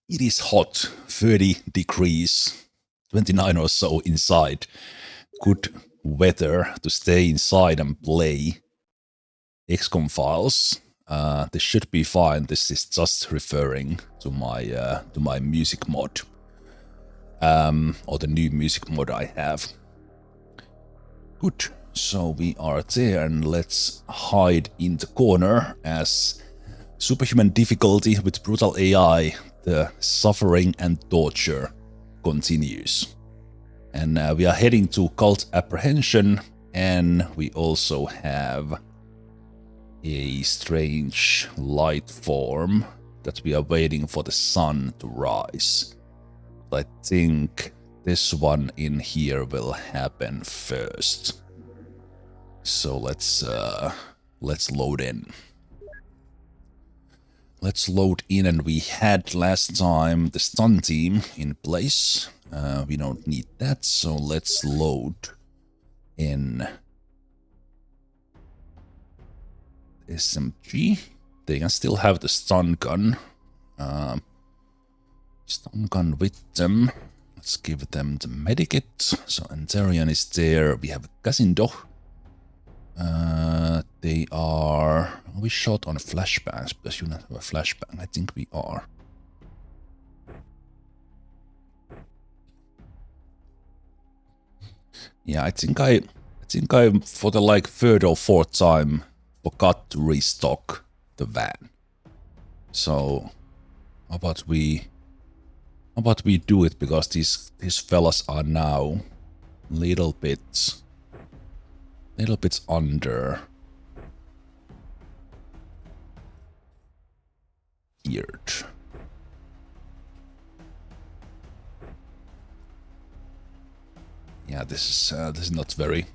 It is hot, 30 degrees, 29 or so inside. Good weather to stay inside and play XCOM files. This should be fine. This is just referring to my music mod, or the new music mod I have. Good. So we are there, and let's hide in the corner as Superhuman difficulty with brutal AI. The suffering and torture continues. And we are heading to cult apprehension, and we also have a strange light form that we are waiting for the sun to rise. I think this one in here will happen first. So let's load in. Let's load in, and we had last time the stun team in place. We don't need that, so let's load in SMG. They can still have the stun gun. Stun gun with them. Let's give them the medikit. So Antarian is there. We have Kasindo. They are we shot on flashbangs? Because you don't have a flashbang. I think we are. Yeah, I think I for the like third or fourth time forgot to restock the van. So how about we do it, because these fellas are now little bit under geared. Yeah, this is not very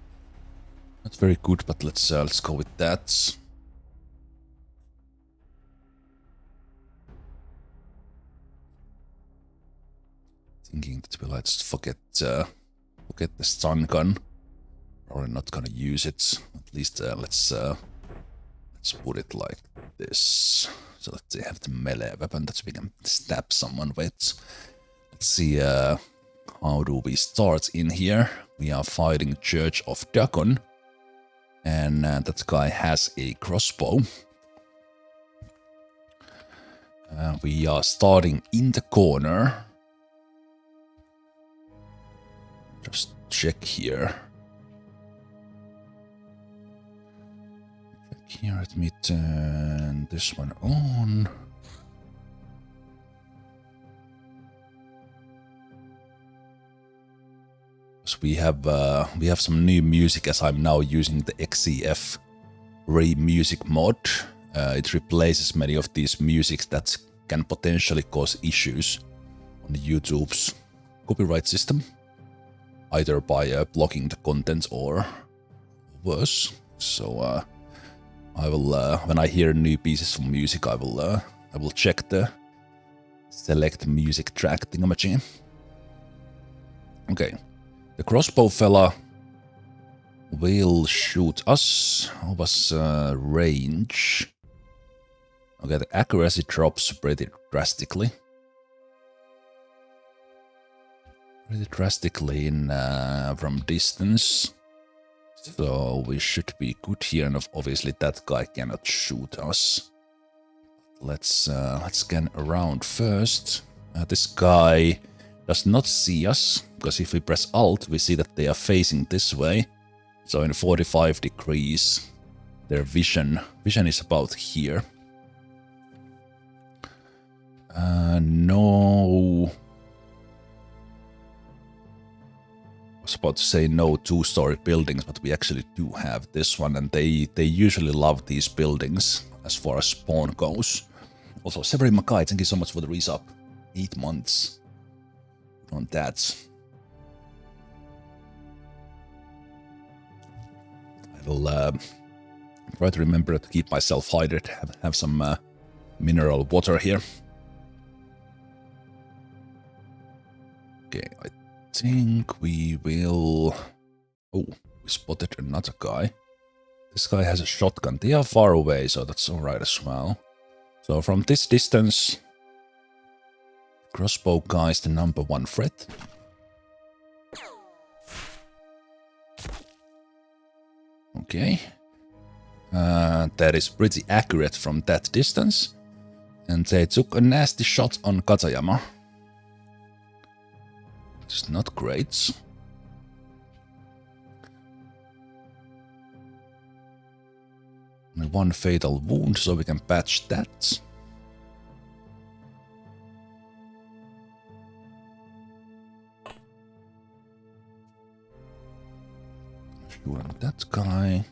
good, but let's go with that. Thinking that we'll just forget the stun gun. Probably not gonna use it. At least let's put it like this, so that they have the melee weapon that we can stab someone with. Let's see, how do we start in here? We are fighting Church of Dagon, and that guy has a crossbow. We are starting in the corner. Just check here. Here, let me turn this one on. So we have some new music, as I'm now using the XCF Music mod. It replaces many of these musics that can potentially cause issues on YouTube's copyright system, either by blocking the content or worse. So I will, when I hear new pieces of music, I will check the select music track thingamajig. Okay, the crossbow fella will shoot us. How was range? Okay, the accuracy drops pretty drastically. In from distance. So we should be good here, and obviously that guy cannot shoot us. Let's scan around first. This guy does not see us, because if we press Alt, we see that they are facing this way. So in 45 degrees, their vision is about here. No. I was about to say no two-story buildings, but we actually do have this one, and they usually love these buildings as far as spawn goes. Also, Severin Makai, thank you so much for the resub. 8 months on that. I will try to remember to keep myself hydrated, have some mineral water here. Okay, I think we will... Oh, we spotted another guy. This guy has a shotgun. They are far away, so that's alright as well. So from this distance, Crossbow guy is the #1 threat. Okay. That is pretty accurate from that distance. And they took a nasty shot on Katayama. It's not great. Only 1 fatal wound, so we can patch that. Shoot on that guy.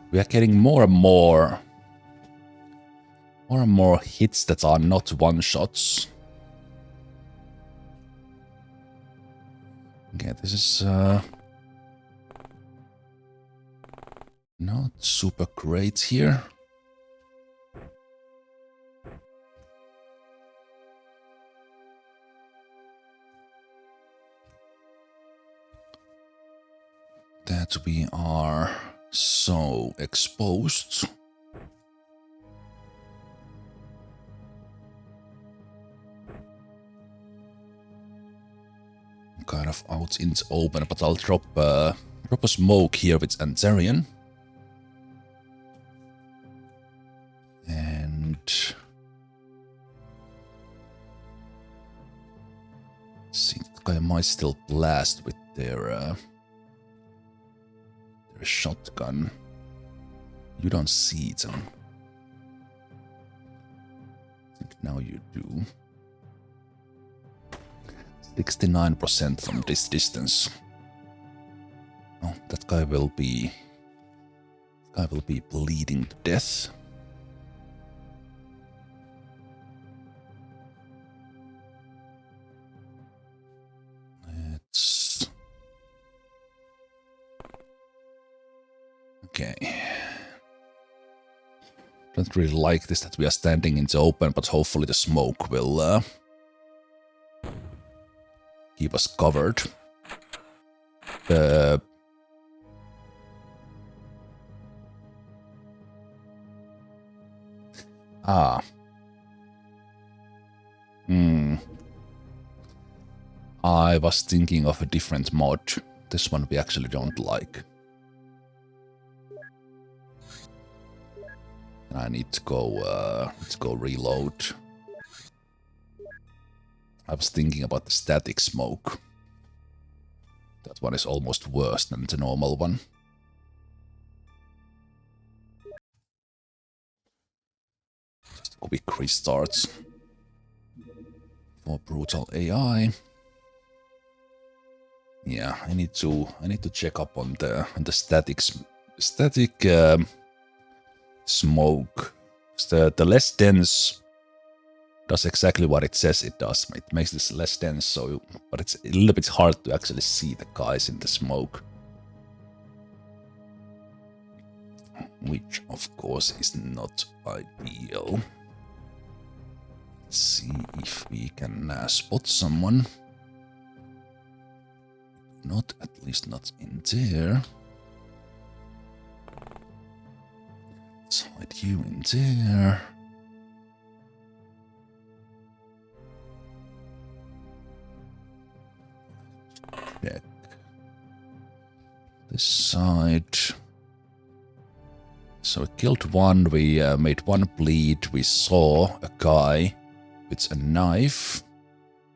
We are getting more and more hits that are not one-shots. Okay, this is not super great here. That we are so exposed. Kind of out in the open, but I'll drop a smoke here with Antarian. And see, that guy might still blast with their shotgun. You don't see them. I think now you do. 69% from this distance. Oh, that guy will be bleeding to death. Let's... Okay. Don't really like this that we are standing in the open, but hopefully the smoke will keep us covered. I was thinking of a different mod. This one we actually don't like. I need to go reload. I was thinking about the static smoke. That one is almost worse than the normal one. Just a quick restart for Brutal AI. Yeah, I need to check up on the static smoke. The less dense does exactly what it says it does. It makes this less dense, so but it's a little bit hard to actually see the guys in the smoke. Which, of course, is not ideal. Let's see if we can spot someone. Not, at least not in there. Let's hide you in there. Check this side. So we killed one, we made one bleed, we saw a guy with a knife.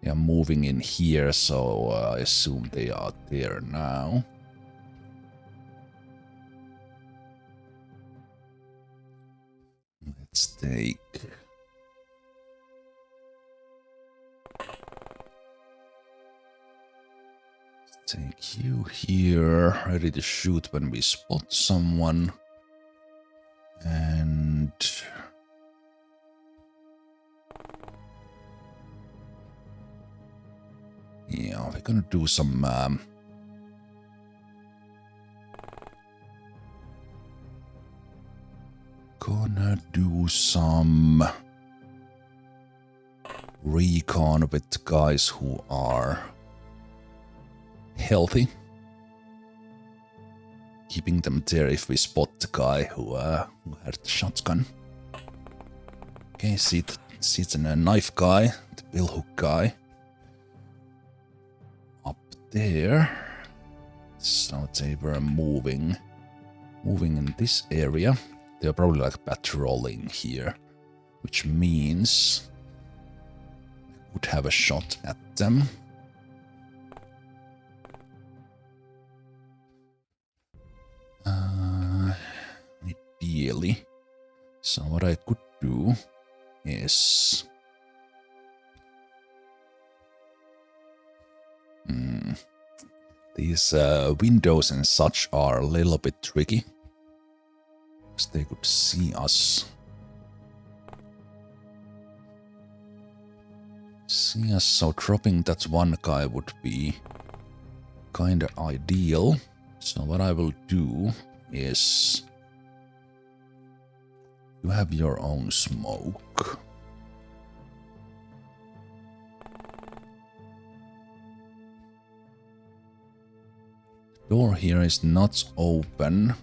They are moving in here, so I assume they are there now. Let's take... Take you here, ready to shoot when we spot someone. And... yeah, we're gonna do some... recon with guys who are healthy. keeping them there if we spot the guy who had the shotgun. Okay, see the knife guy, the billhook guy. Up there. So they were moving in this area. They're probably like patrolling here, which means I could have a shot at them. Ideally. So what I could do is these windows and such are a little bit tricky, because they could see us. So dropping that one guy would be kinda ideal. So what I will do is you have your own smoke. The door here is not open,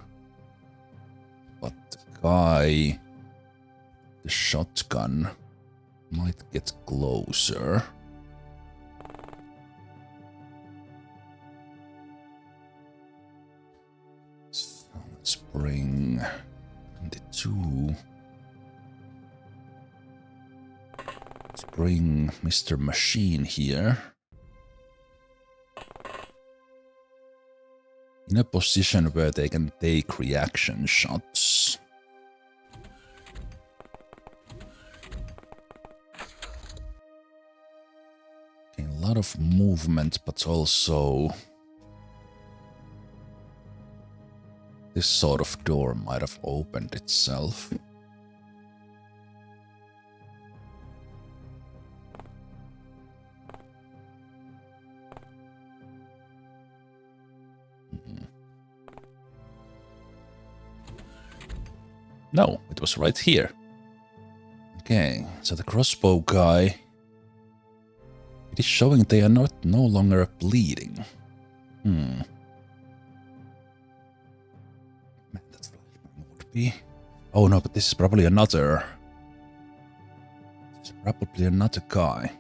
but the guy, the shotgun, might get closer. So let's bring 22. Let's bring Mr. Machine here. In a position where they can take reaction shots. Okay, a lot of movement, but also this sort of door might have opened itself. No, it was right here. Okay, so the crossbow guy, it is showing they are no longer bleeding. Man, that flashbang would be. Oh no, but this is probably another. This is probably another guy.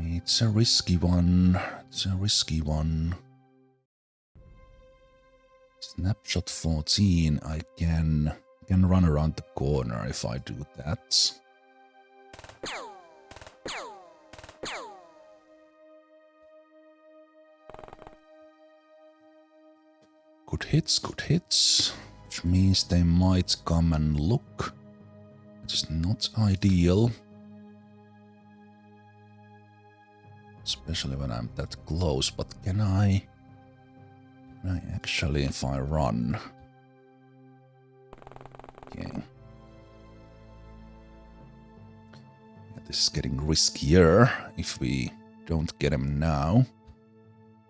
It's a risky one. It's a risky one. Snapshot 14. I can run around the corner if I do that. Good hits, which means they might come and look, which is not ideal. Especially when I'm that close, but can I actually, if I run? Okay. Yeah, this is getting riskier if we don't get him now.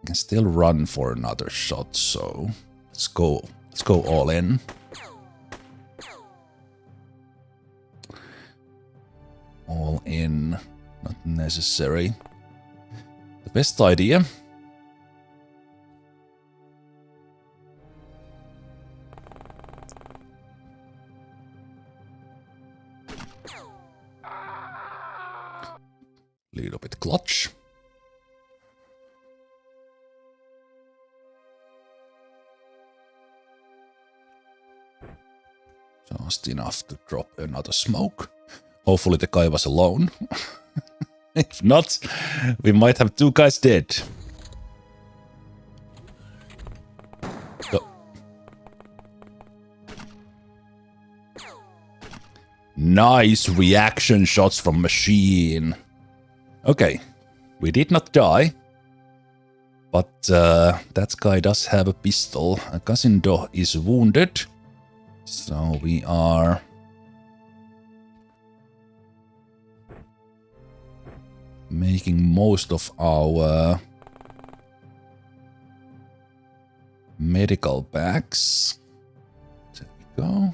I can still run for another shot, so let's go all in. All in, not necessary. The best idea little bit clutch. Just enough to drop another smoke. Hopefully the guy was alone. If not, we might have two guys dead. So. Nice reaction shots from Machine. Okay, we did not die. But that guy does have a pistol. Casindo is wounded. So we are... making most of our medical bags. There we go.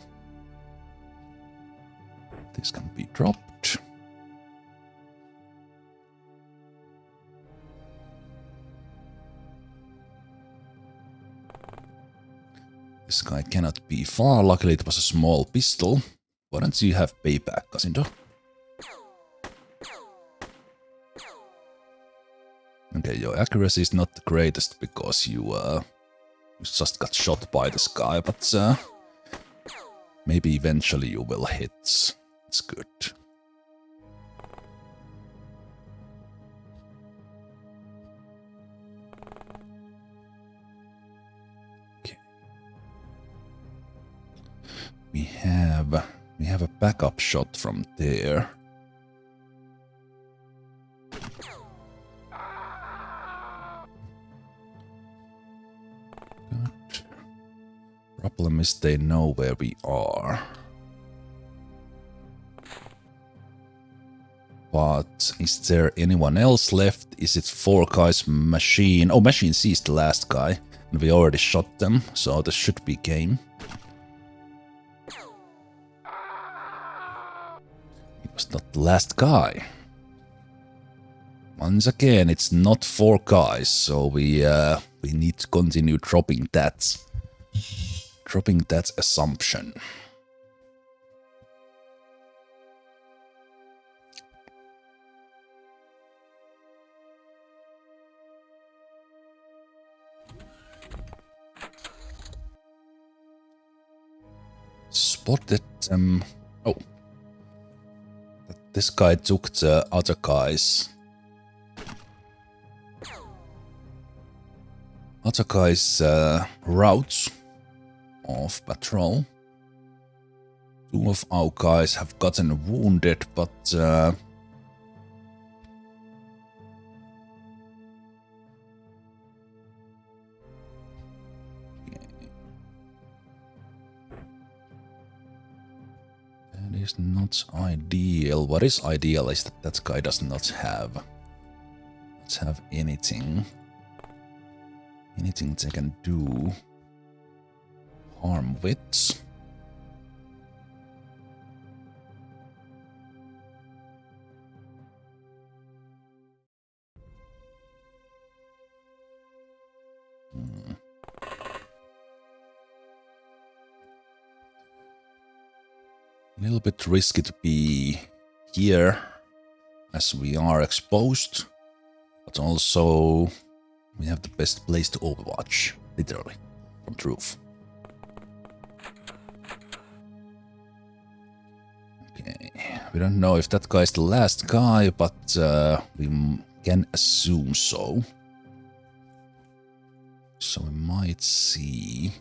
This can be dropped. This guy cannot be far. Luckily it was a small pistol. Why don't you have payback, Casindo? Okay, your accuracy is not the greatest because you just got shot by this guy, but maybe eventually you will hit. It's good. Okay. We have a backup shot from there. Good. Problem is they know where we are. But is there anyone else left? Is it 4 guys? Machine? Oh, Machine sees the last guy. And we already shot them, so this should be game. It was not the last guy. Once again, it's not 4 guys, so we need to continue dropping that. Dropping that assumption. Spotted them. Oh. This guy took the other guy's. Other guy's routes of patrol. 2 of our guys have gotten wounded, but that is not ideal. What is ideal is that that guy does not have anything they can do harm with. A little bit risky to be here as we are exposed, but also we have the best place to overwatch, literally, from the roof. Okay, we don't know if that guy is the last guy, but we can assume so. So we might see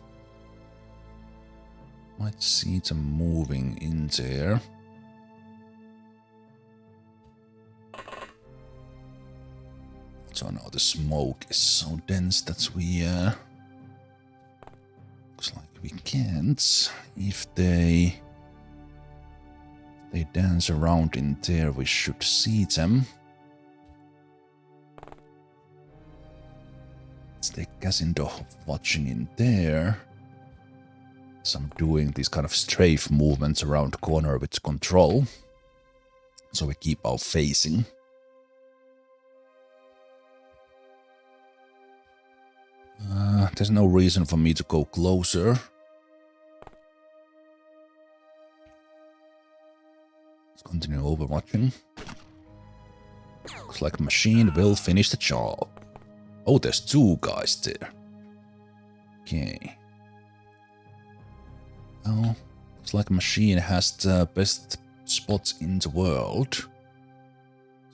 them moving in there. So now the smoke is so dense that we looks like we can't. If they dance around in there, we should see them. Let's take Casindo watching in there. So I'm doing these kind of strafe movements around corner with control. So we keep our facing. There's no reason for me to go closer. Let's continue overwatching. Looks like Machine will finish the job. Oh, there's 2 guys there. Okay. Well, looks like Machine has the best spots in the world.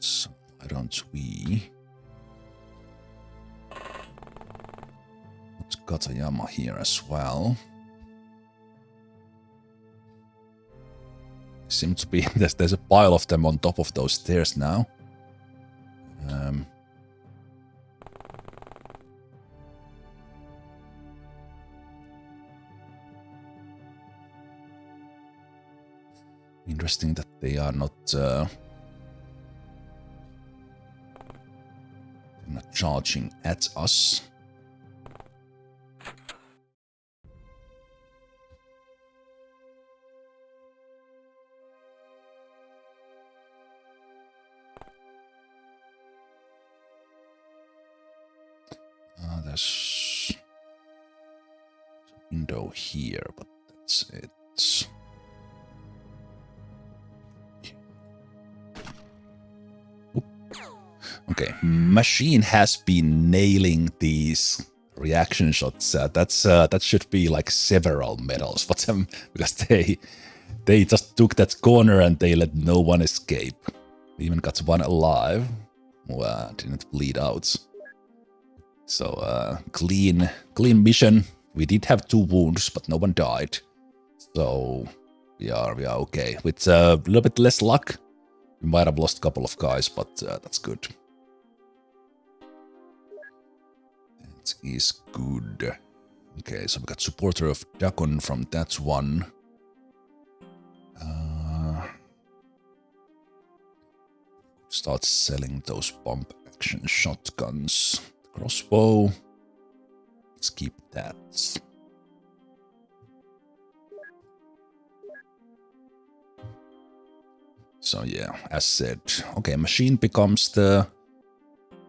So why don't we put Katayama here as well? Seems to be there's a pile of them on top of those stairs now. Interesting that they are not charging at us. There's window here, but that's it. Okay, machine has been nailing these reaction shots. That should be like several medals for them because they just took that corner and they let no one escape. We even got one alive. Well, didn't bleed out. So clean mission. We did have 2 wounds, but no one died. So we are okay. With a little bit less luck, we might have lost a couple of guys, but that's good. That is good. Okay, so we got supporter of Dagon from that one. Start selling those pump action shotguns. The crossbow. Let's keep that. So yeah, as said. Okay, machine becomes the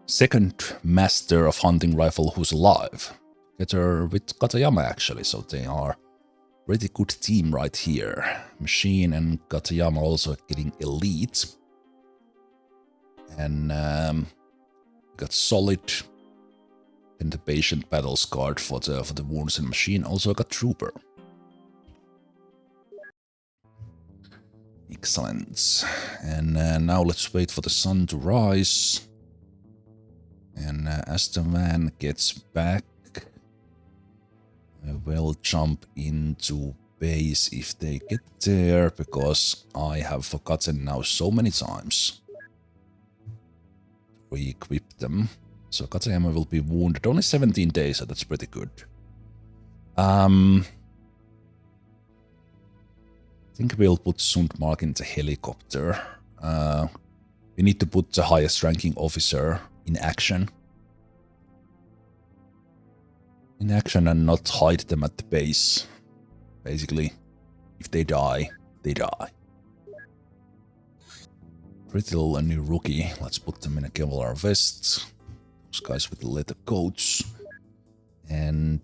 second master of hunting rifle who's alive. Together with Katayama actually, so they are pretty good team right here. Machine and Katayama also getting elite. And got solid and the patient battle scarred for the wounds, and machine also got trooper. Excellent. And now let's wait for the sun to rise. And as the van gets back, I will jump into base if they get there, because I have forgotten now so many times. Re-equip them. So Katayama will be wounded. Only 17 days, so that's pretty good. I think we'll put Sundmark in the helicopter. We need to put the highest ranking officer in action. In action and not hide them at the base. Basically, if they die, they die. Pretty little new rookie. Let's put them in a Kevlar vest. Those guys with the leather coats. And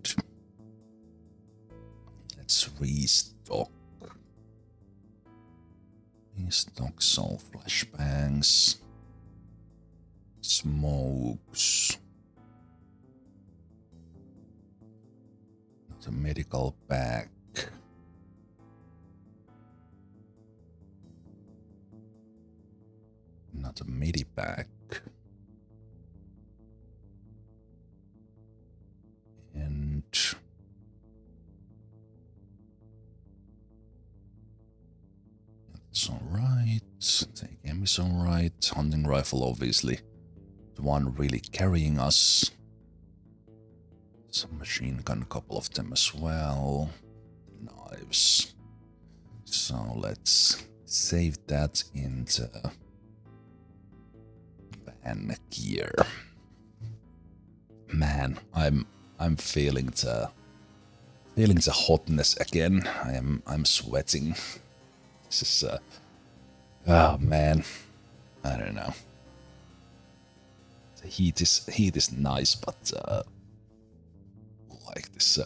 let's restock. Restock some flashbangs. Smokes. Not a medical bag. Not a medipack. And that's alright. Take aim is alright. Hunting rifle, obviously. The one really carrying us. Some machine gun, a couple of them as well. Knives. So let's save that into van gear. Man, I'm feeling the hotness again. I'm sweating. This is oh man, I don't know. The heat is nice, but like this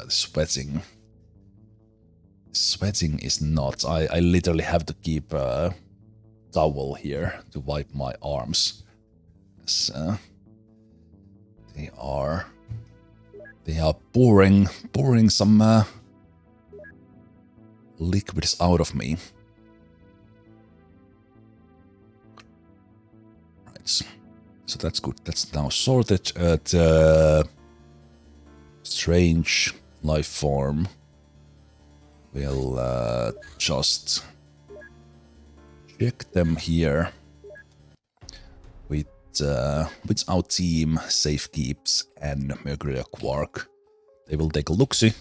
sweating is not. I literally have to keep a towel here to wipe my arms. So, they are pouring some liquids out of me. Right, so that's good. That's now sorted. The strange life form will just check them here with our team, Safekeeps and Mercury Quark. They will take a look-see.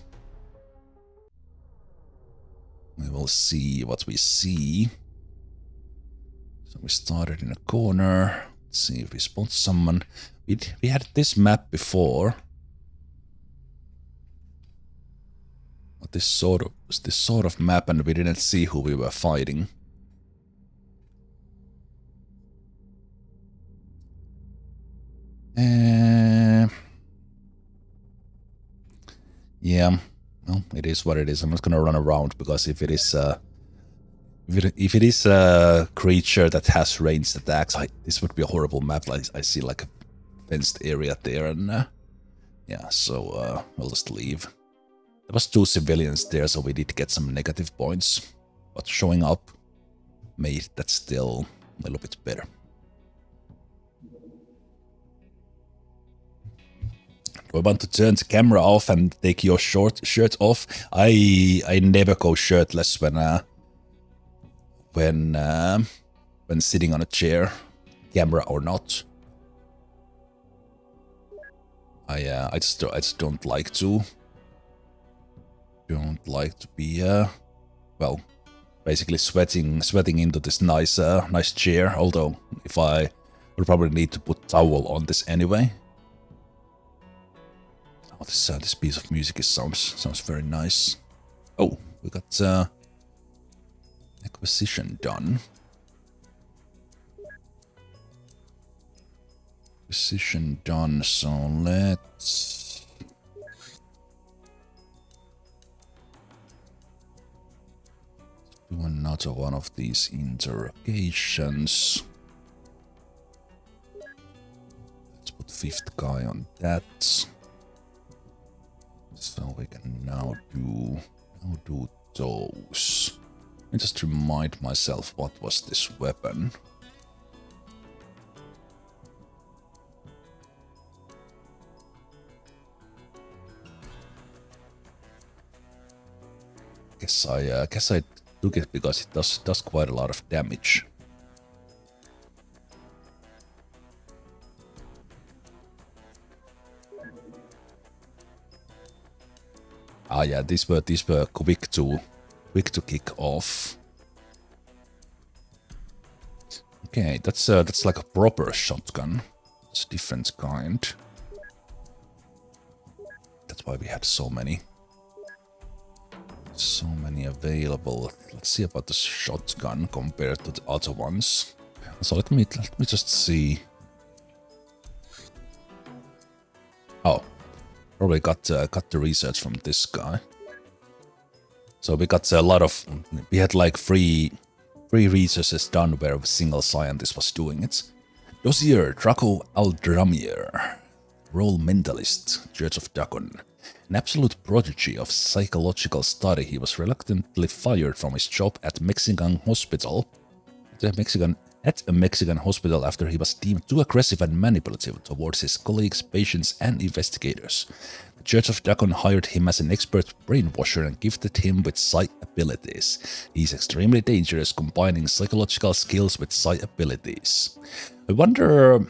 We will see what we see. So we started in a corner. Let's see if we spot someone. We had this map before. But this sort of map, and we didn't see who we were fighting. Yeah, No, it is what it is. I'm not gonna run around because if it is if it is a creature that has ranged attacks, this would be a horrible map. Like I see like a fenced area there, and yeah, so we'll just leave. There was 2 civilians there, so we did get some negative points, but showing up made that still a little bit better. Do I want to turn the camera off and take your shirt off? I never go shirtless when sitting on a chair, camera or not. I just don't like to. Don't like to be well, basically sweating into this nice chair. Although if I would probably need to put towel on this anyway. Oh, this piece of music sounds very nice. Oh, we got acquisition done. Acquisition done. So let's do another one of these interrogations. Let's put 5th guy on that. So we can now do those. Let me just remind myself what was this weapon. Guess I took it because it does quite a lot of damage. Ah, yeah, these were quick to kick off. Okay, that's like a proper shotgun. It's a different kind. That's why we had so many. So many available. Let's see about the shotgun compared to the other ones. So let me just see. Oh, probably got the research from this guy. So we got a lot of. We had like three researches done where a single scientist was doing it. Dossier Draco Aldramir, role mentalist, Church of Dagon. An absolute prodigy of psychological study, he was reluctantly fired from his job at a Mexican hospital after he was deemed too aggressive and manipulative towards his colleagues, patients, and investigators. The Church of Dagon hired him as an expert brainwasher and gifted him with psi abilities. He is extremely dangerous, combining psychological skills with psi abilities. I wonder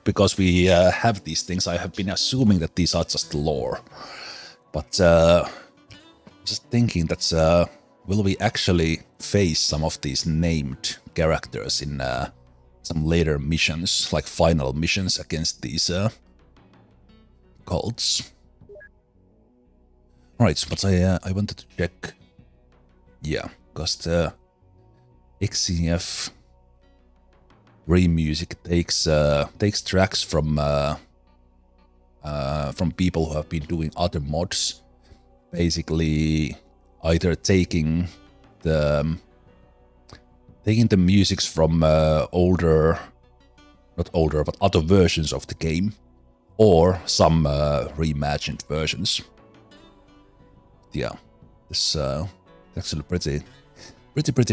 because we have these things, I have been assuming that these are just lore. But just thinking that will we actually face some of these named characters in some later missions, like final missions against these cults? Right, but I wanted to check. Yeah, because the XCF Music takes tracks from people who have been doing other mods, basically either taking the musics from older, not older, but other versions of the game, or some reimagined versions. Yeah, this actually pretty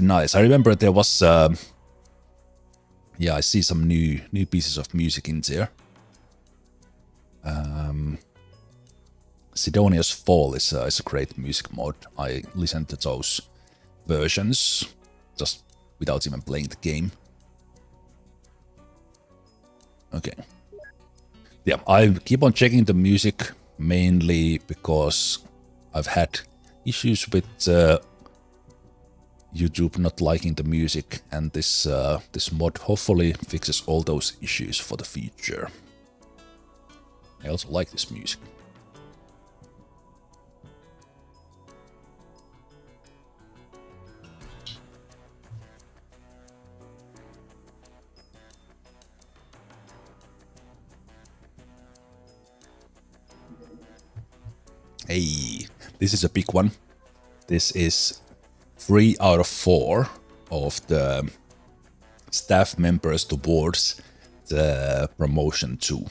nice. I remember there was. Yeah, I see some new pieces of music in there. Sidonia's Fall is a great music mod. I listened to those versions just without even playing the game. Okay. Yeah, I keep on checking the music mainly because I've had issues with YouTube not liking the music, and this mod hopefully fixes all those issues for the future. I also like this music. Hey, this is a big one. This is 3 out of 4 of the staff members towards the promotion 2.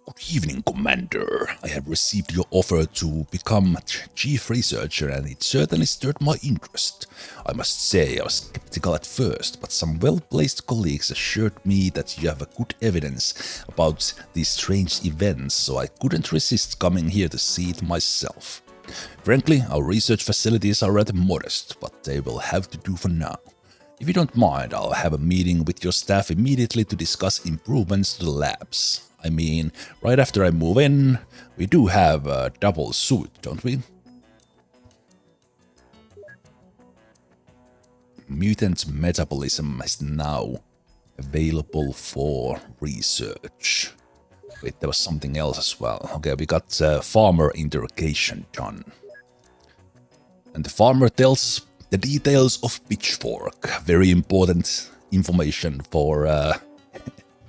Good evening, Commander. I have received your offer to become chief researcher, and it certainly stirred my interest. I must say I was skeptical at first, but some well-placed colleagues assured me that you have a good evidence about these strange events, so I couldn't resist coming here to see it myself. Frankly, our research facilities are rather modest, but they will have to do for now. If you don't mind, I'll have a meeting with your staff immediately to discuss improvements to the labs. I mean, right after I move in, we do have a double suit, don't we? Mutant metabolism is now available for research. Wait, there was something else as well. Okay, we got farmer interrogation done. And the farmer tells the details of Pitchfork. Very important information for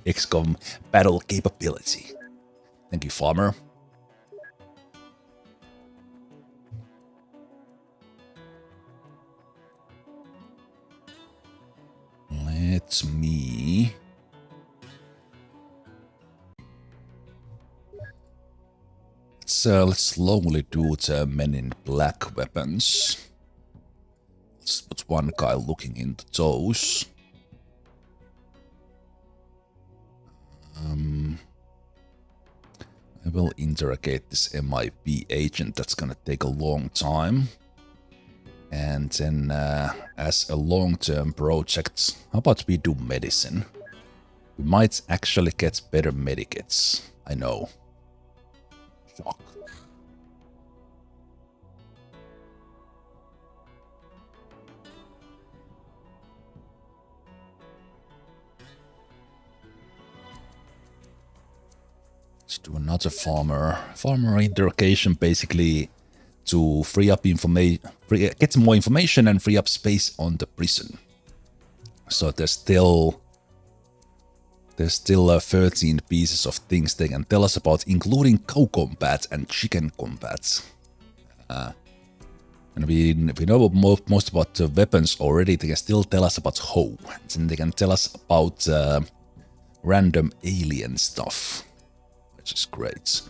XCOM battle capability. Thank you, farmer. Let me... Let's slowly do the Men in Black weapons. Let's put one guy looking into those. I will interrogate this MIB agent. That's gonna take a long time. And then as a long-term project, how about we do medicine? We might actually get better medikits. I know. Shock. Let's do another farmer interrogation, basically to free up information, get some more information and free up space on the prison. So there's still 13 pieces of things they can tell us about, including cow combat and chicken combat. And we know most about the weapons already. They can still tell us about hoe, and they can tell us about random alien stuff, which is great.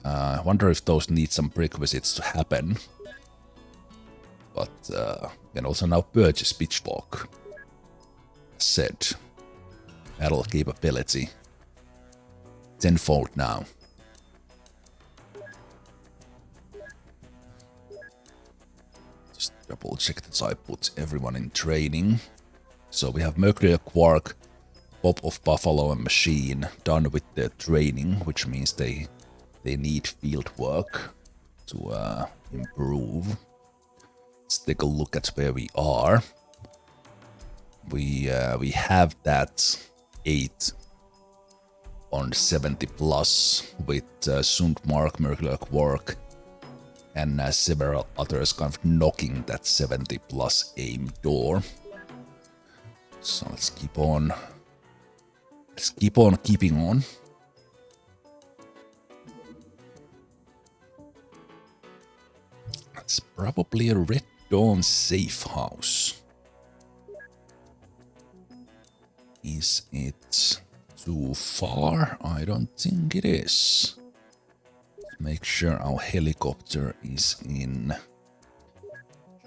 I wonder if those need some prerequisites to happen. But we can also now purchase Pitchfork. As said, battle capability tenfold now. Just double check that I put everyone in training. So we have Mercury Quark, Pop of Buffalo and Machine done with their training, which means they need field work to improve. Let's take a look at where we are. We have that 8 on 70 plus with Sundmark, Mercury Quark, and several others kind of knocking that 70 plus aim door. So let's keep on keeping on. It's probably a Red Dawn safe house. Is it too far? I don't think it is. Make sure our helicopter is in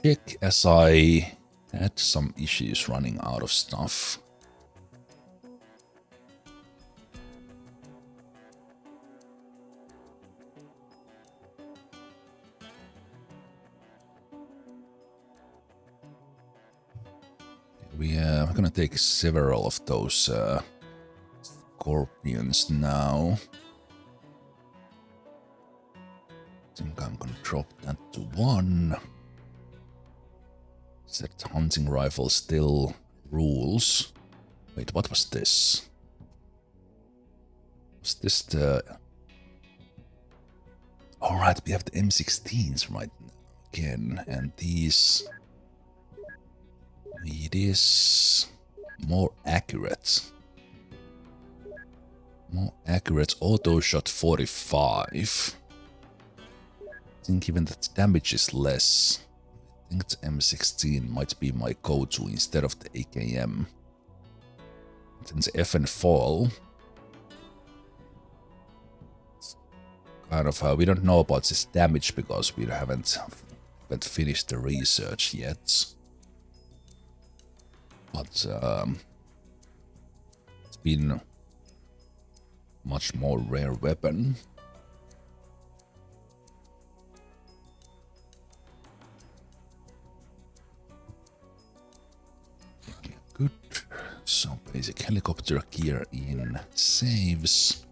check, as I had some issues running out of stuff. We're gonna take several of those scorpions now. I think I'm gonna drop that to 1. That hunting rifle still rules. Wait, what was this? Was this the... Alright, we have the M16s right now again, and these... It is more accurate. More accurate auto shot 45. I think even that damage is less. I think the M16 might be my go-to instead of the AKM. Then the FN fall. Kind of we don't know about this damage because we haven't finished the research yet. But it's been much more rare weapon. Okay, good. So basic helicopter gear in saves.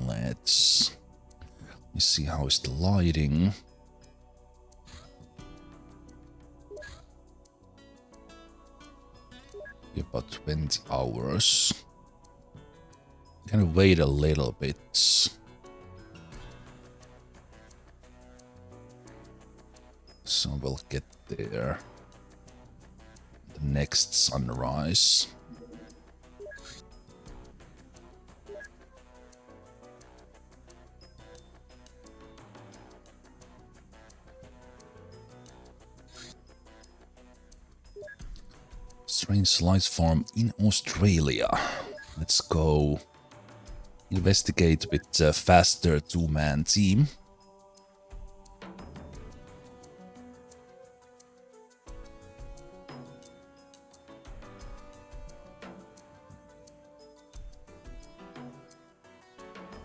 Let's see how is the lighting. About 20 hours. Gonna wait a little bit. So we'll get there. The next sunrise. Strange life form in Australia. Let's go investigate with a faster two-man team.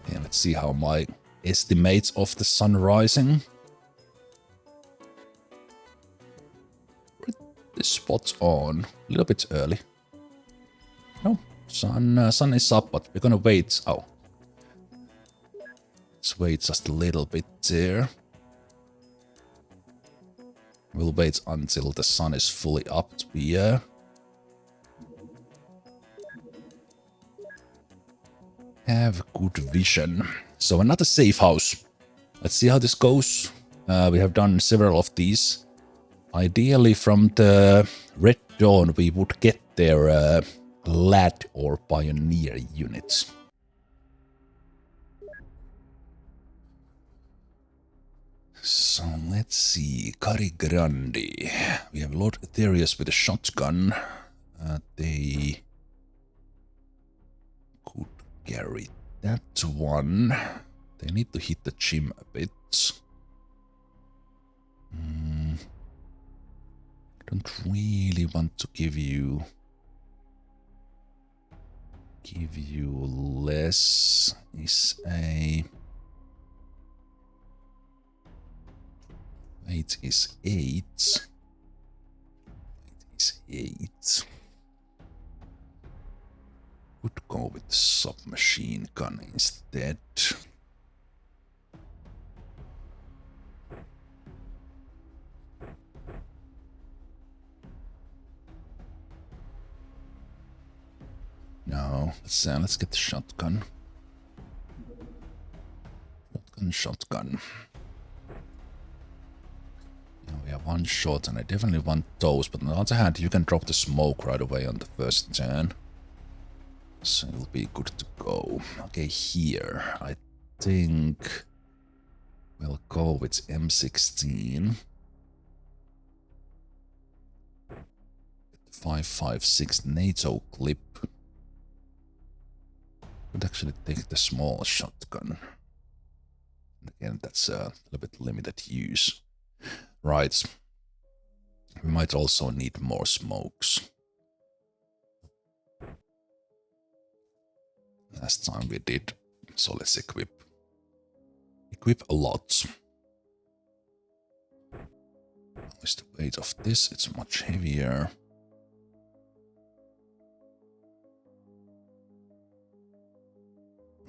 And let's see how my estimates of the sun rising. Spot on. A little bit early. No, sun is up, but we're gonna wait. Oh. Let's wait just a little bit there. We'll wait until the sun is fully up to be have good vision. So another safe house. Let's see how this goes. We have done several of these. Ideally, from the Red Dawn, we would get their lad or pioneer units. So let's see. Cari Grande. We have Lord Aetherius with a shotgun. They could carry that one. They need to hit the gym a bit. Don't really want to give you less. Is a weight is 8. Weight is 8. Could go with the submachine gun instead. No, let's get the shotgun. Shotgun. Yeah, we have one shot, and I definitely want those. But on the other hand, you can drop the smoke right away on the first turn, so it'll be good to go. Okay, here I think we'll go with M16. 5.56 NATO clip. Would actually take the small shotgun. Again, that's a little bit limited use. Right. We might also need more smokes. Last time we did, so let's equip. Equip a lot. How is the weight of this? It's much heavier.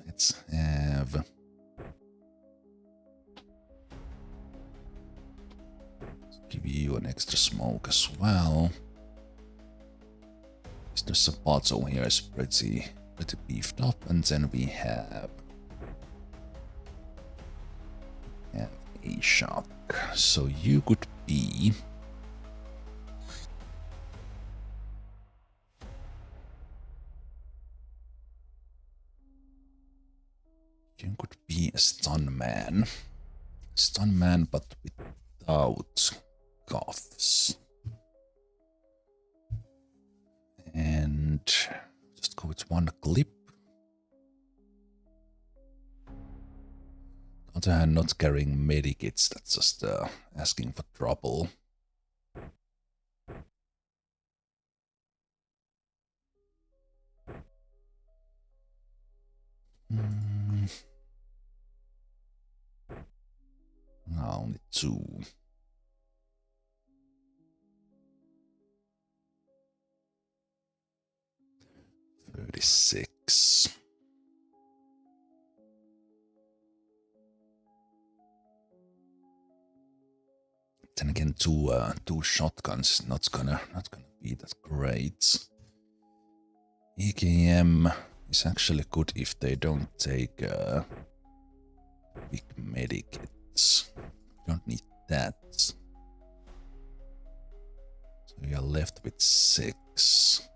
Let's have... give you an extra smoke as well. Mr. Sabato here is pretty beefed up, and then we have a shock. So you could be You could be a stun man. Stun man, but without cuffs. And just go with one clip. On the other hand, not carrying medikits, that's just asking for trouble. Only 2. $36. Then again, two shotguns not gonna be that great. EKM is actually good if they don't take big medikits. Don't need that. So you're left with 6.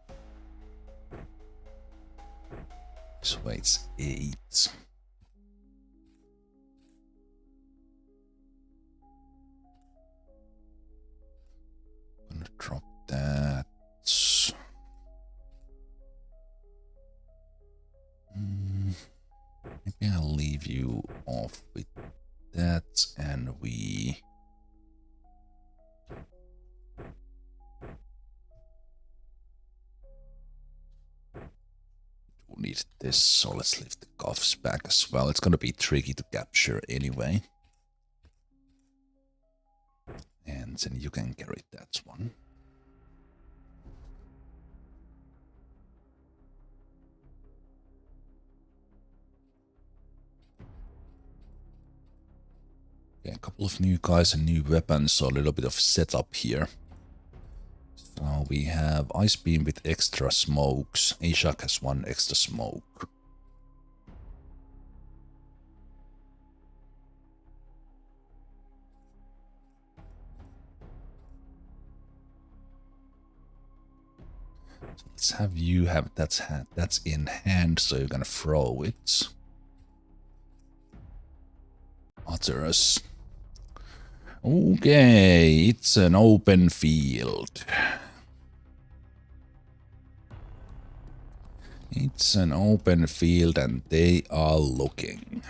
This weight's 8. Gonna drop that. Maybe I'll leave you off with that, and we do need this, so let's leave the cuffs back as well. It's gonna be tricky to capture anyway. And then you can carry that one. Okay, a couple of new guys and new weapons, so a little bit of setup here. So we have Ice Beam with extra smokes. Ashak has 1 extra smoke. So let's have you have that's in hand, so you're gonna throw it. Others. Okay, it's an open field. It's an open field and they are looking.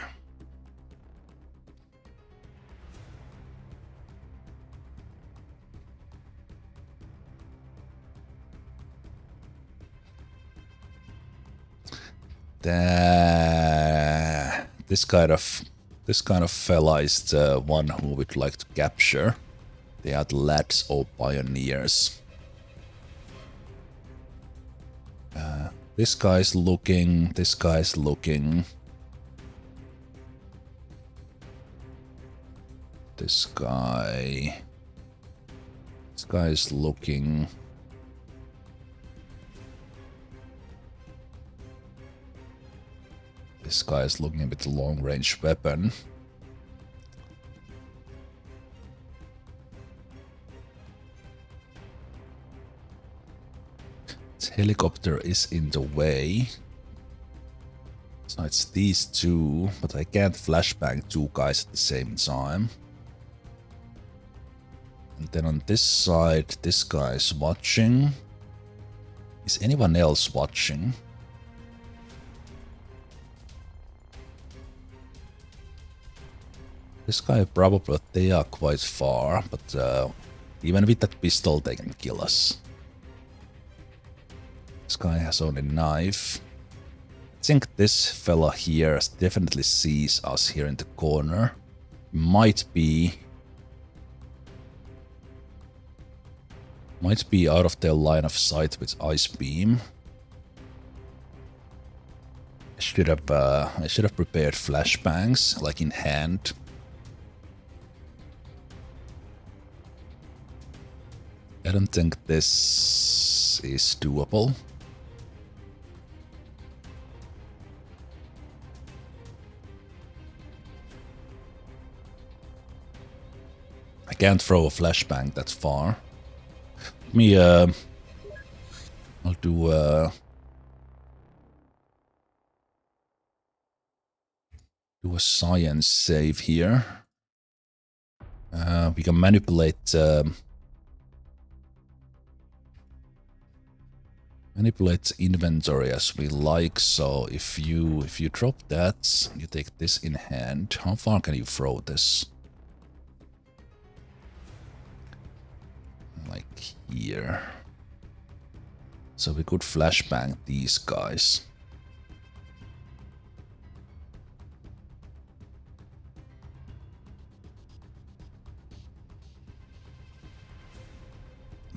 This kind of fella is the one who would like to capture. They are the lads or pioneers. This guy's looking. This guy's looking. This guy. This guy's looking. This guy is looking with a long-range weapon. This helicopter is in the way. So it's these two, but I can't flashbang 2 guys at the same time. And then on this side, this guy is watching. Is anyone else watching? This guy probably, they are quite far, but even with that pistol they can kill us. This guy has only a knife. I think this fella here definitely sees us here in the corner. Might be out of their line of sight with Ice Beam. I should have prepared flashbangs, like in hand. I don't think this is doable. I can't throw a flashbang that far. I'll do do a science save here. We can manipulate inventory as we like. So if you drop that, you take this in hand. How far can you throw this? Like here. So we could flashbang these guys.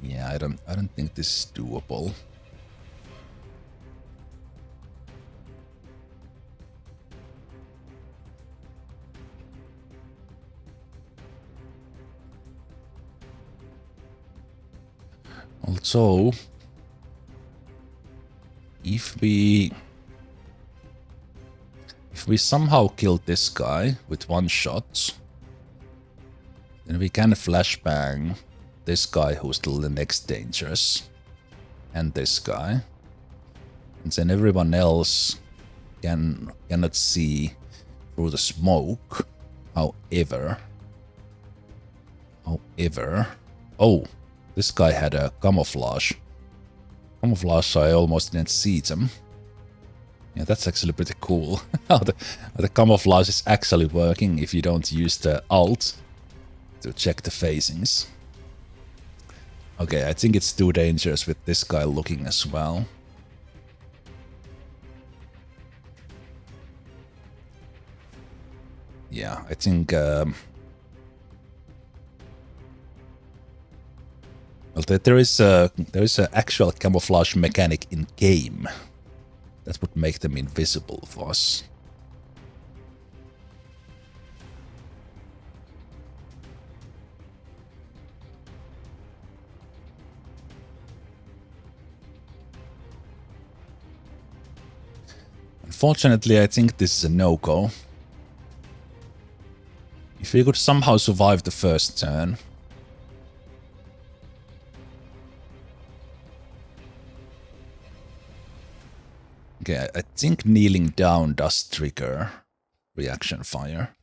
Yeah, I don't think this is doable. Also, if we somehow kill this guy with one shot, then we can flashbang this guy who's still the next dangerous, and this guy, and then everyone else cannot see through the smoke. However, oh, this guy had a camouflage. So I almost didn't see them. Yeah, that's actually pretty cool. How the camouflage is actually working if you don't use the alt to check the facings. Okay, I think it's too dangerous with this guy looking as well. Yeah, I think... well, there is an actual camouflage mechanic in game that would make them invisible for us. Unfortunately, I think this is a no-go. If we could somehow survive the first turn... Okay, I think kneeling down does trigger reaction fire.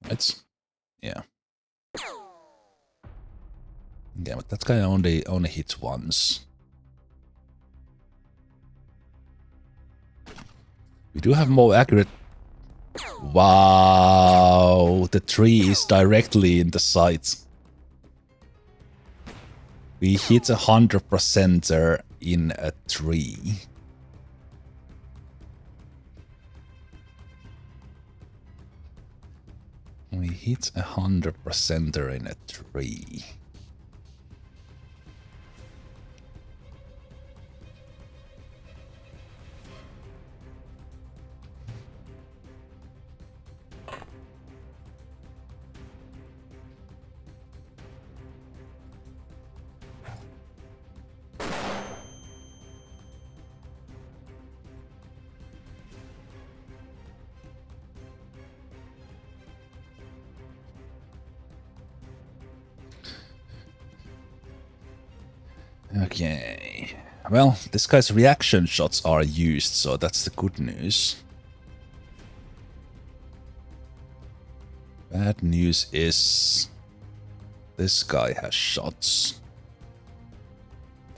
Right? Yeah. Okay, but that guy only hits once. We do have more accurate... Wow! The tree is directly in the sight. We hit 100%er in a tree. We hit 100%er in a tree. Okay. Well, this guy's reaction shots are used, so that's the good news. Bad news is... this guy has shots.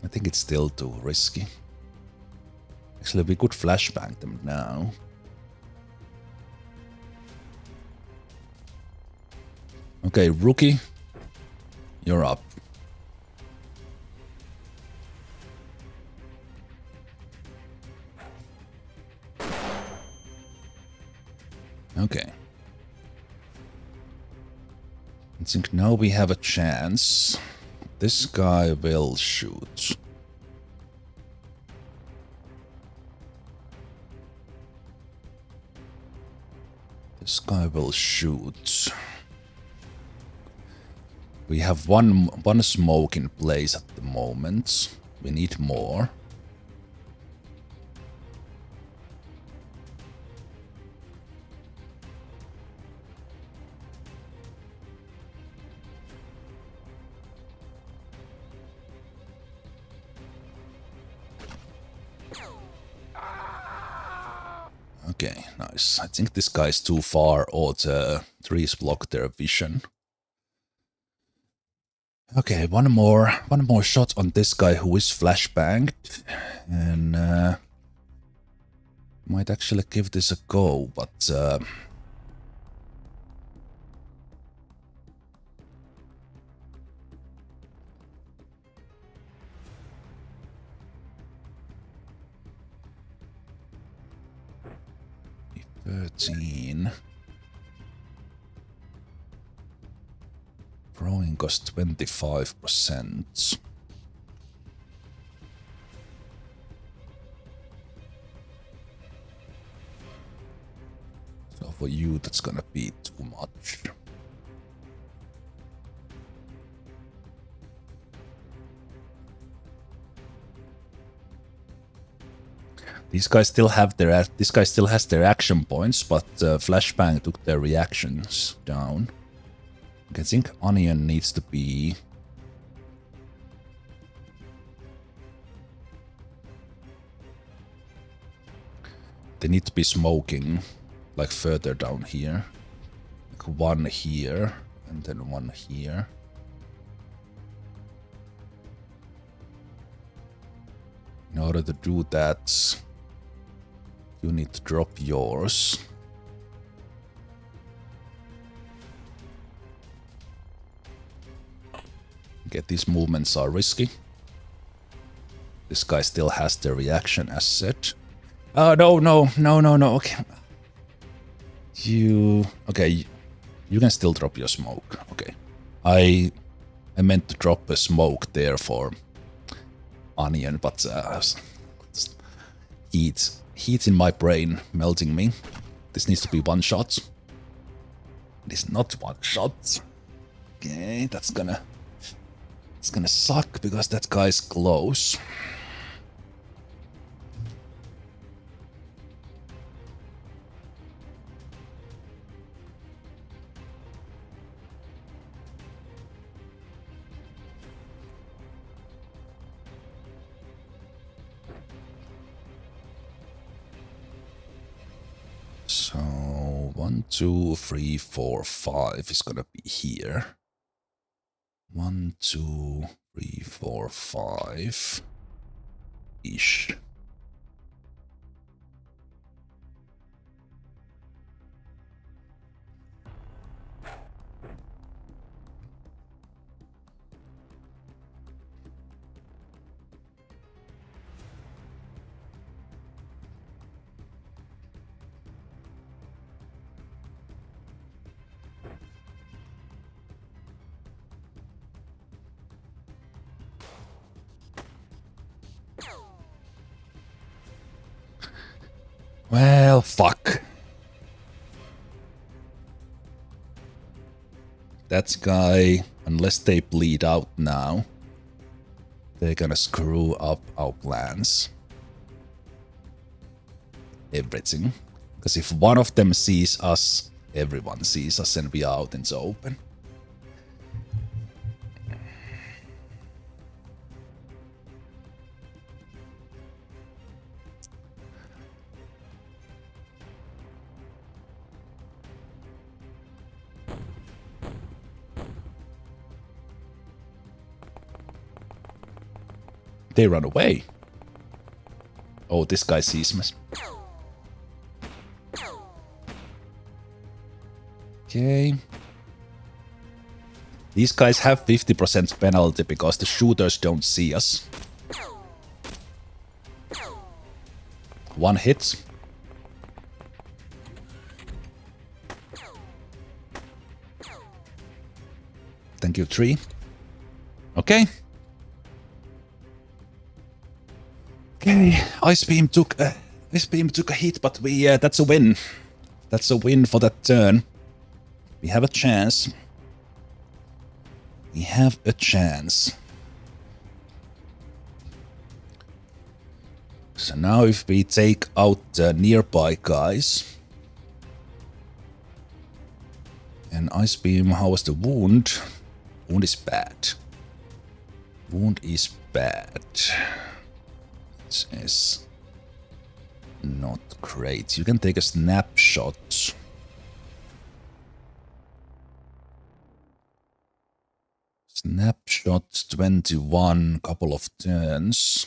I think it's still too risky. Actually, we could flashbang them now. Okay, rookie. You're up. Okay. I think now we have a chance. This guy will shoot. This guy will shoot. We have one smoke in place at the moment. We need more. Okay, nice. I think this guy is too far, or the trees block their vision. Okay, one more shot on this guy who is flashbanged, and might actually give this a go, but 13. Throwing cost 25%. So for you, that's gonna be too much. These guys still have their. This guy still has their action points, but Flashbang took their reactions down. I think Onion needs to be. They need to be smoking, like further down here. Like one here, and then one here. In order to do that, you need to drop yours. Okay, these movements are risky. This guy still has the reaction as set. Oh, no. Okay. Okay, you can still drop your smoke. Okay. I meant to drop a smoke there for Onion, but heat in my brain melting me. This needs to be one shot. It is not one shot. Okay, it's gonna suck because that guy's close. So 1, 2, 3, 4, 5 is gonna be here. 1, 2, 3, 4, 5 ish. Well, fuck. That guy, unless they bleed out now, they're gonna screw up our plans. Everything. Because if one of them sees us, everyone sees us and we are out in the open. They run away. Oh, this guy sees me. Okay. These guys have 50% penalty because the shooters don't see us. One hit. Thank you, 3. Okay. Okay, Ice Beam took a hit, but that's a win. That's a win for that turn. We have a chance. We have a chance. So now if we take out the nearby guys. And Ice Beam, how was the wound? Wound is bad. Wound is bad. This is Not great. You can take a snapshot. Snapshot 21, couple of turns.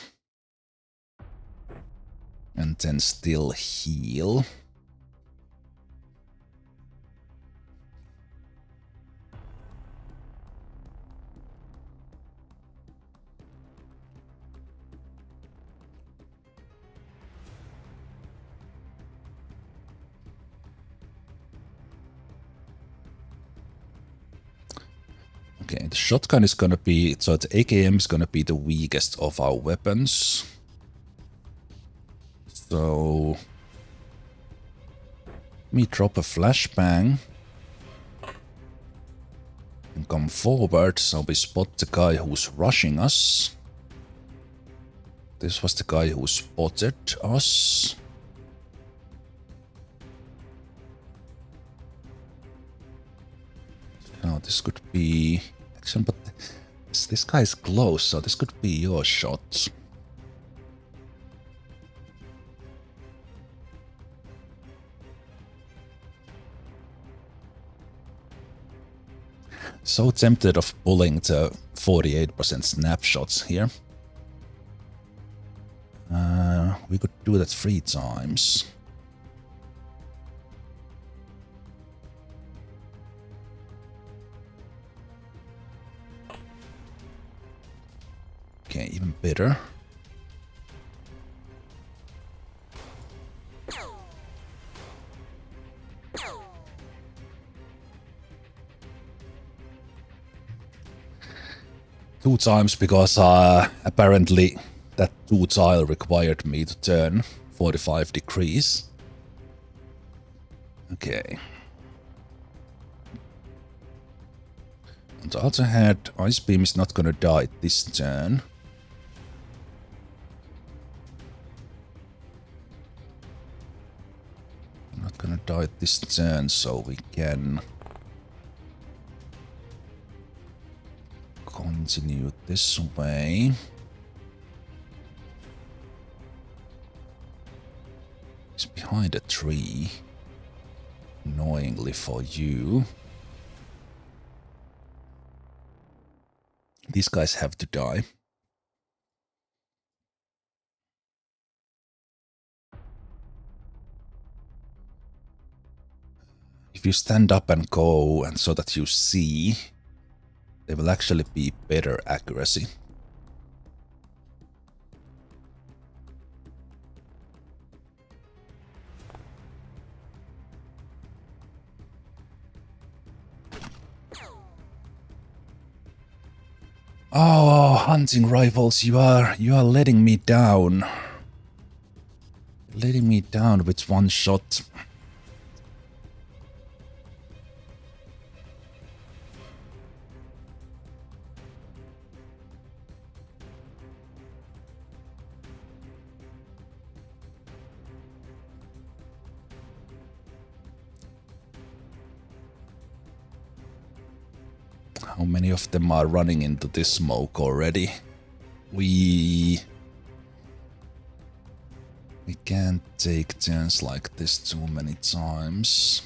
And then still heal. Okay, the shotgun is gonna be, so the AKM is gonna be the weakest of our weapons. So let me drop a flashbang and come forward so we spot the guy who's rushing us. This was the guy who spotted us. Now this could be action, but this guy is close, so this could be your shot. So tempted of pulling the 48% snapshots here. We could do that 3 times. Okay, even better. Two times because apparently that 2 tile required me to turn 45 degrees. Okay. On the other hand, Ice Beam is not gonna die this turn. Not gonna die this turn, so we can continue this way. He's behind a tree. Annoyingly for you. These guys have to die. If you stand up and go and so that you see, they will actually be better accuracy. Oh, hunting rifles, you are letting me down. Letting me down with 1 shot. How many of them are running into this smoke already? We can't take turns like this too many times.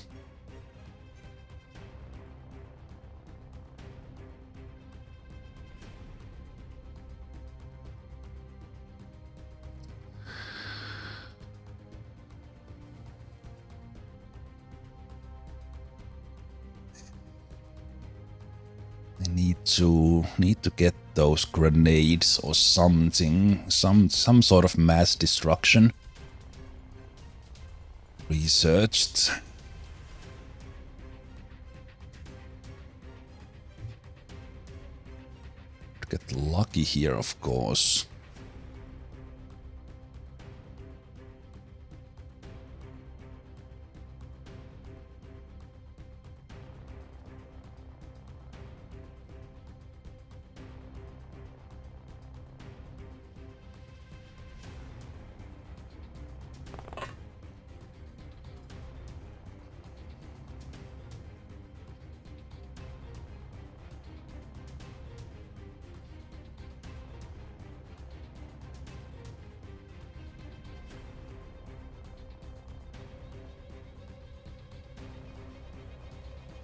I need to get those grenades or something, some sort of mass destruction researched. Get lucky here, of course.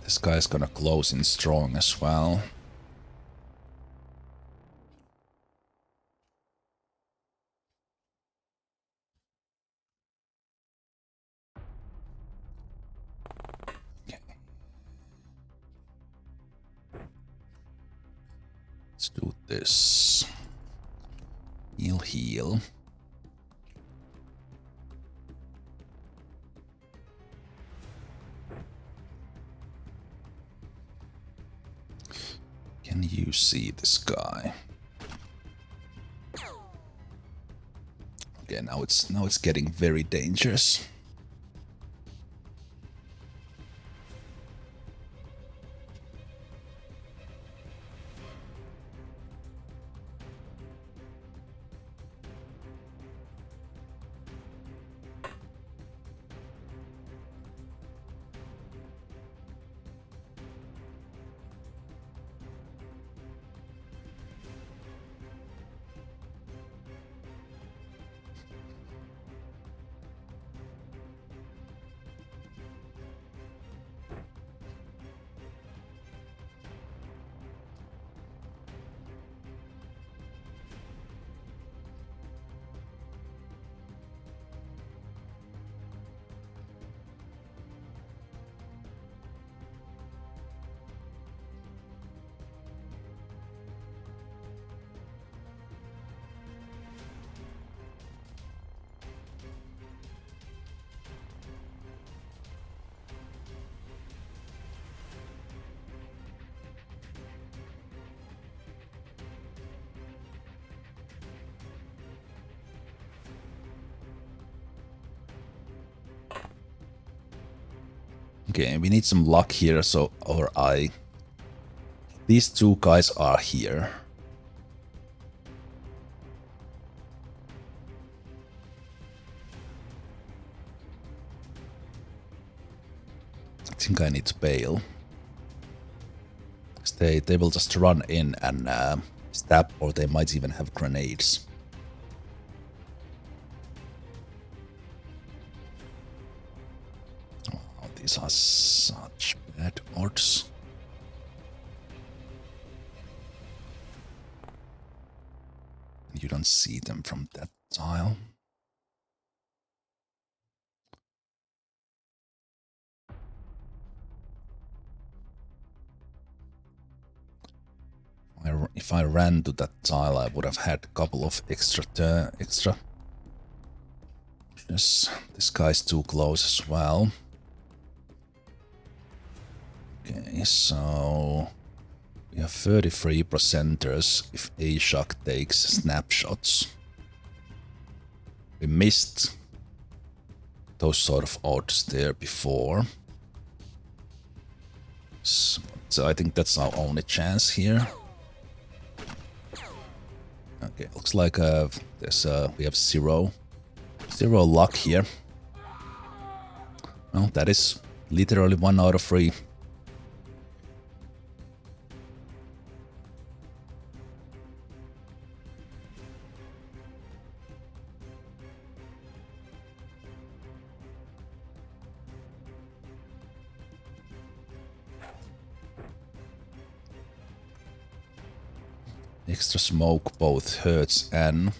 This guy's gonna close in strong as well. Okay. Let's do this. Heal, heal. Can you see this guy? Okay, now it's getting very dangerous. Okay, we need some luck here, so these two guys are here. I think I need to bail. They will just run in and stab, or they might even have grenades. Oh, these are such bad odds. You don't see them from that tile. If I ran to that tile, I would have had a couple of extra. Yes, this guy's too close as well. Okay, so we have 33%ers if A-Shock takes snapshots. We missed those sort of odds there before. So I think that's our only chance here. Okay, looks like we have zero luck here. Well, that is literally 1 out of 3. Extra smoke both hurts and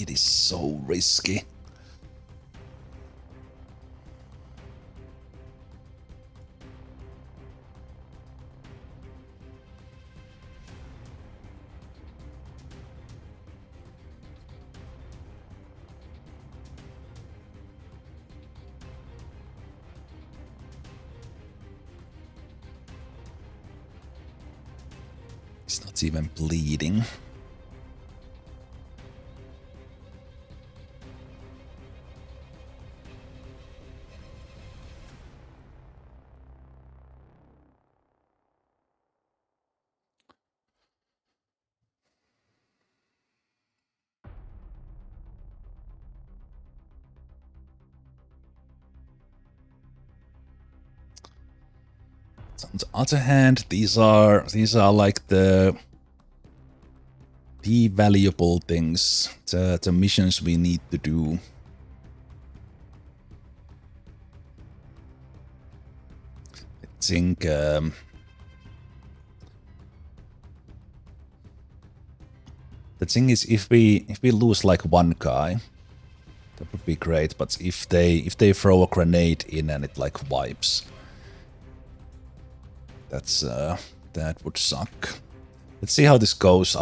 it is so risky. It's not even bleeding. On the other hand, these are like the valuable things, the missions we need to do. I think the thing is, if we lose like one guy, that would be great. But if they throw a grenade in and it like wipes, that's that would suck. Let's see how this goes.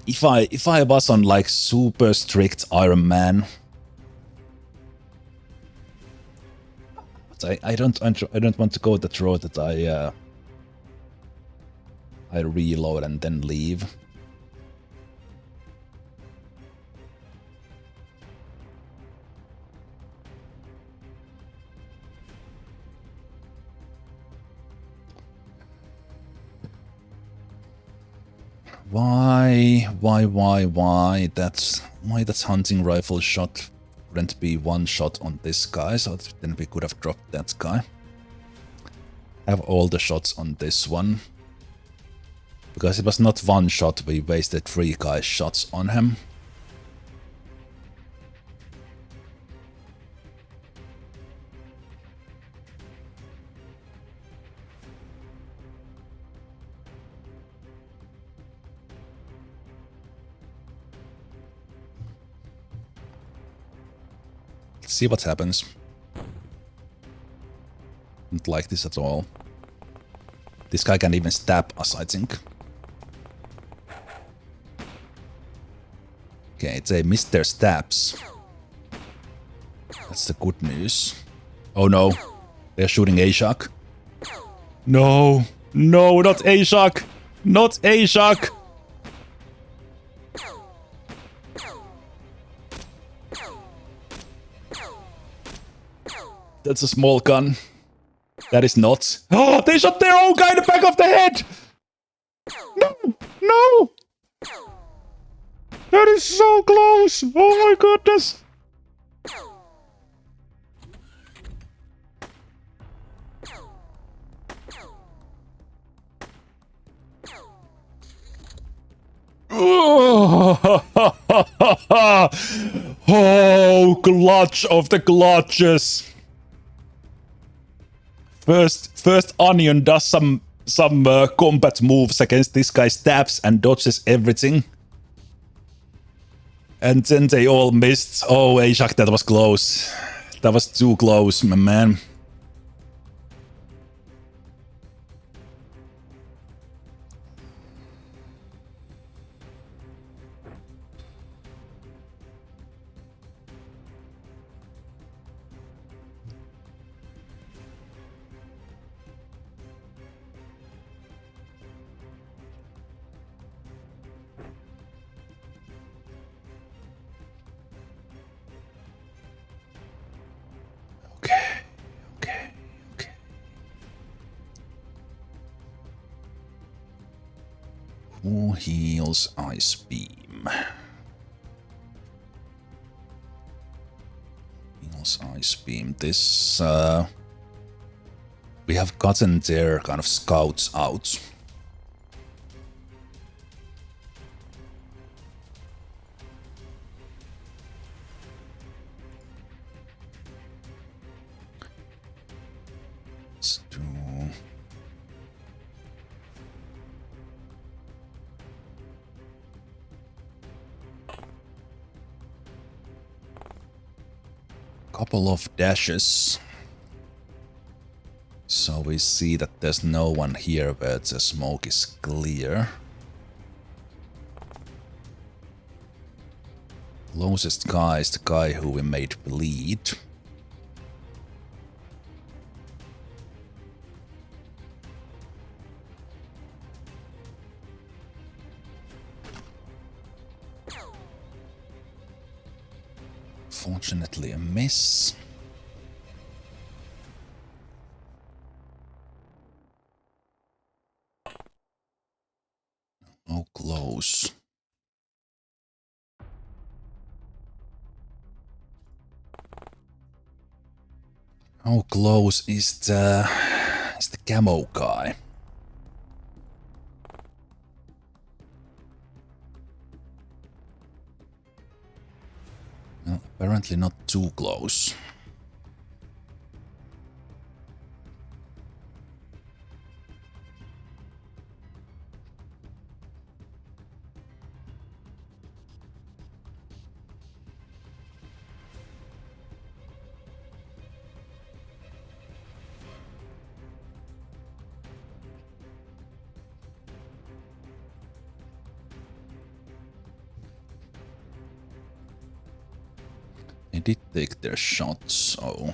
If I was on like super strict Iron Man, but I don't want to go that road that I reload and then leave. Why? That's why that hunting rifle shot wouldn't be one shot on this guy, so then we could have dropped that guy. Have all the shots on this one. Because it was not one shot, we wasted 3 guys' shots on him. Let's see what happens. Don't like this at all. This guy can even stab us, I think. Okay, it's a Mr. Stabs. That's the good news. Oh no, they're shooting Ashok. No, no, not Ashok! Not Ashok! That's a small gun. That is not. Oh, they shot their own guy in the back of the head! No! No! That is so close! Oh my goodness! Oh, clutch of the clutches! First Onion does some combat moves against this guy, stabs and dodges everything. And then they all missed. Oh, Ashok, that was close. That was too close, my man. Okay. Who heals Ice Beam? Heals Ice Beam. This we have gotten their kind of scouts out. Let's do. Couple of dashes. So we see that there's no one here where the smoke is clear. Closest guy is the guy who we made bleed. Fortunately, a miss. Oh, close. How close is the camo guy? Well, apparently not too close. They did take their shots, so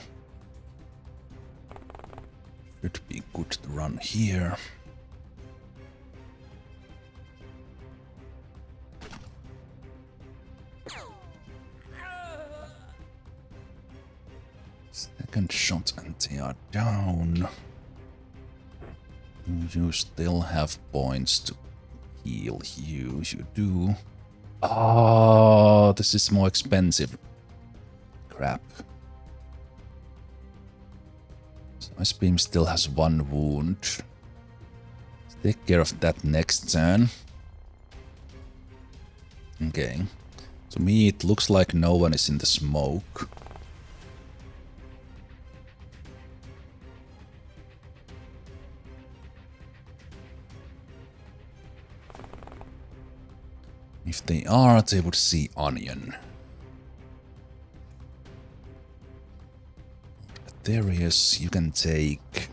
should be good to run here. Second shot and they are down. You still have points to heal you. You do. Oh, this is more expensive. Crap. So Ice Beam still has one wound. Let's take care of that next turn. Okay. To me, it looks like no one is in the smoke. If they are, they would see Onion. Darius, you can take.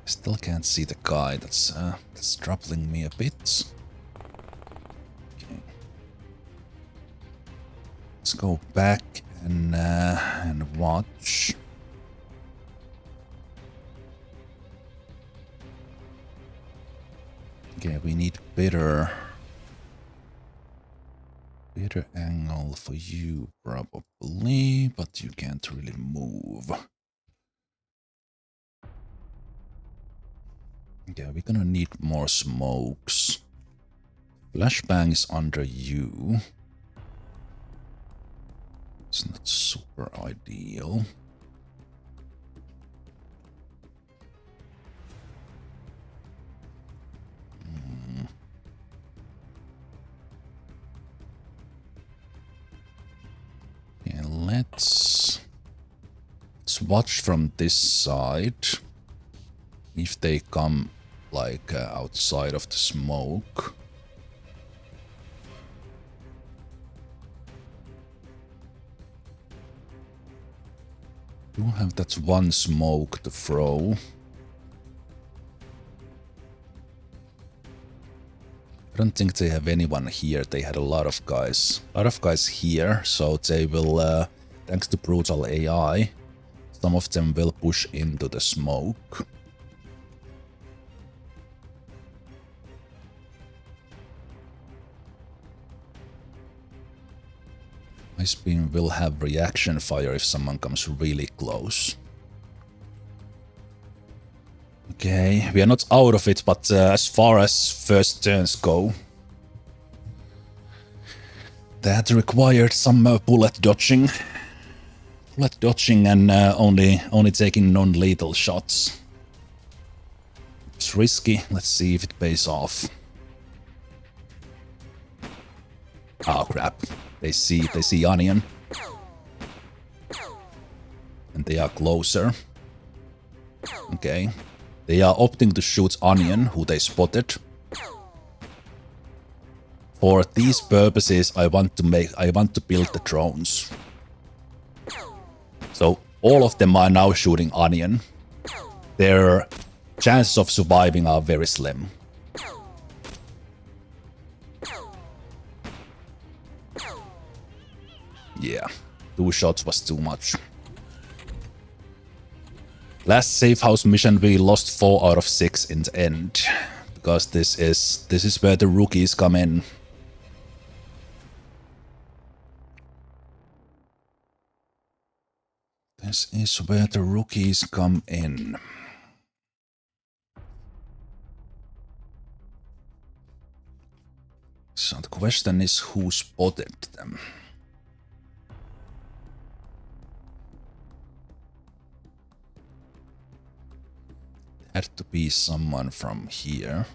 Still can't see the guy. That's troubling me a bit. Okay. Let's go back and watch. Okay, we need better angle for you probably, but you can't really move. Okay, we're gonna need more smokes. Flashbang is under you. It's not super ideal. Okay, let's watch from this side. If they come like outside of the smoke. Do have that one smoke to throw. I don't think they have anyone here. They had a lot of guys. Here, so they will, thanks to Brutal AI, some of them will push into the smoke. Ice Beam will have reaction fire if someone comes really close. Okay, we are not out of it, but as far as first turns go, that required some bullet dodging. Bullet dodging and only taking non-lethal shots. It's risky. Let's see if it pays off. Oh crap. They see Onion. And they are closer. Okay. They are opting to shoot Onion, who they spotted. For these purposes, I want to build the drones. So all of them are now shooting Onion. Their chances of surviving are very slim. Yeah, 2 shots was too much. Last safe house mission we lost 4 out of 6 in the end. Because this is where the rookies come in. This is where the rookies come in. So the question is who spotted them? Had to be someone from here.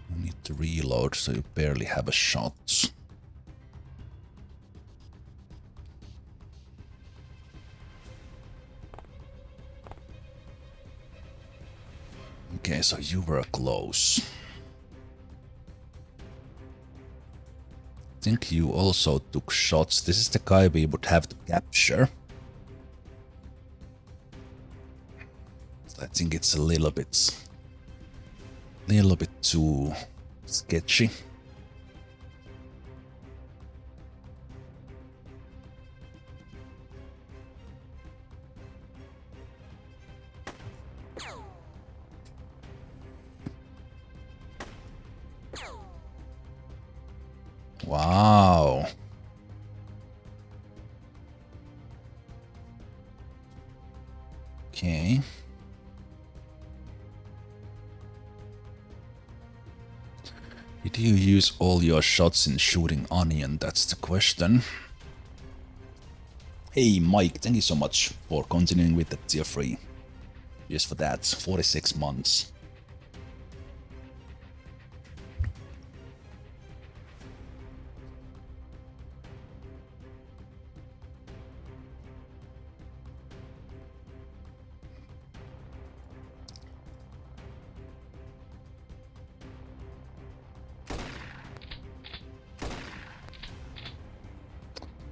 You need to reload so you barely have a shot. Okay, so you were close. I think you also took shots. This is the guy we would have to capture. I think it's a little bit too sketchy. Wow. Okay. Did you use all your shots in shooting onion? That's the question. Hey Mike, thank you so much for continuing with the tier 3. Just for that, 46 months.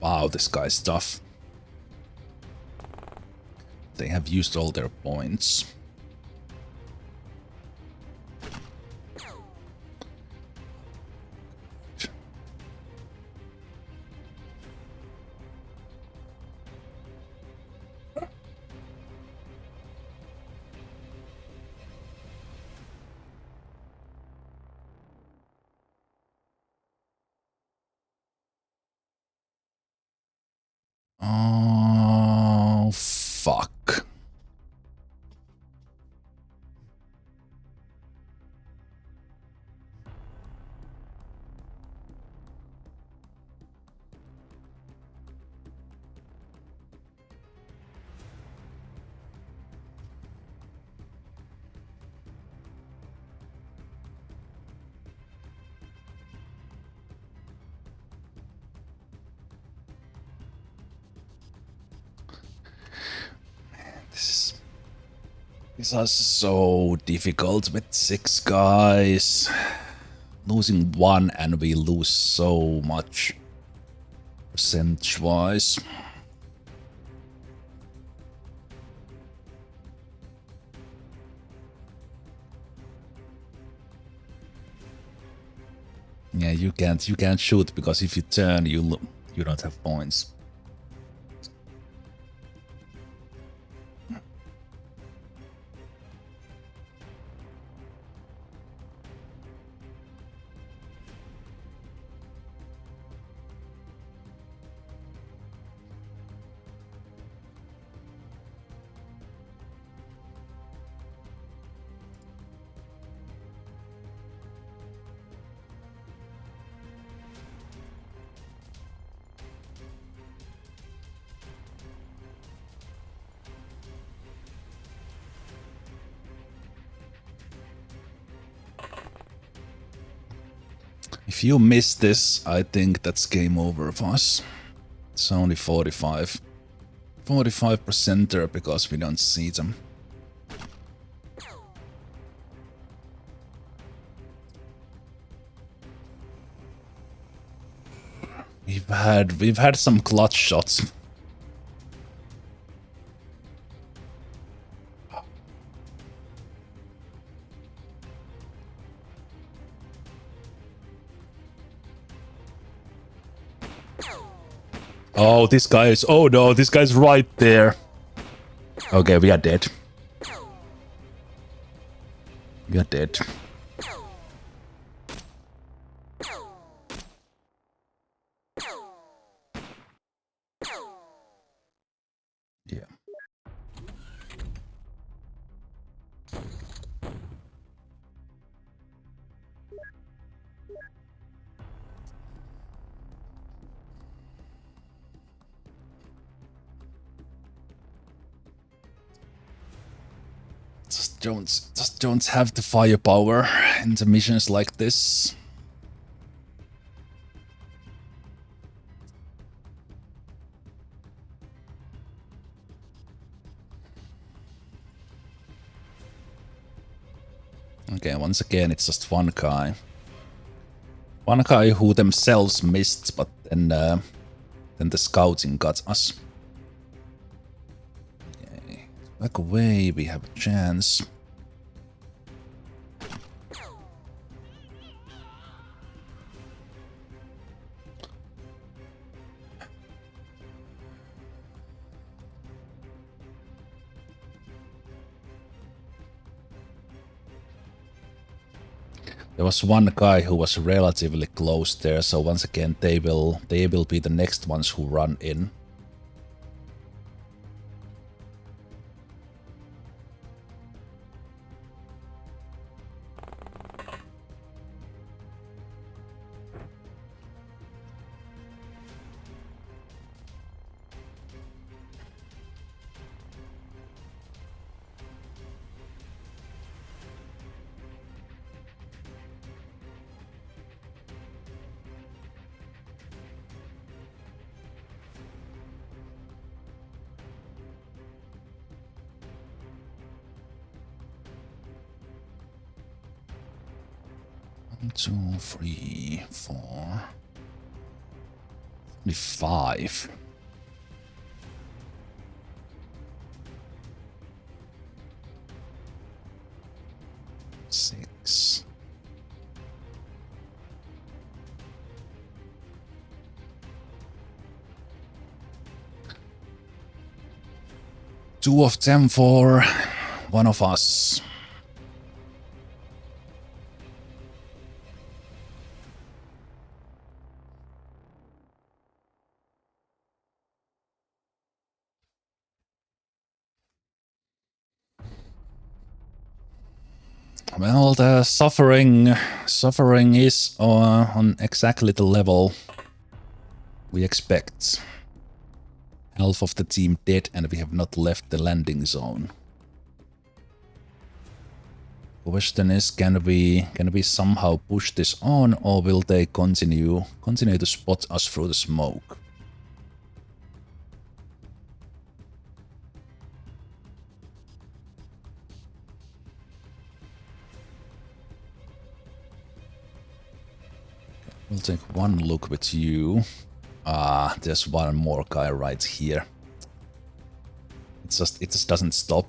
Wow, this guy's tough. They have used all their points. Oh, fuck. These are so difficult with 6 guys. Losing one and we lose so much percentage-wise. Yeah, you can't shoot because if you turn, you don't have points. If you miss this, I think that's game over for us. It's only 45. 45% there because we don't see them. We've had some clutch shots. Oh, this guy is... Oh no, this guy's right there. Okay, we are dead. We are dead. Yeah. just don't have the firepower in the missions like this. Okay, once again, it's just one guy. One guy who themselves missed, but then the scouting got us. Okay, back away, we have a chance. There was one guy who was relatively close there, so once again they will be the next ones who run in. One, 2, 3, 4, 5. Six. Two of them for one of us. Well, the suffering is on exactly the level we expect. Half of the team dead, and we have not left the landing zone. Question is, can we somehow push this on, or will they continue to spot us through the smoke? We'll take one look with you. Ah, there's one more guy right here. It just doesn't stop.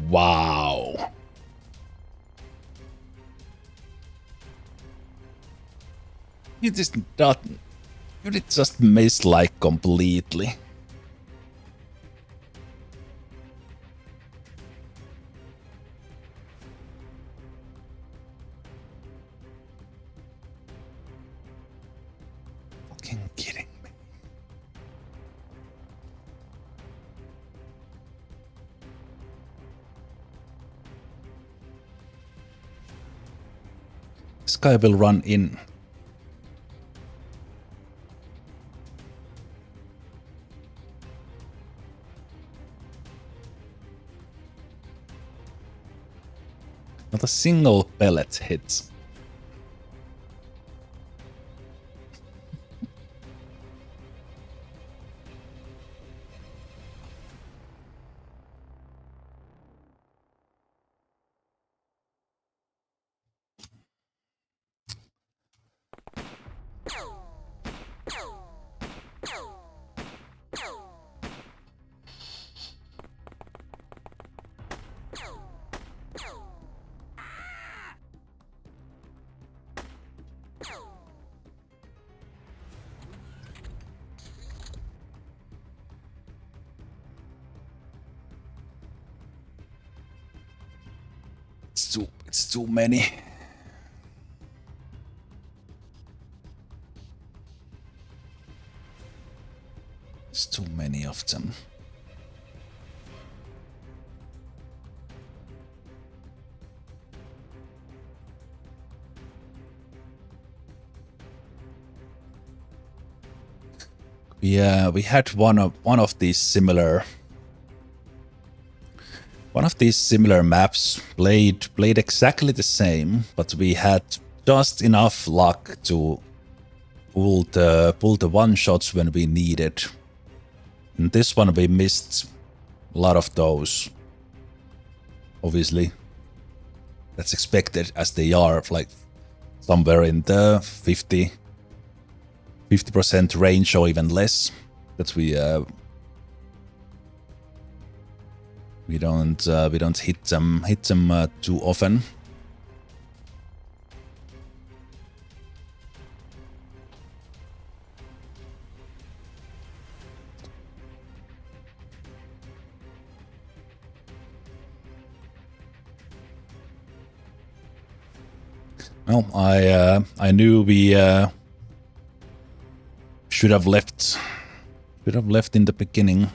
Wow. You just not. You did just miss like completely. Fucking kidding me. This guy will run in. Not a single pellet hits. It's too many. It's too many of them. Yeah, we had one of these similar maps played exactly the same, but we had just enough luck to pull the one shots when we needed. In this one we missed a lot of those. Obviously, that's expected as they are like somewhere in the 50% range or even less. That we don't hit them too often. Well, I knew we should have left in the beginning.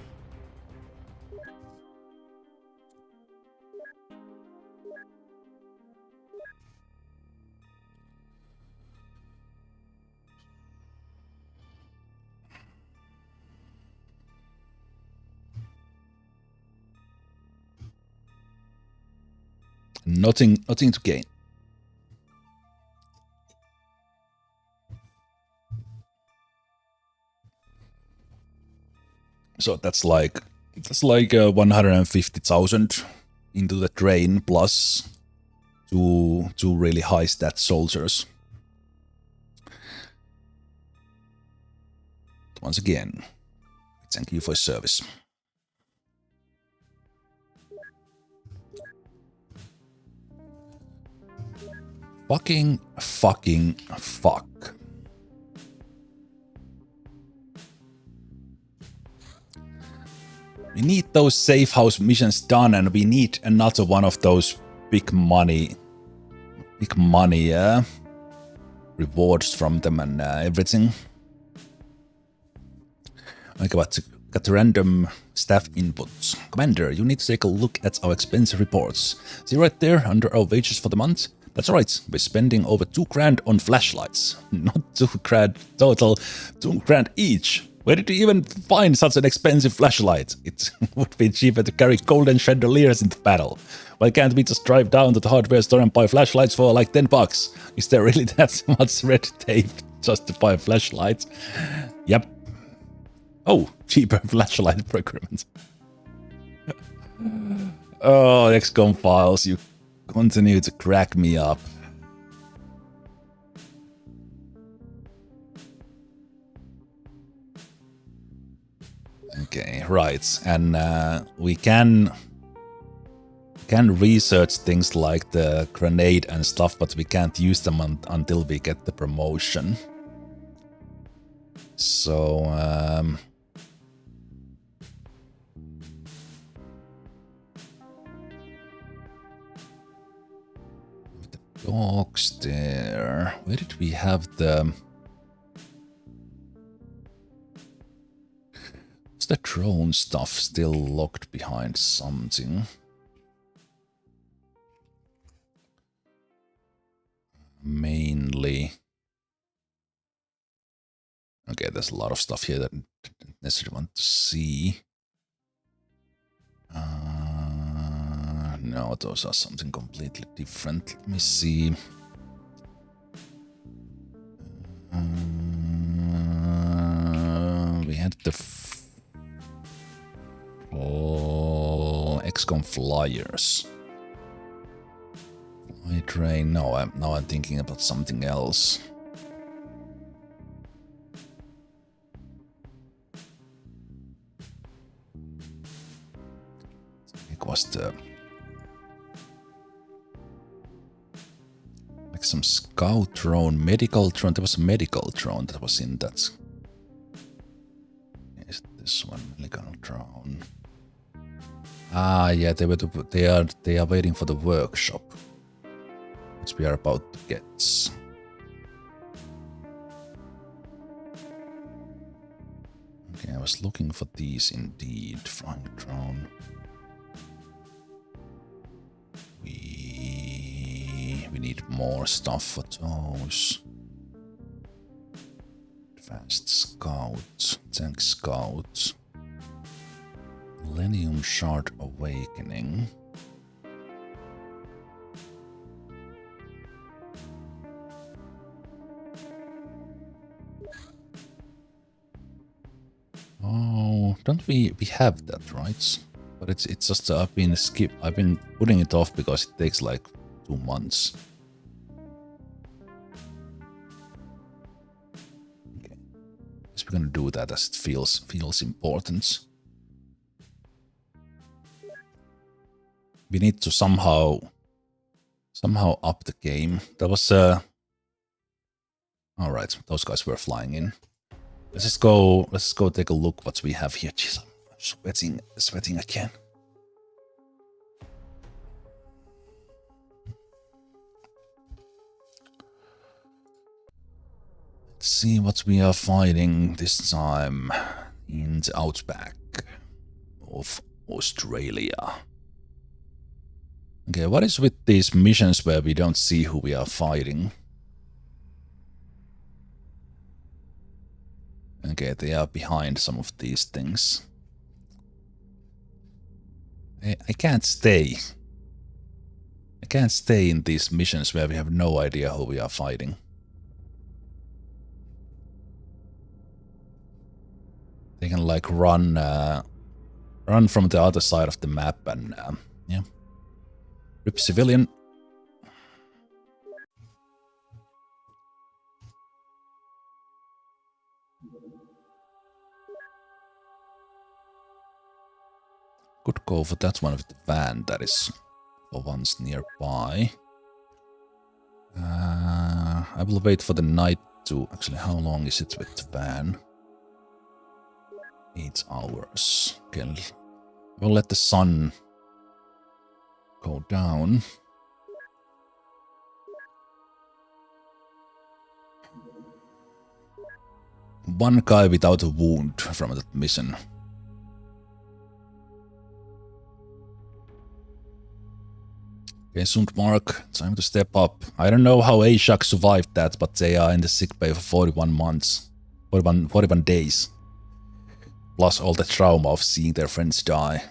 Nothing to gain. So that's like 150,000 into the drain plus two really high stat soldiers. Once again, thank you for your service. Fucking fuck. We need those safe house missions done, and we need another one of those big money rewards from them and everything. I got the random staff inputs. Commander, you need to take a look at our expense reports. See right there under our wages for the month? That's right, we're spending over 2 grand on flashlights. Not 2 grand total, 2 grand each. Where did you even find such an expensive flashlight? It would be cheaper to carry golden chandeliers into battle. Why can't we just drive down to the hardware store and buy flashlights for like $10? Is there really that much red tape just to buy a flashlight? Yep. Oh, cheaper flashlight procurement. Oh, XCOM files, you continue to crack me up. Okay, right, and we can research things like the grenade and stuff, but we can't use them until we get the promotion. So the dogs there. Where did we have the? Is the drone stuff still locked behind something? Mainly. Okay, there's a lot of stuff here that I don't necessarily want to see. No, those are something completely different. Let me see. We had the XCOM flyers. Fly train. No, now I'm thinking about something else. It was the like some scout drone, medical drone. There was a medical drone that was in that. Is this one medical drone? Ah, yeah, they are waiting for the workshop. Once we are about to get. Okay, I was looking for these indeed. Flying drone. We need more stuff for those. Advanced Scout, Tank Scout. Millennium Shard Awakening. Oh, don't we have that, right? But it's just I've been putting it off because it takes like 2 months. Okay. Guess we're gonna do that as it feels important. We need to somehow up the game. That was all right. Those guys were flying in. Let's go take a look what we have here. Jeez, I'm sweating again. Let's see what we are fighting this time in the outback of Australia. Okay, what is with these missions where we don't see who we are fighting? Okay, they are behind some of these things. I can't stay. I can't stay in these missions where we have no idea who we are fighting. They can like run from the other side of the map and yeah. Rip civilian. Could go for that one with the van that is for once nearby. I will wait for the night to... Actually, how long is it with the van? 8 hours. Okay, we'll let the sun go down. One guy without a wound from that mission. Okay, Sundmark, time to step up. I don't know how Ashak survived that, but they are in the sickbay for 41 months. 41 days. Plus all the trauma of seeing their friends die.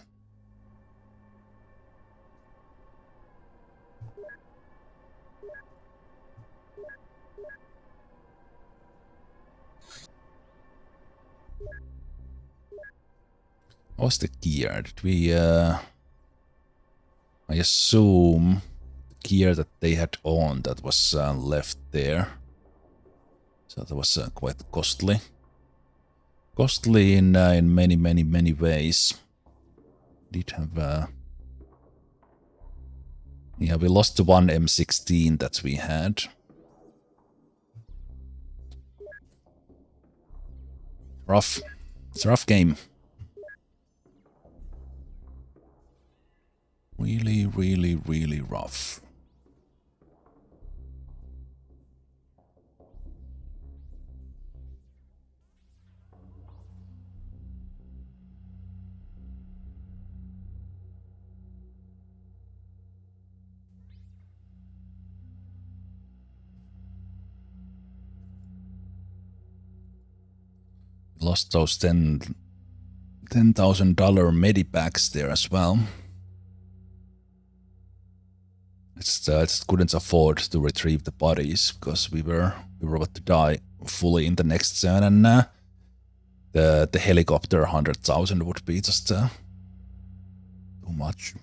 What's the gear? Did we, I assume the gear that they had on that was left there. So that was quite costly. Costly in many ways. Did have yeah, we lost the one M16 that we had. Rough. It's a rough game. Really rough. Lost those $10,000 medipacks there as well. Just couldn't afford to retrieve the bodies because we were about to die fully in the next zone, and the helicopter 100,000 would be just too much.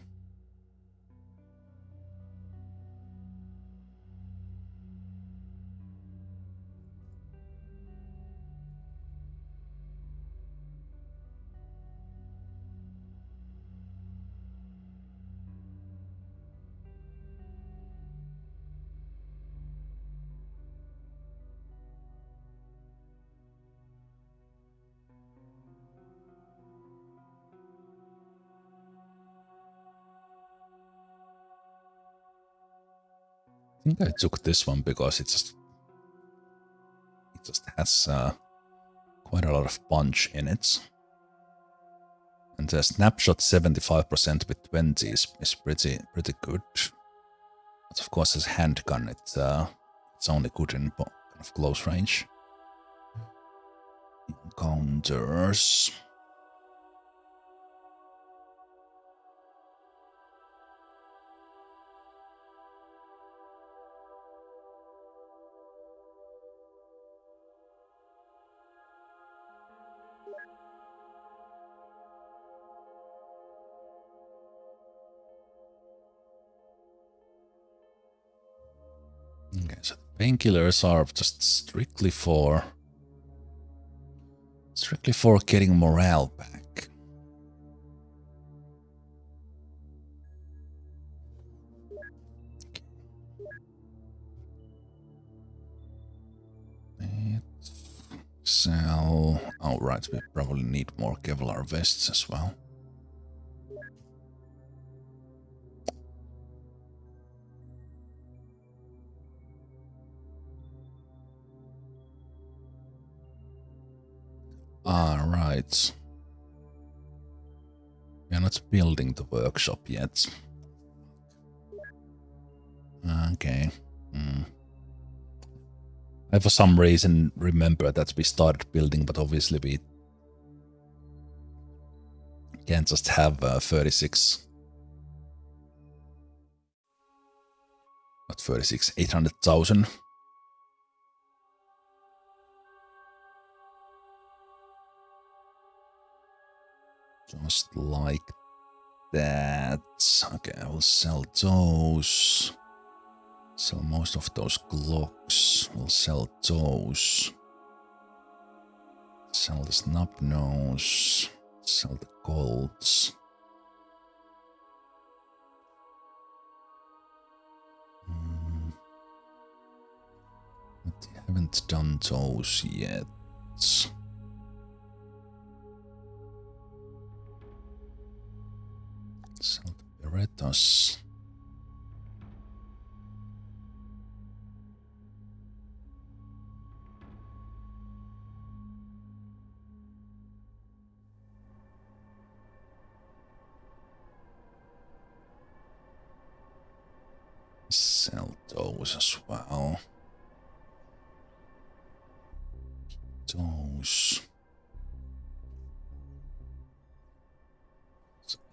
think I took this one because it just has quite a lot of punch in it. And the snapshot 75% with 20 is pretty good. But of course, as handgun, it's only good in kind of close range encounters. Okay, so painkillers are just strictly for getting morale back. Sell. Oh, right, we probably need more Kevlar vests as well. Ah, right. We are not building the workshop yet. Okay. I for some reason remember that we started building, but obviously we can't just have 36. Not 36, 800,000. Just like that. Okay, I will sell those. Sell most of those Glocks. We'll sell those. Sell the snub nose. Sell the golds. But I haven't done those yet. Sell the Berettas. Sell those as well. Those.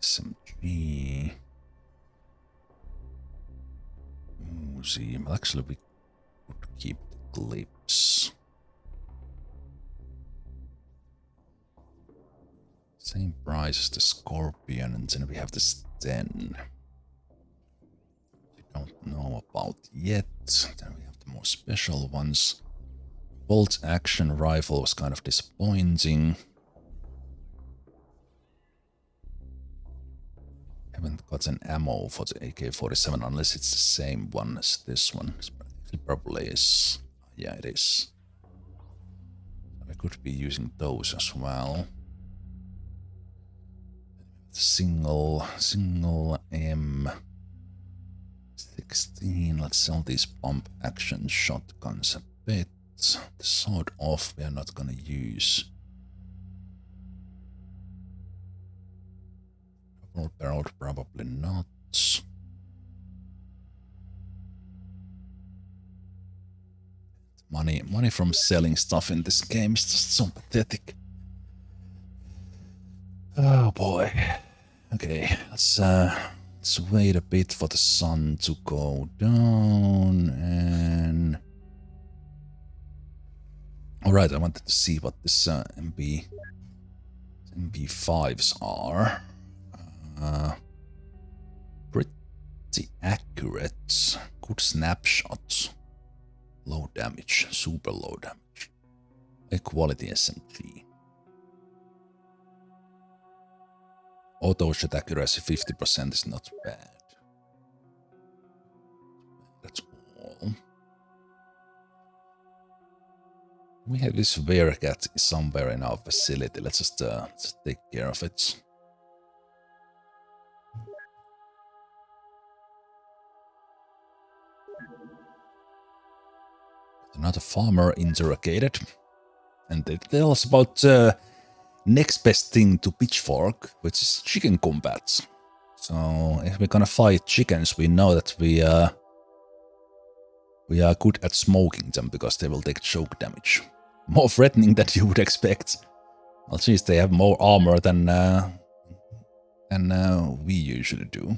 SMG. Uzi. Well, actually, we could keep the clips. Same price as the Scorpion, and then we have this 10. We don't know about yet. Then we have the more special ones. Bolt action rifle was kind of disappointing. Haven't got an ammo for the AK-47 unless it's the same one as this one. It probably is. Yeah, it is. We could be using those as well. Single M16. Let's sell these pump action shotguns a bit. The sword off we are not gonna use. Double barreled probably not. Money from selling stuff in this game is just so pathetic. Oh boy. Okay, let's wait a bit for the sun to go down and... Alright, I wanted to see what this MB5s are. Pretty accurate. Good snapshot. Low damage, super low damage. A quality SMG. Auto shot accuracy 50% is not bad. That's all. We have this Werecat somewhere in our facility. Let's just take care of it. Another farmer interrogated. And they tell us about next best thing to pitchfork, which is chicken combat. So if we're gonna fight chickens, we know that we are good at smoking them because they will take choke damage. More threatening than you would expect. Well, geez, they have more armor than we usually do.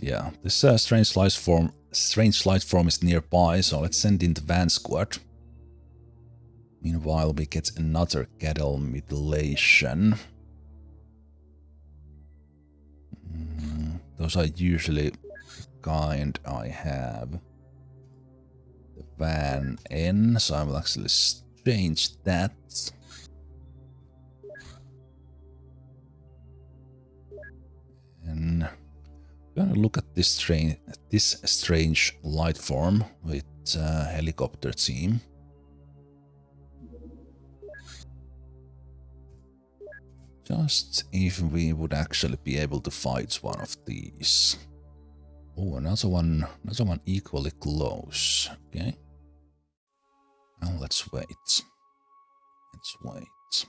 Yeah, this strange life form is nearby, so let's send in the van squad. Meanwhile, we get another cattle mutilation. Those are usually the kind I have the van in, so I will actually change that. And I'm gonna look at this strange light form with helicopter team. Just if we would actually be able to fight one of these. Oh, another one equally close. Okay. Now let's wait. Let's wait.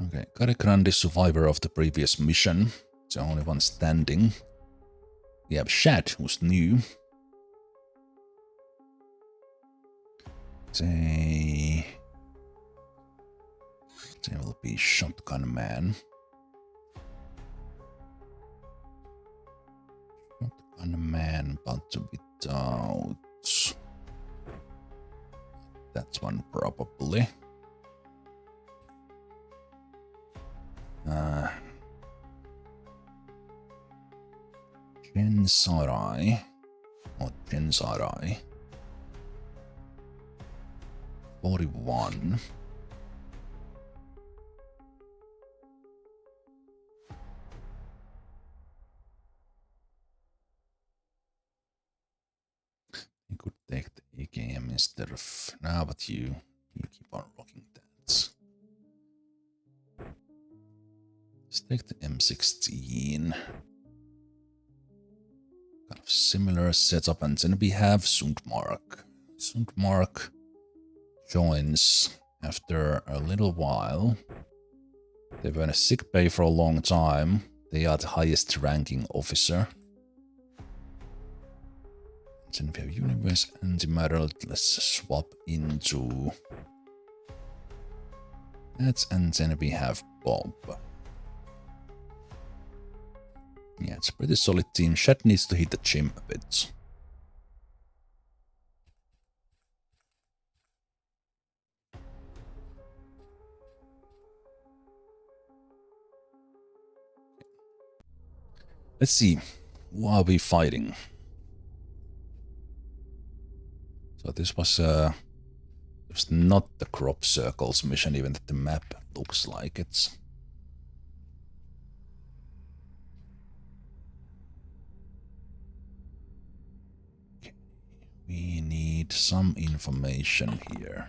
Okay, Kari Grande, survivor of the previous mission. It's the only one standing. We have Shad, who's new. They will be shotgun man. Shotgun man, but without that one probably. Gensarai or Gensarai 41. You could take the AKM instead of now, but you keep on rocking that. Let's take the M16. Kind of similar setup, and then we have Sundmark. Sundmark joins after a little while. They were in a sick bay for a long time. They are the highest ranking officer. Then we have Universe Antimatter. Let's swap into that, and then we have Bob. Yeah, it's a pretty solid team. Shad needs to hit the gym a bit. Let's see. Who are we fighting? So this was not the crop circles mission, even if the map looks like it. Okay. We need some information here.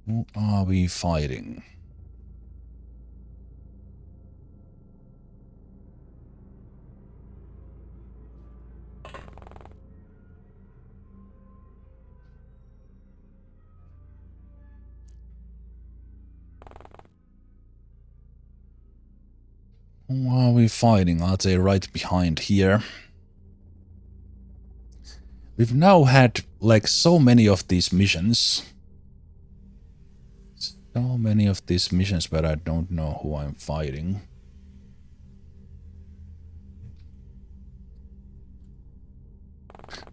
Who are we fighting? Who are we fighting? Are they right behind here? We've now had like so many of these missions. So many of these missions, but I don't know who I'm fighting.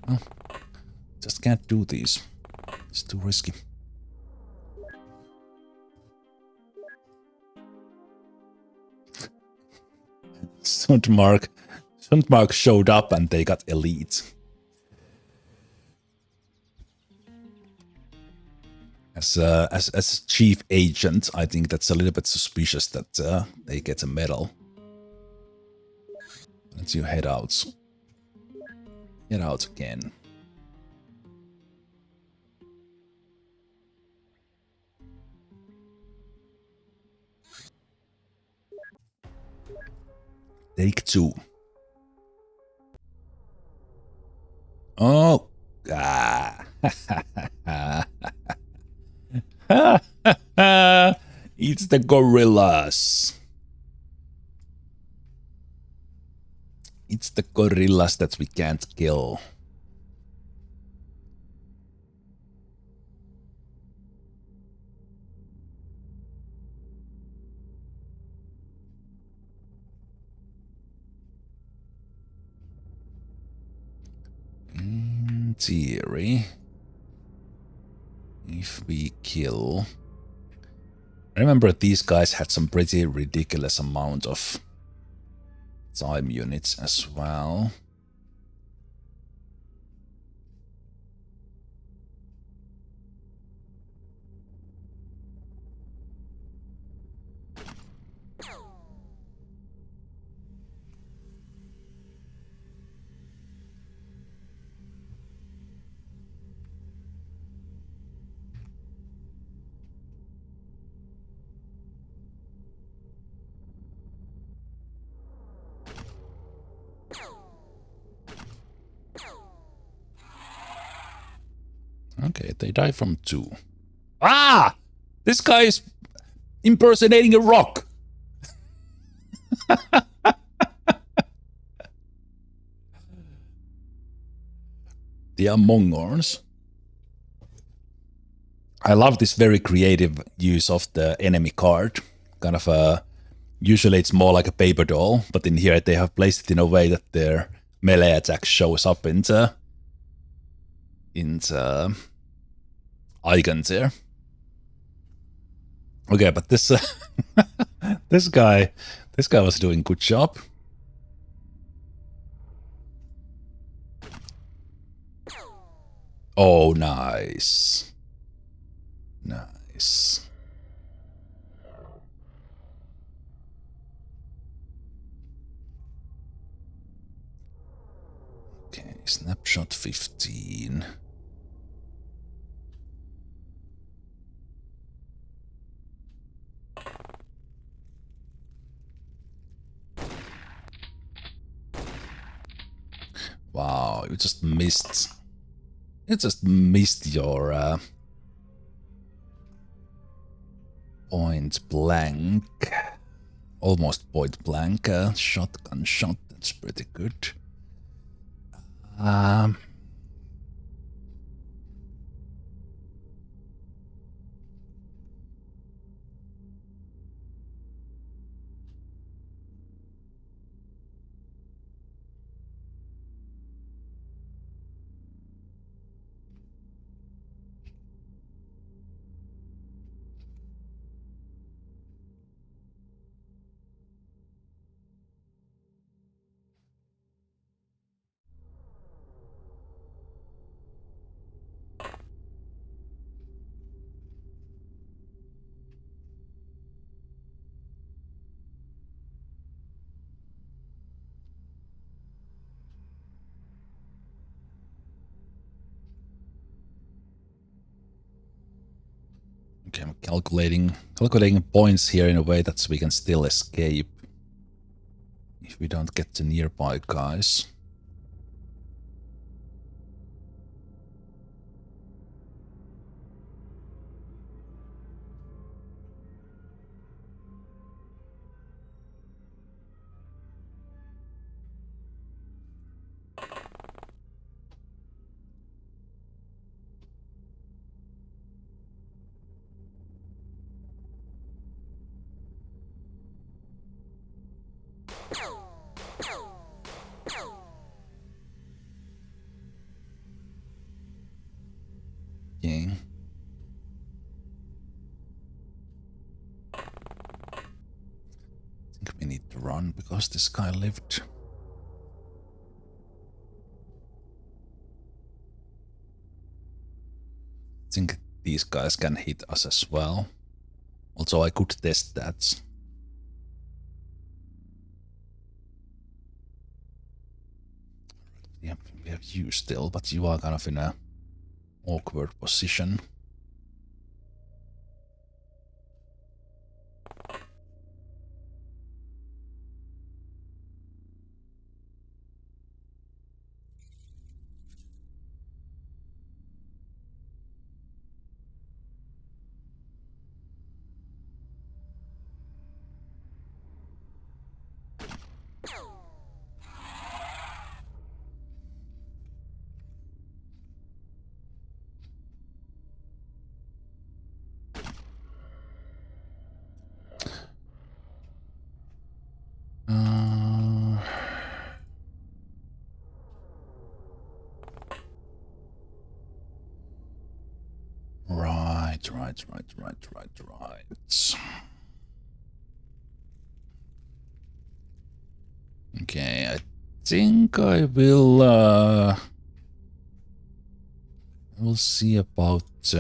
Oh, just can't do these. It's too risky. Sundmark showed up and they got elite. As chief agent, I think that's a little bit suspicious that they get a medal. Let's you head out. Get out again. Take 2. Oh. Ah. It's the gorillas. It's the gorillas that we can't kill. In theory, if we kill... Remember, these guys had some pretty ridiculous amount of time units as well. Okay, they die from 2. Ah! This guy is impersonating a rock! The Among Us. I love this very creative use of the enemy card. Kind of a... Usually it's more like a paper doll, but in here they have placed it in a way that their melee attack shows up into icons here. Okay, but this this guy was doing good job. Oh, nice. Nice. Okay, snapshot 15. Wow, you just missed. You just missed your point blank. Almost point blank shotgun shot. That's pretty good. Okay, I'm calculating points here in a way that we can still escape if we don't get the nearby guys. Okay. I think we need to run because this guy lived. I think these guys can hit us as well. Also, I could test that. Yeah, we have you still, but you are kind of in a awkward position. Right. Okay, I think I will we'll see about this.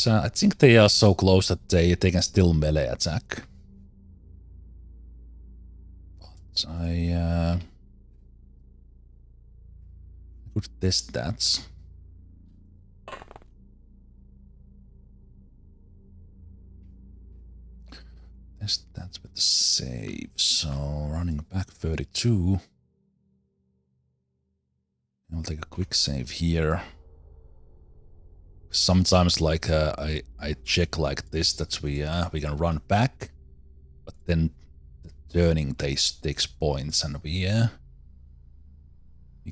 I think they are so close that they can still melee attack. But I could test that. Test that with the save. So running back 32. I'll take a quick save here. Sometimes, like I check like this that we can run back, but then the turning takes points, and we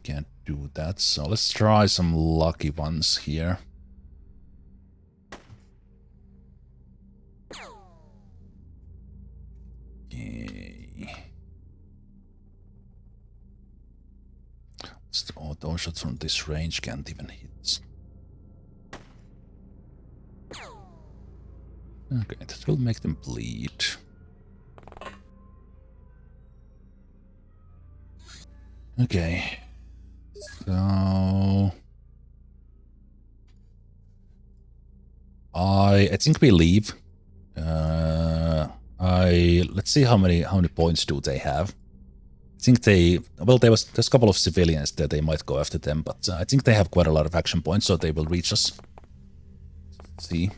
can't do that. So let's try some lucky ones here. Okay. The auto shots from this range can't even hit. Okay, that will make them bleed. Okay. So I think we leave. Let's see how many points do they have. I think there's a couple of civilians there, they might go after them, but I think they have quite a lot of action points, so they will reach us. Let's see.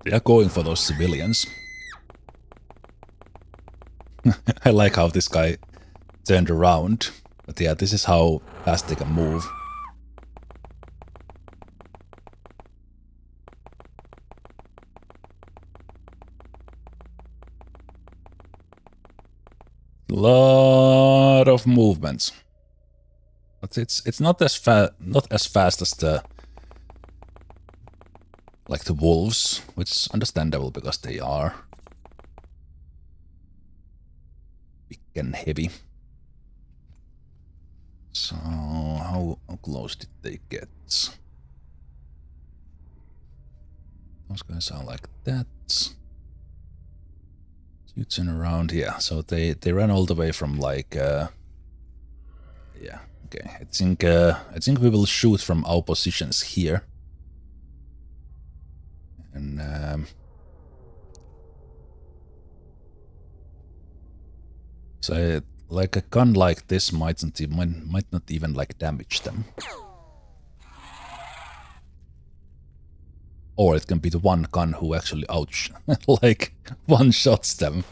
They are going for those civilians. I like how this guy turned around, but yeah, this is how fast they can move. Lot of movements, but it's not as fast as the wolves, which is understandable because they are big and heavy. So how close did they get? Those guys are like that. You turn around, yeah. So they ran all the way from like yeah. Okay, I think we will shoot from our positions here, and so like a gun like this might not even like damage them, or it can be the one gun who actually like one shots them.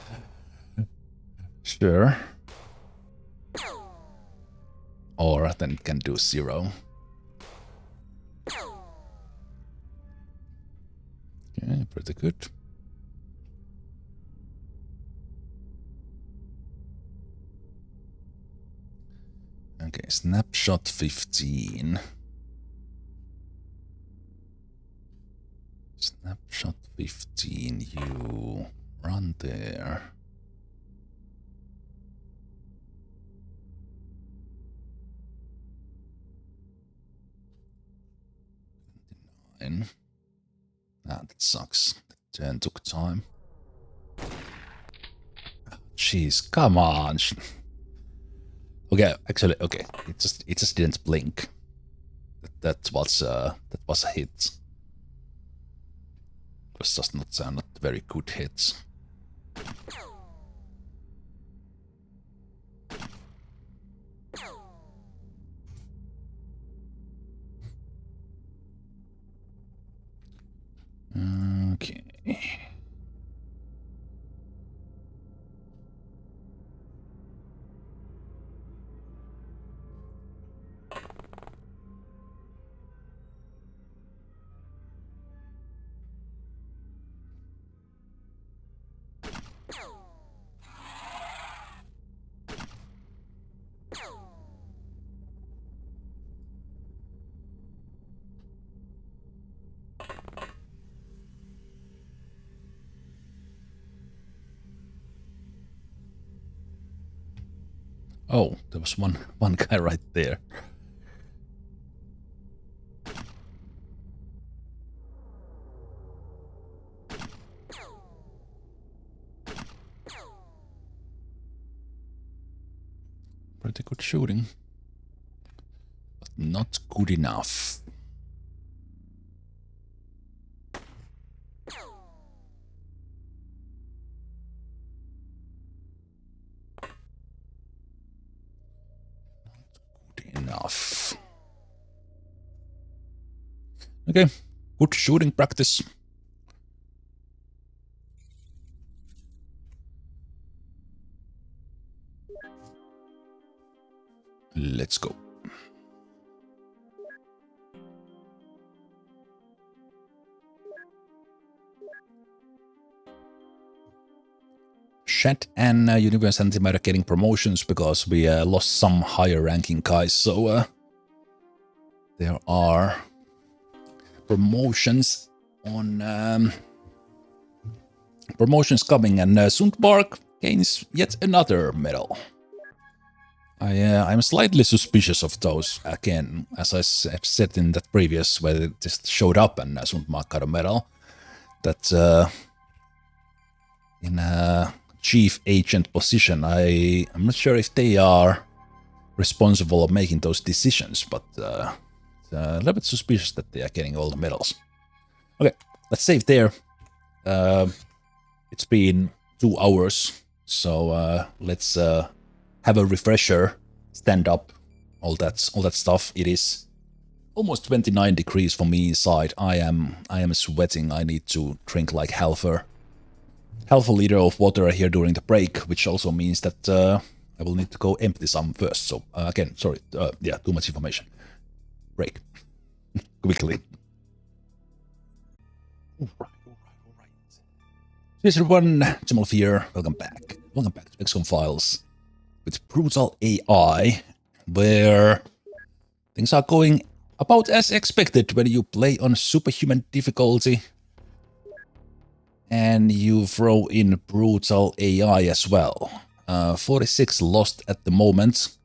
Sure. Or then it can do 0. Okay, pretty good. Okay, snapshot 15. Snapshot 15, you run there. Ah, that sucks. Turn took time. Jeez, come on. Okay, actually, okay. It just didn't blink. That was a hit. It was just not very good hit. Okay. Oh, there was one guy right there. Pretty good shooting, but not good enough. Enough. Okay, good shooting practice. Let's go. Shed and Universe Antimatter are getting promotions because we lost some higher ranking guys, so there are promotions on promotions coming, and Sundbark gains yet another medal. I'm slightly suspicious of those again, as I said in that previous where it just showed up and Sundmark got a medal. That in a chief agent position, I'm not sure if they are responsible of making those decisions, but it's a little bit suspicious that they are getting all the medals. Okay, let's save there. It's been 2 hours, so let's have a refresher, stand up, all that stuff. It is almost 29 degrees for me inside. I am sweating. I need to drink like half a liter of water here during the break, which also means that I will need to go empty some first. So again, sorry, yeah, too much information. Break. Quickly. All right. Here's everyone, Zemalf here. Welcome back. Welcome back to XCOM Files with Brutal AI, where things are going about as expected when you play on Superhuman difficulty and you throw in Brutal AI as well. 46 lost at the moment.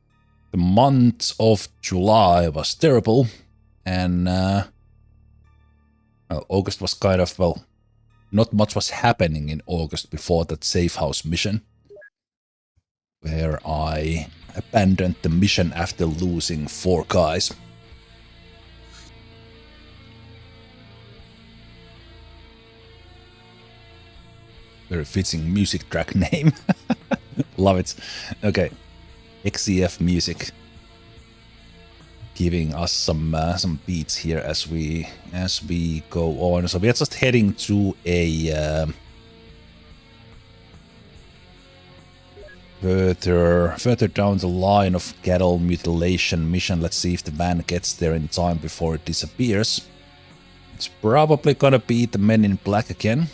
The month of July was terrible, and August was kind of, well, not much was happening in August before that safe house mission, where I abandoned the mission after losing 4 guys. Very fitting music track name. Love it. Okay, XCF music, giving us some beats here as we go on. So we are just heading to a further down the line of cattle mutilation mission. Let's see if the van gets there in time before it disappears. It's probably gonna be the Men in Black again.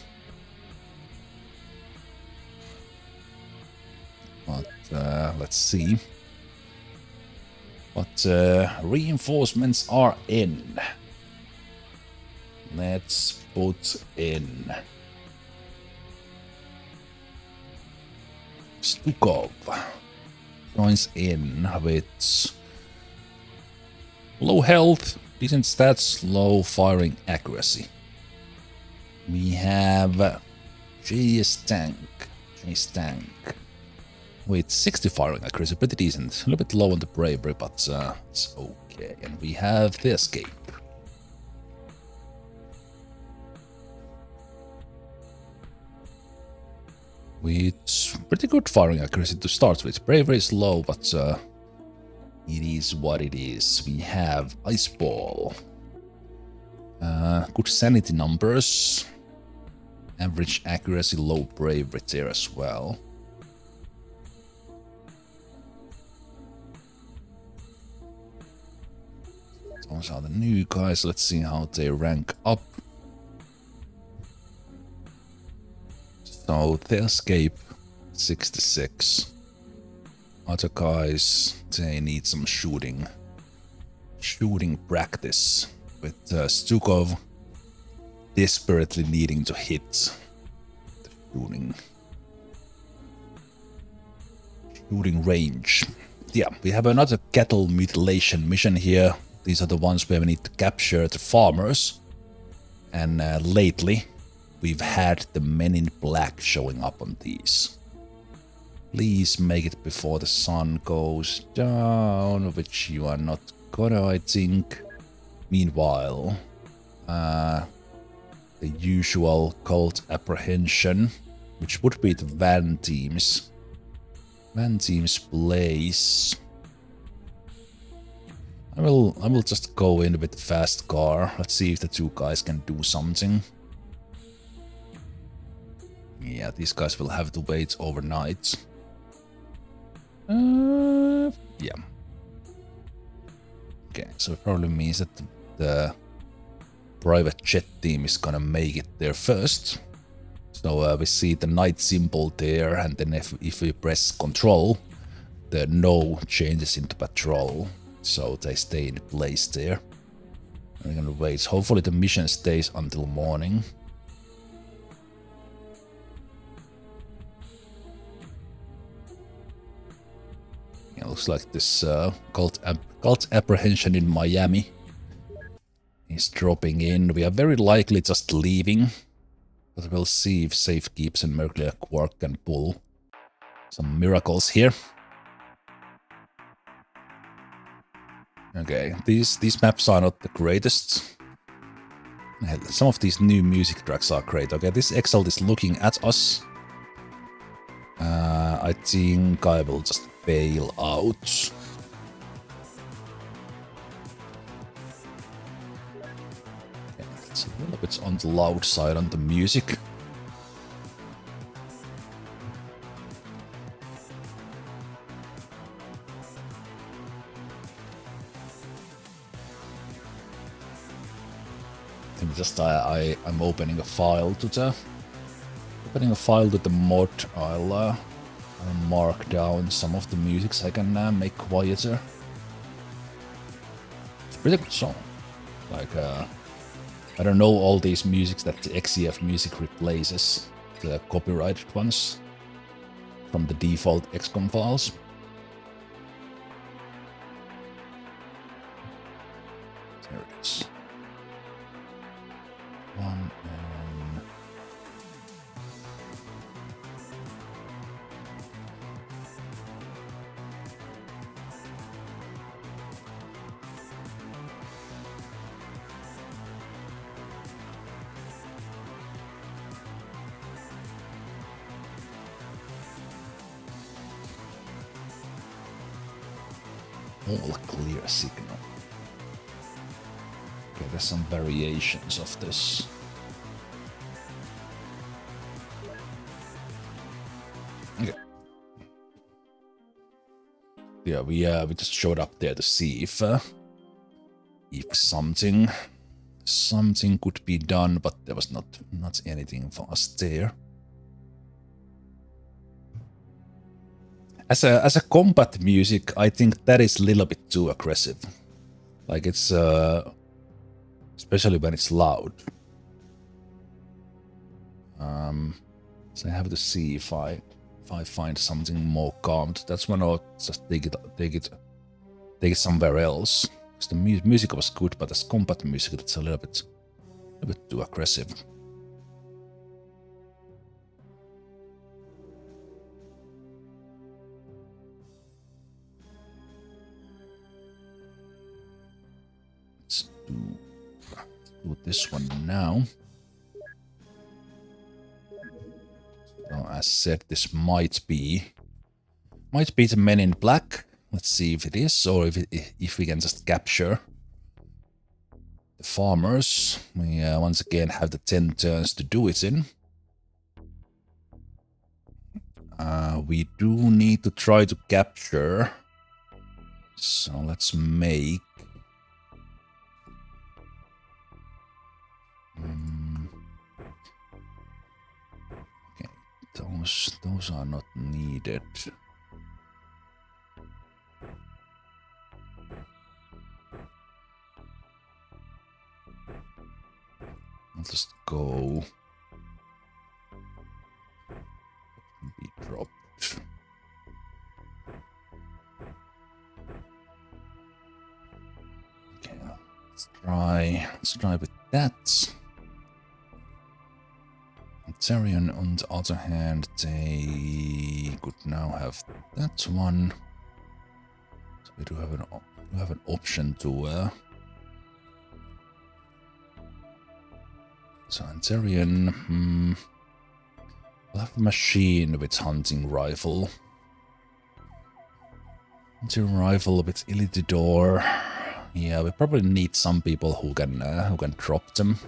But let's see. But reinforcements are in. Let's put in Stukov. Joins in with low health, decent stats, low firing accuracy. We have Chase Tank. With 60 firing accuracy, pretty decent. A little bit low on the bravery, but it's okay. And we have the escape. With pretty good firing accuracy to start with. Bravery is low, but it is what it is. We have Ice Ball. Good sanity numbers. Average accuracy, low bravery there as well. Those are the new guys. Let's see how they rank up. So the escape 66. Other guys, they need some shooting practice. With Stukov desperately needing to hit the shooting range. Yeah, we have another cattle mutilation mission here. These are the ones where we need to capture the farmers. And lately, we've had the men in black showing up on these. Please make it before the sun goes down, which you are not gonna, I think. Meanwhile, the usual cult apprehension, which would be the van team's place. I will just go in with the fast car. Let's see if the two guys can do something. Yeah, these guys will have to wait overnight. Yeah. Okay, so it probably means that the private jet team is gonna make it there first. So we see the night symbol there, and then if we press control, the no changes into patrol. So they stay in place there. We're gonna wait. Hopefully the mission stays until morning. It looks like this cult apprehension in Miami is dropping in. We are very likely just leaving, but we'll see if Safekeeps and Mercury Quark can pull some miracles here. Okay, these maps are not the greatest. Some of these new music tracks are great. Okay, this Exalt is looking at us. I think I will just bail out. Okay, it's a little bit on the loud side on the music. I'm opening a file to the mod. I'll mark down some of the music so I can make quieter. It's a pretty good song. Like I don't know all these musics that the XCF music replaces, the copyrighted ones from the default XCOM files. There it is. One and all clear signal. Okay, there's some variations of this. Okay. Yeah, we just showed up there to see if something could be done, but there was not anything for us there. As a combat music, I think that is a little bit too aggressive. Like it's especially when it's loud. So I have to see if I find something more calm. That's when I'll just take it somewhere else. Because the music was good, but as combat music, it's a little bit too aggressive. do this one now. So as said, this might be the Men in Black. Let's see if it is, or if we can just capture the farmers. We once again have the 10 turns to do it in. We do need to try to capture. So let's make... okay, those are not needed. I'll just go... be dropped. Okay, let's try with that. Tyrion, on the other hand, they could now have that one. So we do have an option to so Tyrion, we'll have a machine with hunting rifle. Hunting rifle with Illithidor. Yeah, we probably need some people who can drop them.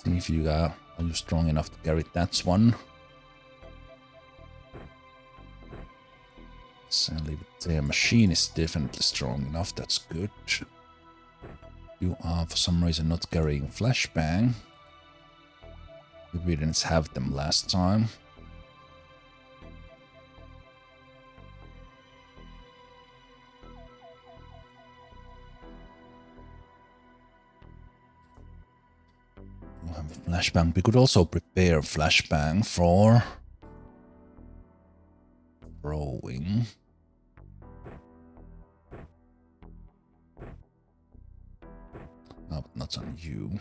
See if you are you strong enough to carry that one. So leave it there. Machine is definitely strong enough. That's good. You are for some reason not carrying flashbang. We didn't have them last time. We have flashbang. We could also prepare flashbang for throwing. No, but not on you.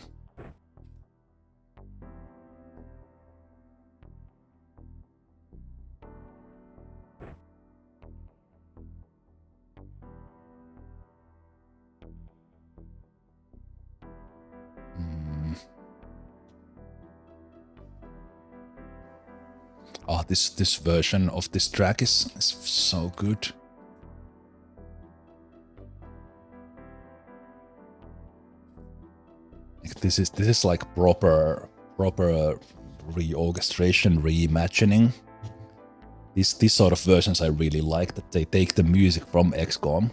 Oh, this version of this track is so good. Like this is like proper reorchestration, reimagining. These sort of versions I really like, that they take the music from XCOM.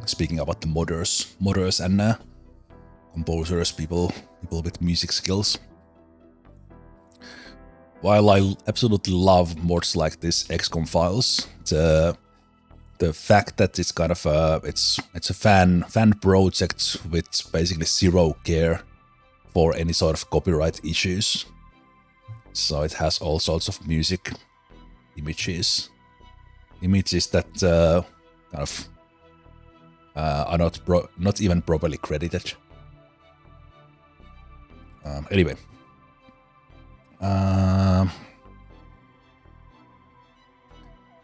Speaking about the modders and composers, people with music skills. While I absolutely love mods like this XCOM files, the fact that it's kind of it's a fan project with basically zero care for any sort of copyright issues. So it has all sorts of music, images that kind of are not even properly credited. Anyway.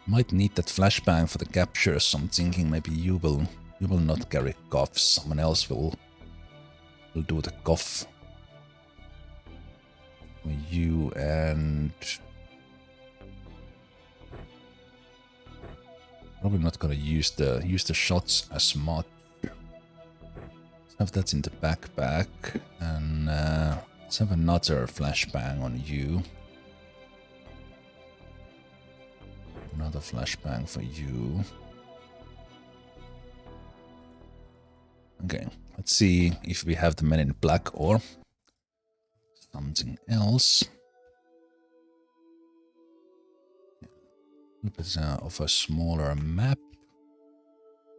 Might need that flashbang for the capture, so I'm thinking maybe you will not carry coughs, someone else will do the cough for you, and probably not gonna use the shots as much. Let's have that in the backpack, and let's have another flashbang on you. Another flashbang for you. Okay, let's see if we have the Men in Black or something else. A bit of a smaller map.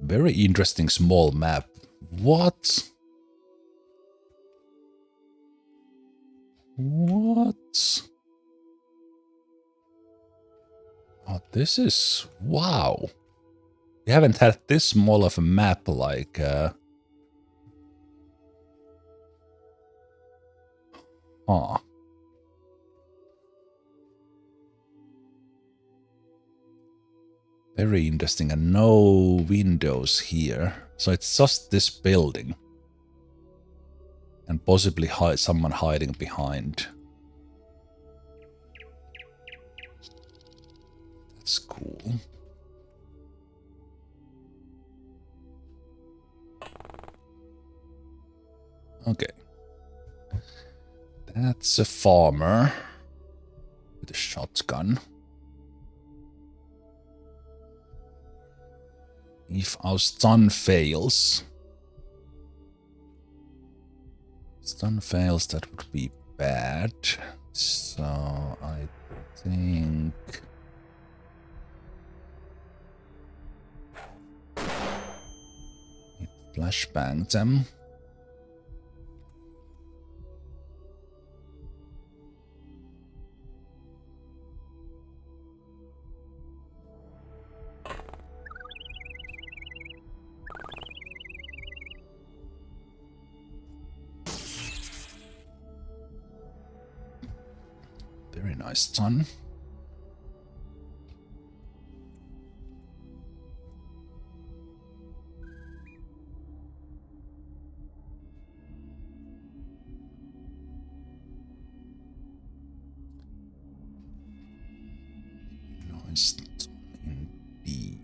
Very interesting small map. What? What? Oh, this is... wow. We haven't had this small of a map like... huh. Very interesting, and no windows here. So it's just this building. And possibly someone hiding behind. That's cool. Okay. That's a farmer with a shotgun. If our stun fails, that would be bad. So I think it flashbang them. Very nice stun. Nice stun indeed.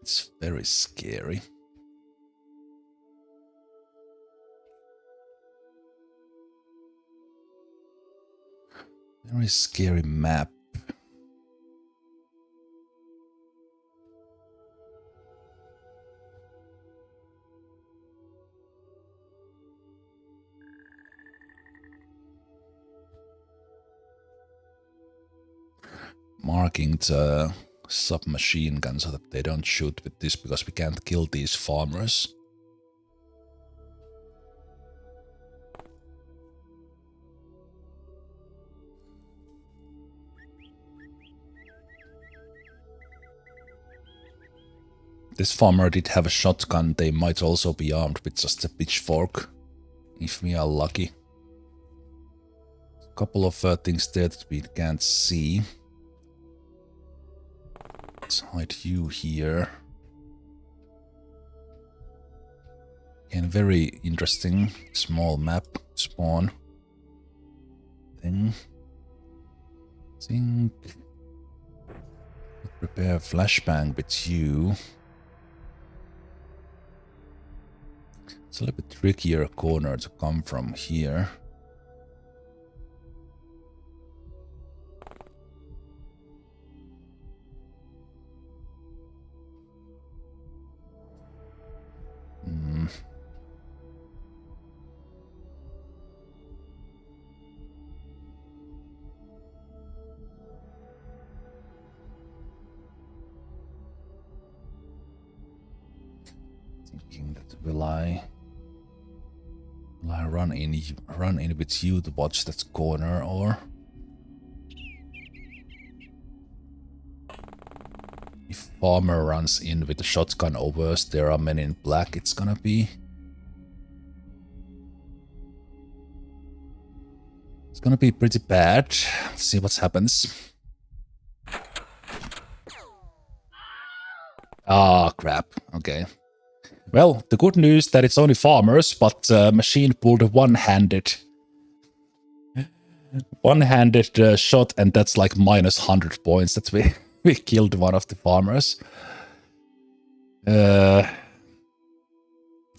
It's very scary. Very scary map. Marking the submachine gun so that they don't shoot with this, because we can't kill these farmers. This farmer did have a shotgun. They might also be armed with just a pitchfork, if we are lucky. A couple of things there that we can't see. Let's hide you here. And very interesting small map spawn thing. Think prepare flashbang with you. It's a little bit trickier corner to come from here. Thinking that will I run in with you to watch that corner, or if farmer runs in with the shotgun over us, there are men in black, it's gonna be pretty bad. Let's see what happens. Ah, crap. Okay. Well, the good news that it's only farmers, but machine pulled a one-handed shot, and that's like minus 100 points that we killed one of the farmers.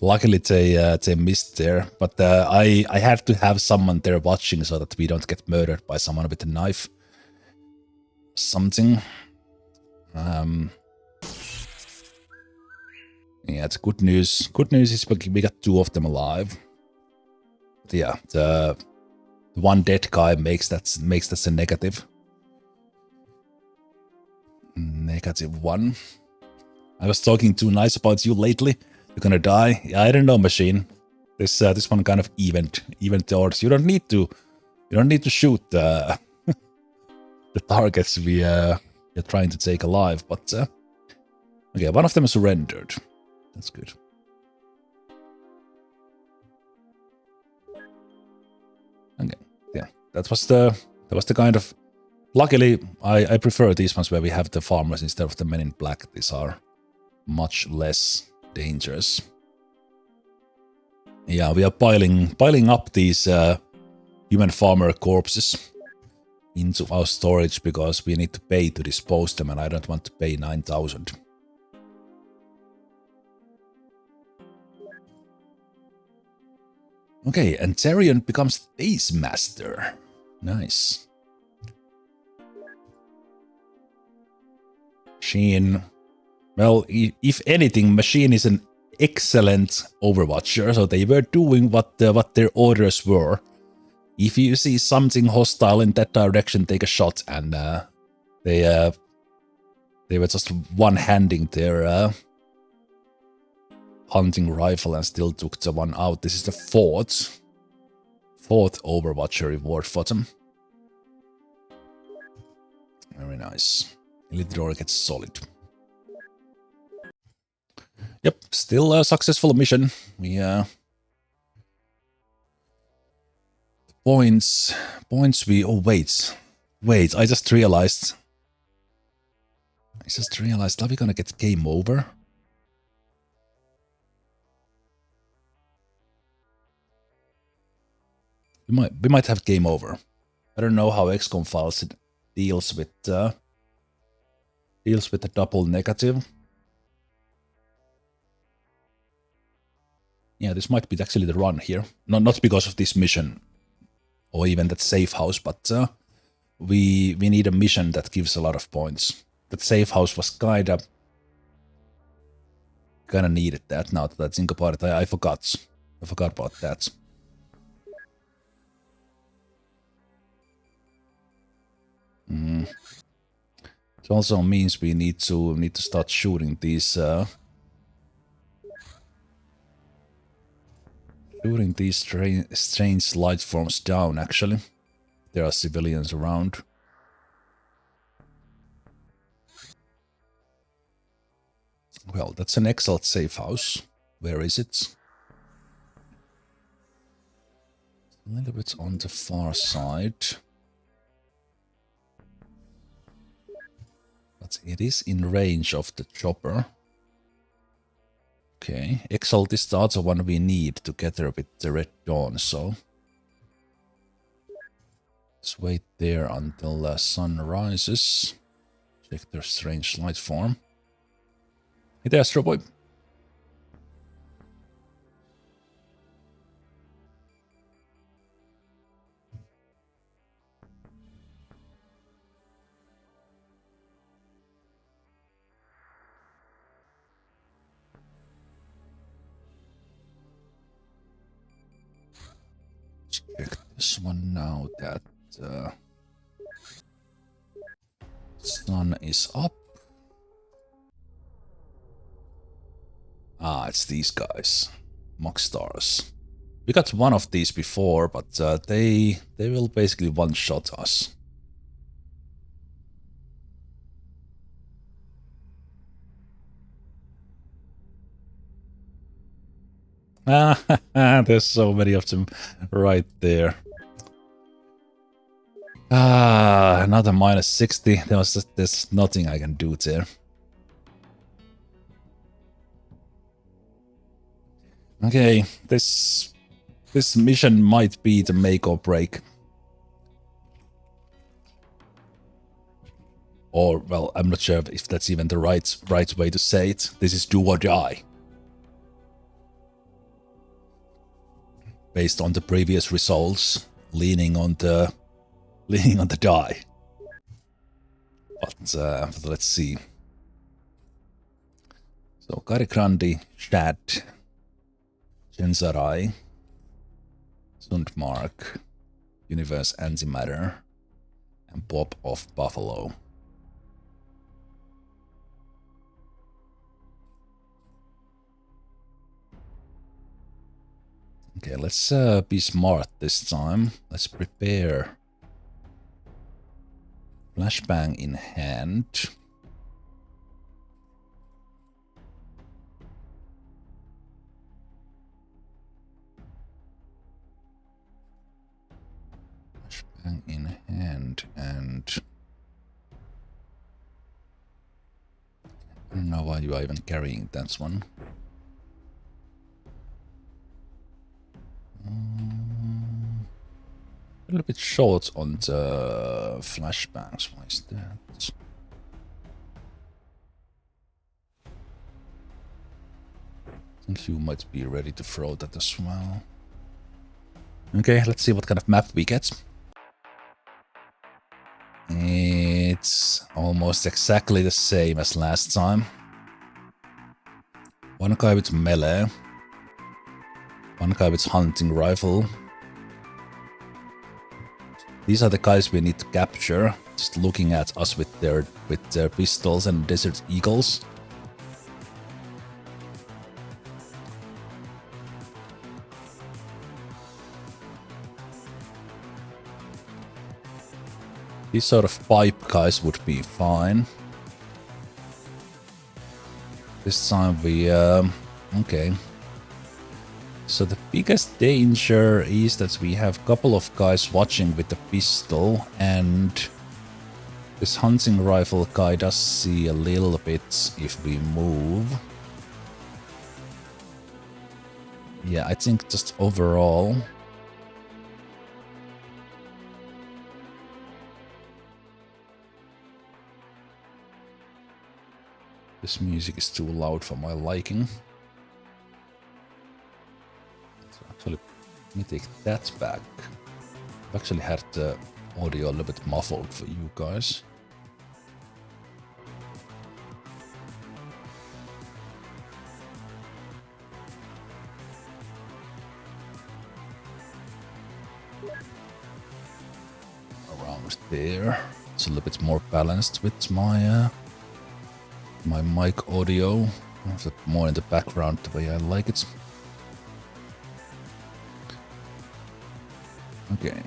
Luckily they missed there, but I have to have someone there watching so that we don't get murdered by someone with a knife. Something. Yeah, it's good news. Good news is we got 2 of them alive. But yeah, the one dead guy makes that a negative. -1. I was talking too nice about you lately. You're gonna die. Yeah, I don't know, machine. This one kind of even towards. You don't need to shoot the targets. they're trying to take alive, but okay, one of them surrendered. That's good. Okay, yeah, that was the kind of. Luckily, I prefer these ones where we have the farmers instead of the men in black. These are much less dangerous. Yeah, we are piling up these human farmer corpses into our storage because we need to pay to dispose them, and I don't want to pay 9,000. Okay, and Therion becomes Days Master. Nice. Machine. Well, if anything, Machine is an excellent Overwatcher, so they were doing what their orders were. If you see something hostile in that direction, take a shot, and they were just one-handing their hunting rifle and still took the one out. This is the fourth Overwatcher reward for them. Very nice. Elidor gets solid. Yep, still a successful mission. We points we. Oh wait, I just realized. Are we gonna get game over? We might have game over. I don't know how XCOM files deals with the double negative. Yeah, this might be actually the run here. Not because of this mission or even that safe house, but we need a mission that gives a lot of points. That safe house was kinda needed that. Now that I think about it, I forgot. I forgot about that. It also means we need to start shooting these strange light forms down. Actually, there are civilians around. Well, that's an excellent safe house. Where is it? A little bit on the far side. But it is in range of the chopper. Okay, Exalt is the other one we need together with the Red Dawn, so let's wait there until the sun rises. Check their strange light form. Hey there, Astro Boy. Check this one now that sun is up. Ah, it's these guys. Mock stars. We got one of these before, but they will basically one-shot us. There's so many of them right there. Another minus 60. There's nothing I can do there. Okay, this mission might be the make or break. Or, well, I'm not sure if that's even the right way to say it. This is do or die. Based on the previous results, leaning on the die. But let's see. So Karikrandi, Shad, Genzarai, Sundmark, Universe Antimatter, and Bob of Buffalo. Okay, let's be smart this time. Let's prepare Flashbang in hand. Flashbang in hand and... I don't know why you are even carrying that one. A little bit short on the flashbangs. Why is that? I think you might be ready to throw that as well. Okay, let's see what kind of map we get. It's almost exactly the same as last time. One guy with melee. One guy with hunting rifle. These are the guys we need to capture. Just looking at us with their pistols and desert eagles. These sort of pipe guys would be fine. This time we, okay. So the biggest danger is that we have a couple of guys watching with the pistol, and this hunting rifle guy does see a little bit if we move. Yeah, I think just overall... This music is too loud for my liking. So actually, let me take that back. I've actually had the audio a little bit muffled for you guys. Around there. It's a little bit more balanced with my my mic audio. I have it more in the background the way I like it. Okay.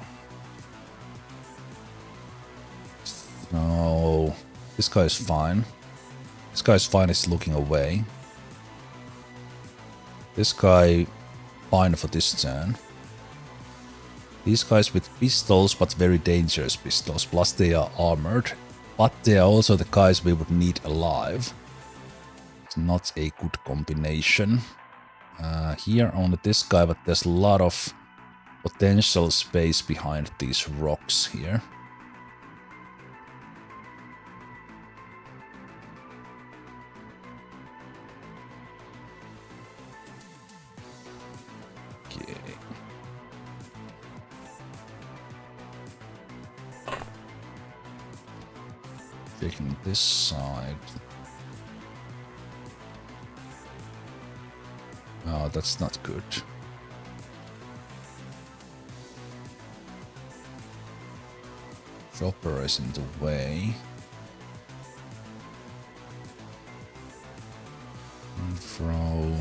So this guy is fine. This guy is fine, is looking away. This guy fine for this turn. These guys with pistols, but very dangerous pistols, plus they are armored. But they are also the guys we would need alive. It's not a good combination. Here only this guy, but there's a lot of potential space behind these rocks here. Okay. Taking this side. Oh, that's not good. Chopper is in the way. And throw.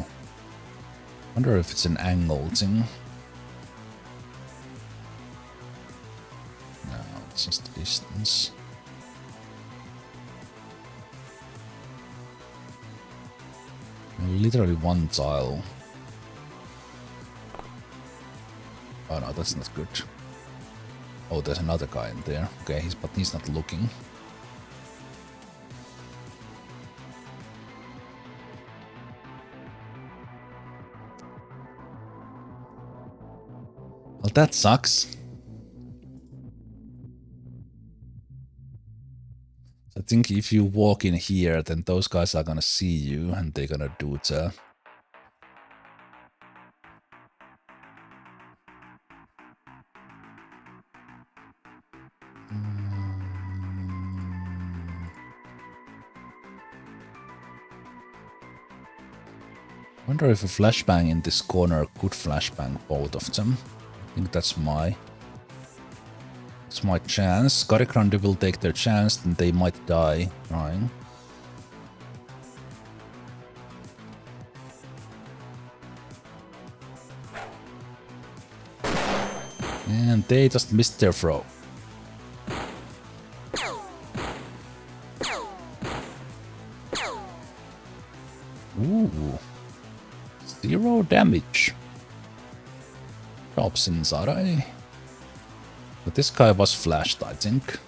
Wonder if it's an angle thing. No, it's just the distance. Literally one tile. Oh no, that's not good. Oh, there's another guy in there. Okay, but he's not looking. Well, that sucks. I think if you walk in here, then those guys are gonna see you and they're gonna do the... Wonder if a flashbang in this corner could flashbang both of them. I think that's my chance. Garikrandi will take their chance and they might die trying. And they just missed their throw. more damage. Drops inside. But this guy was flashed, I think.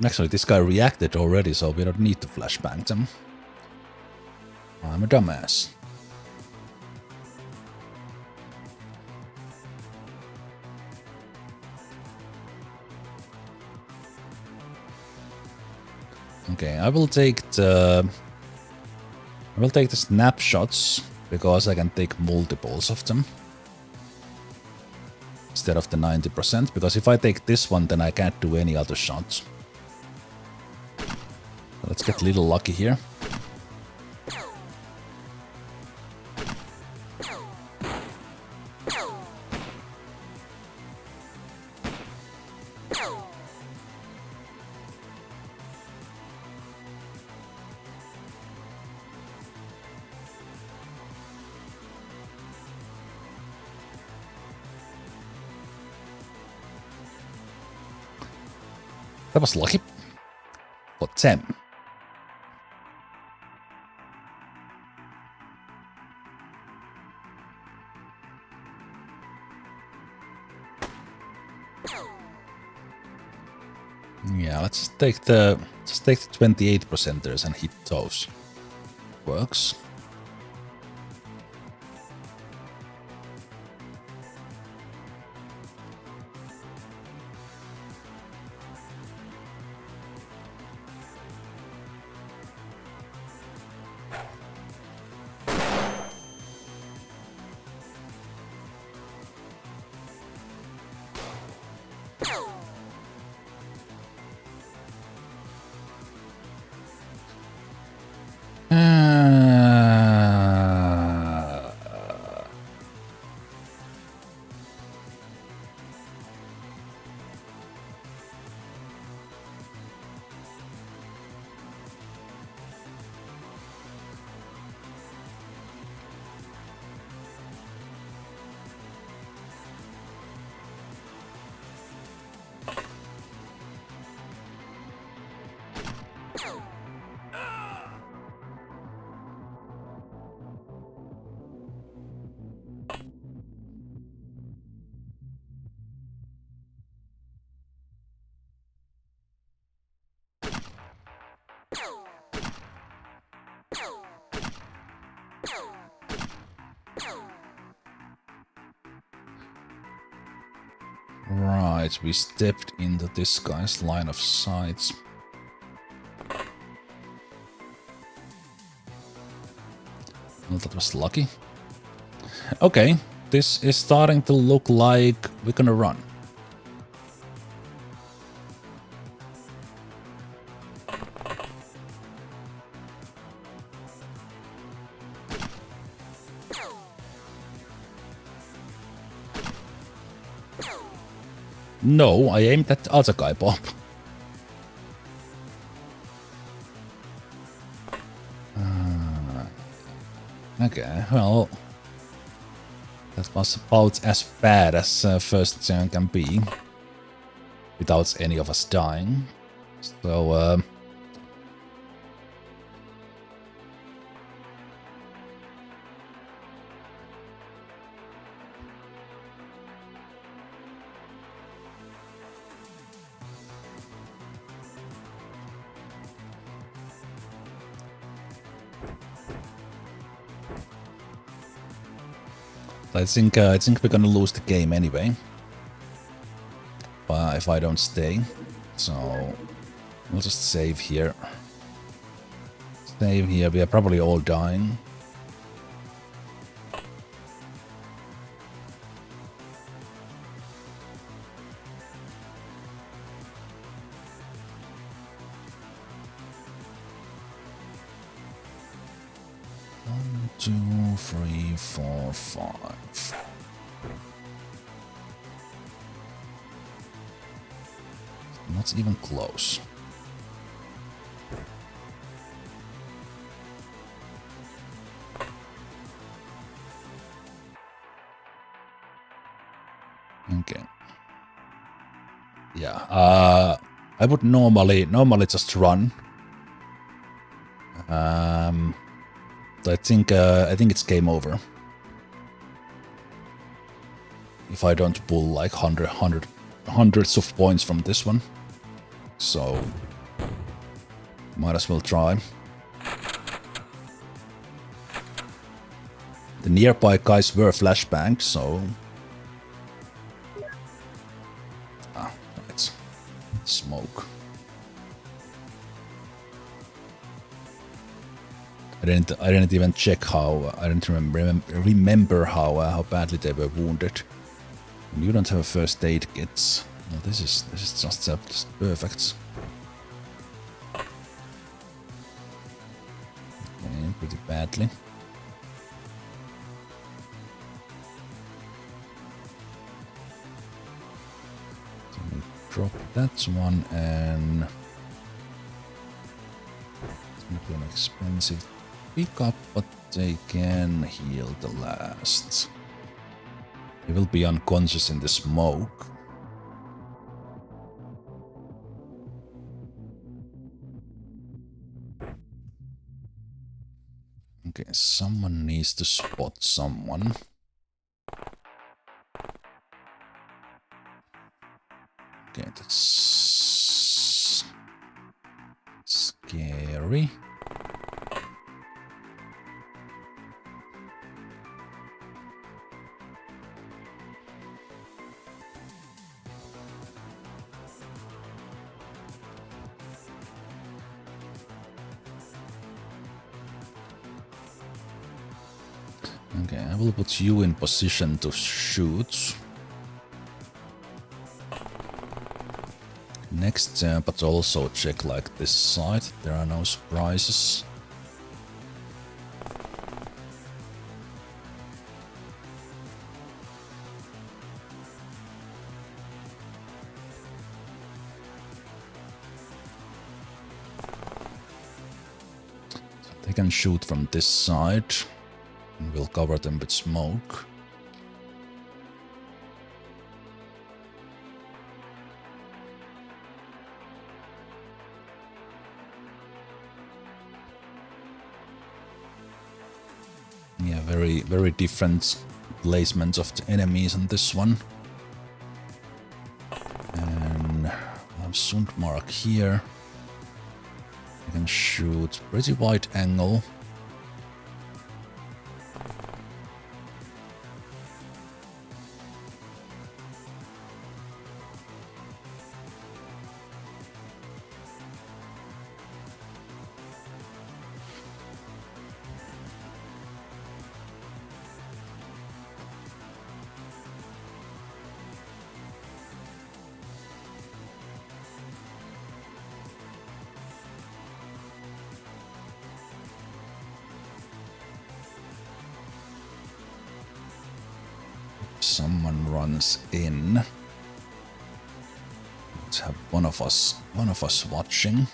Actually, this guy reacted already, so we don't need to flashbang them. I'm a dumbass. Okay, I will take the snapshots because I can take multiples of them instead of the 90%. Because if I take this one, then I can't do any other shots. Let's get a little lucky here. That was lucky. For 10. Yeah, let's take the 28%ers and hit those. Works. Right, we stepped into this guy's line of sight. Well, that was lucky. Okay, this is starting to look like we're gonna run. No, I aimed at the other guy, Bob. Okay, well, that was about as bad as first turn can be, without any of us dying. So, I think we're gonna lose the game anyway. If I don't stay, so we'll just save here. Save here. We are probably all dying. One, 2, 3, 4, 5. Not even close. Okay, Yeah, I would normally just run. I think it's game over if I don't pull like hundreds of points from this one. So might as well try. The nearby guys were flashbanged, so right. Smoke. I didn't even check how. I didn't remember how badly they were wounded. And you don't have a first aid kit. No, this is just perfect. Okay, pretty badly. So we drop that one, and it's gonna be an expensive pickup, but they can heal the last. He will be unconscious in the smoke. Okay, someone needs to spot someone. Okay, that's scary. Okay, I will put you in position to shoot. Next, but also check like this side. There are no surprises. So they can shoot from this side. And we'll cover them with smoke. Yeah, very different placements of the enemies on this one. And I have Sundmark here. I can shoot pretty wide angle. Someone runs in. Let's have one of us watching.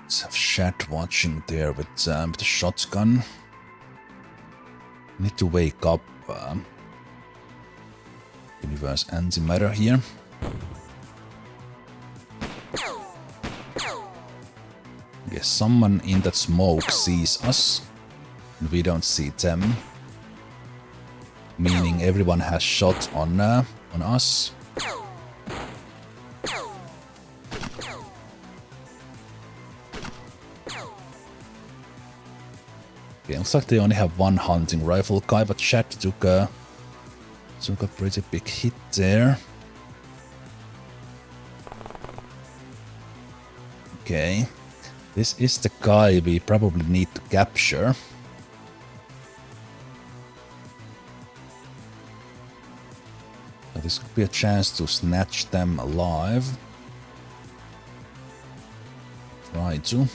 Let's have Shad watching there with the shotgun. Need to wake up Universe Antimatter here. Yes, someone in that smoke sees us, and we don't see them. Meaning everyone has shot on us. Okay, looks like they only have one hunting rifle guy, but Shad took a pretty big hit there. Okay. This is the guy we probably need to capture. So this could be a chance to snatch them alive. Try to.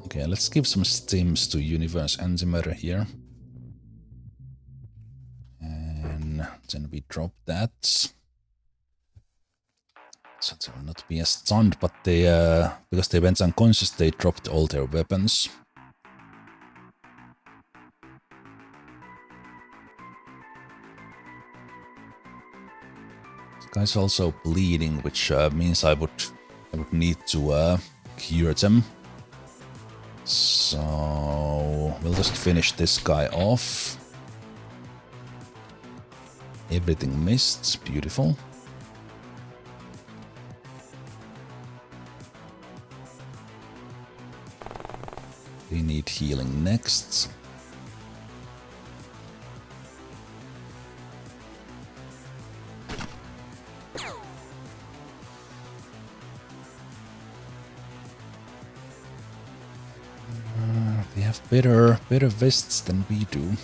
Okay, let's give some stims to Universe Antimatter here. And Then we drop that. So they will not be as stunned, but they, because they went unconscious, they dropped all their weapons. This guy's also bleeding, which means I would need to cure them. So we'll just finish this guy off. Everything missed. Beautiful. We need healing next. They have better vests than we do.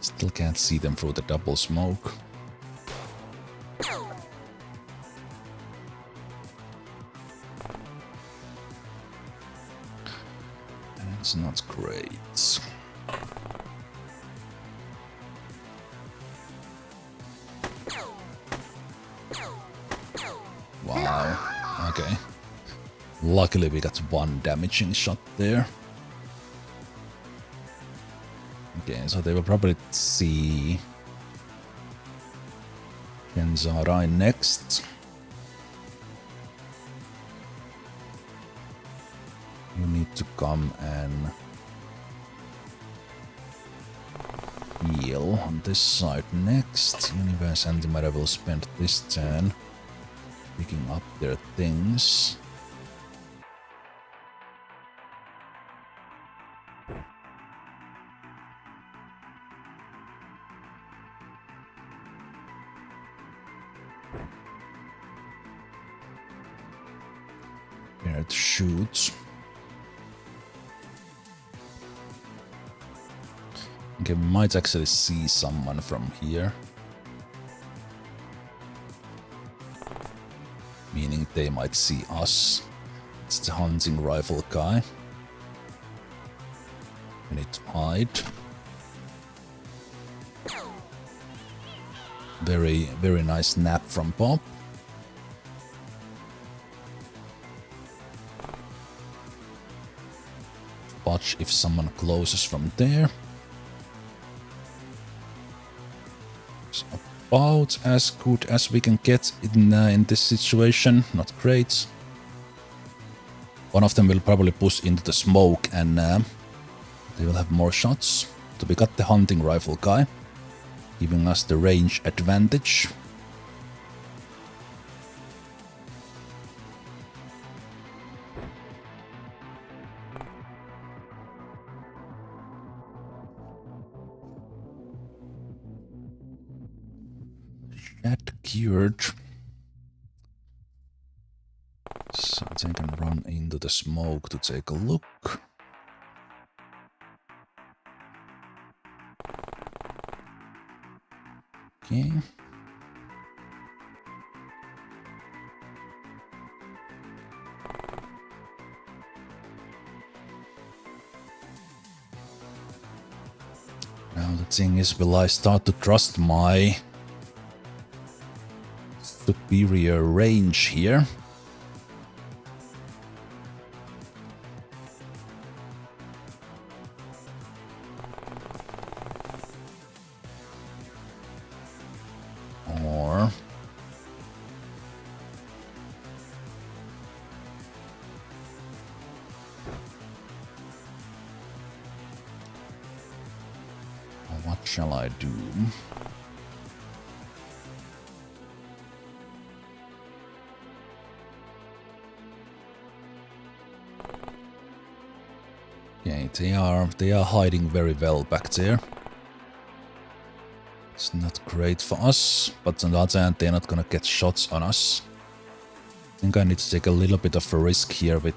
Still can't see them through the double smoke. That's not great. Wow. Okay. Luckily we got one damaging shot there. Okay, so they will probably see Kenzarai next. You need to come and heal on this side next. Universe Antimatter will spend this turn picking up their things. Prepare to shoot. Okay, we might actually see someone from here. Meaning they might see us. It's the hunting rifle guy. We need to hide. Very nice nap from Bob. Watch if someone closes from there. It's about as good as we can get in this situation. Not great. One of them will probably push into the smoke and they will have more shots. So we got the hunting rifle guy, giving us the range advantage. That cured. So they can run into the smoke to take a look. Okay. Now the thing is, will I start to trust my superior range here? Or what shall I do? Okay, they are hiding very well back there. It's not great for us, but on the other hand, they're not gonna get shots on us. I think I need to take a little bit of a risk here with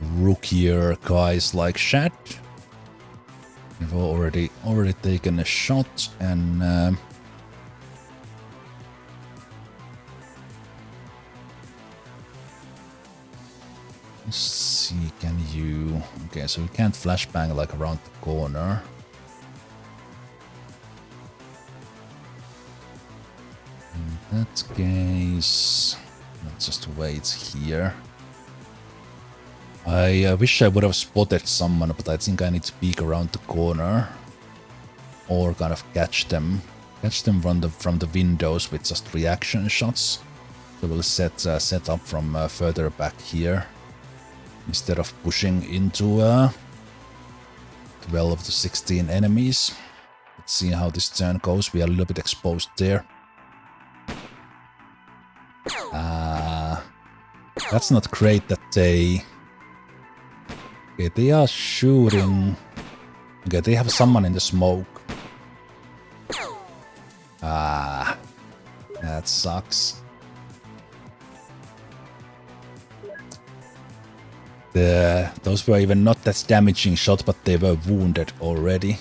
rookier guys like Shad. We've already taken a shot, and let's see, can you... Okay, so you can't flashbang like around the corner. In that case, let's just wait here. I wish I would have spotted someone, but I think I need to peek around the corner. Or kind of catch them from the windows with just reaction shots. So we'll set up from further back here. Instead of pushing into 12 to 16 enemies. Let's see how this turn goes. We are a little bit exposed there. That's not great that they... Okay, they are shooting... Okay, they have someone in the smoke. That sucks. Those were even not that damaging shot, but they were wounded already.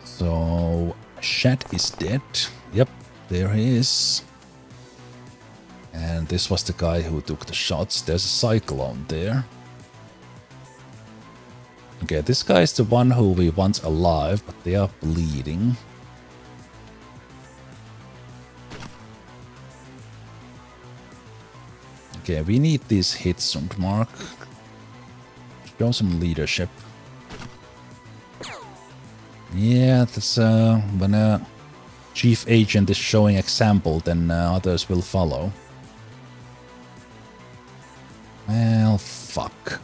So... Shad is dead. Yep, there he is. And this was the guy who took the shots. There's a cyclone there. Okay, this guy is the one who we want alive, but they are bleeding. Okay, we need these hits, Sundmark. Show some leadership. Yeah, that's when a chief agent is showing example, then others will follow. Well, fuck.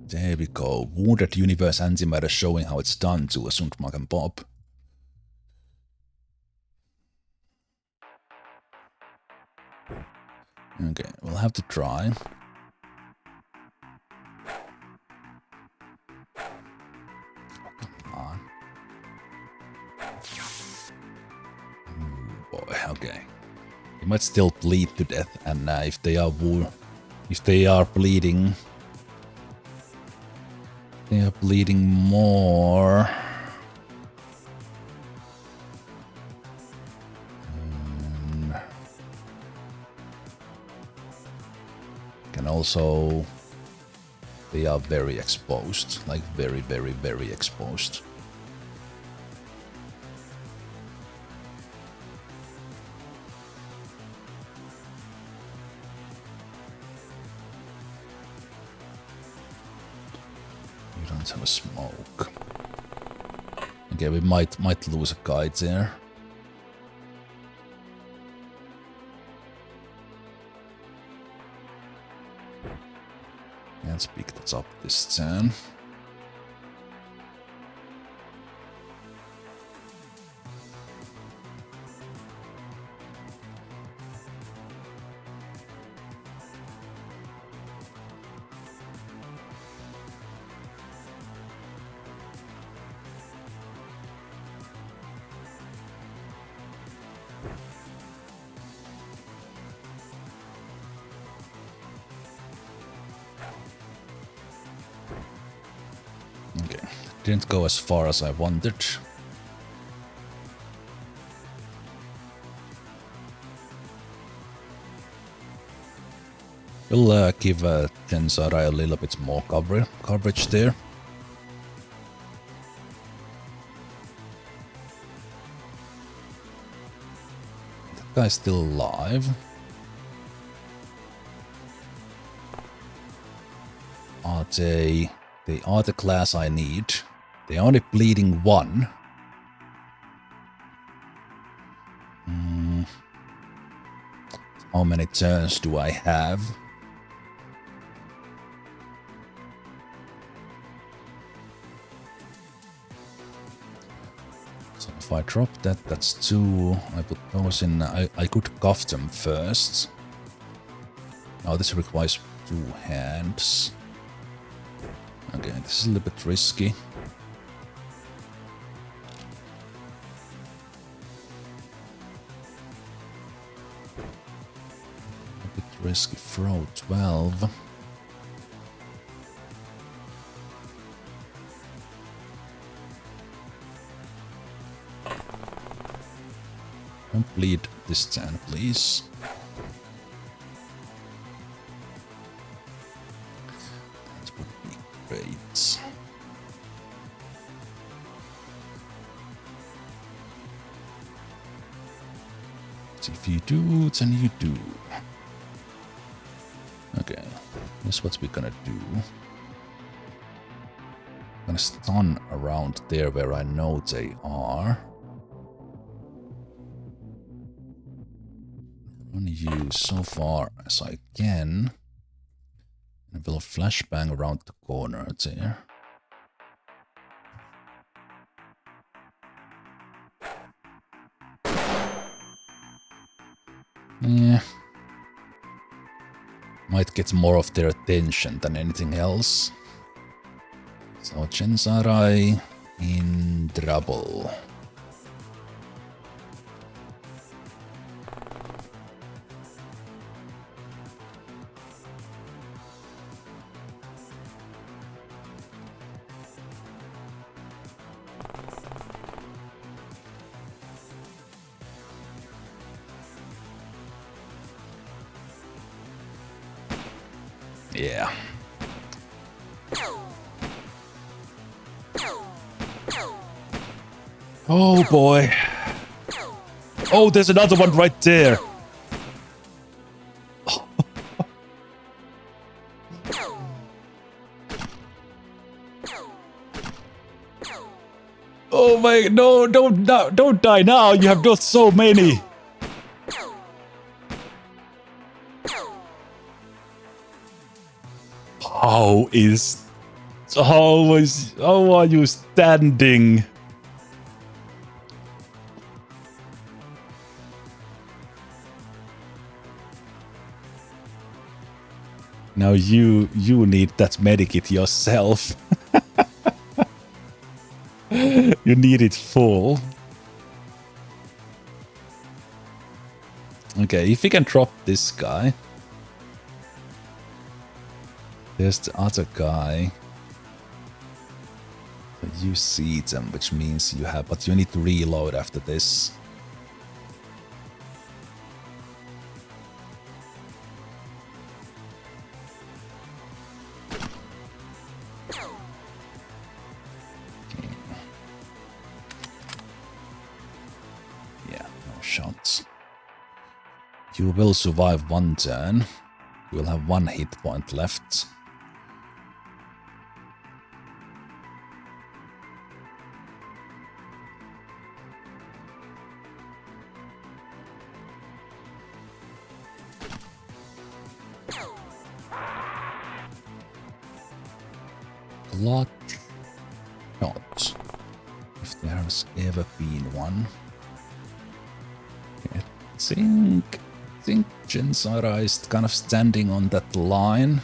There we go. Wounded Universe Antimatter showing how it's done to a Sundmark and Bob. Okay, we'll have to try. Come on. Oh boy, okay. They might still bleed to death, and if they are bleeding... They are bleeding more. Can also... They are very exposed. Like very, very, very exposed. Have a smoke. Okay, we might lose a guy there. Let's pick that up this turn. Didn't go as far as I wanted. We'll give Tensara a little bit more coverage there. That guy's still alive. They are the class I need. They are only bleeding one. How many turns do I have? So if I drop that, that's two. I put those in. I could cuff them first. Now this requires two hands. Okay, this is a little bit risky. A bit risky throw 12. Complete this turn, please. That would be great. So if you do, then you do. Okay, here's what we're gonna do. I'm gonna stun around there where I know they are. Run you so far as I can. And we'll flashbang around the corner there. Yeah. Might get more of their attention than anything else. So Gensarai in trouble. Yeah. Oh boy. Oh, there's another one right there. Oh my, no, don't die now. You have done so many. How are you standing? Now you need that medikit yourself. You need it full. Okay, if we can drop this guy. There's the other guy. You see them, which means you have, but you need to reload after this. Okay. Yeah, no shots. You will survive one turn. You will have 1 hit point left. Clutch shot, if there has ever been one. I think Gensara is kind of standing on that line.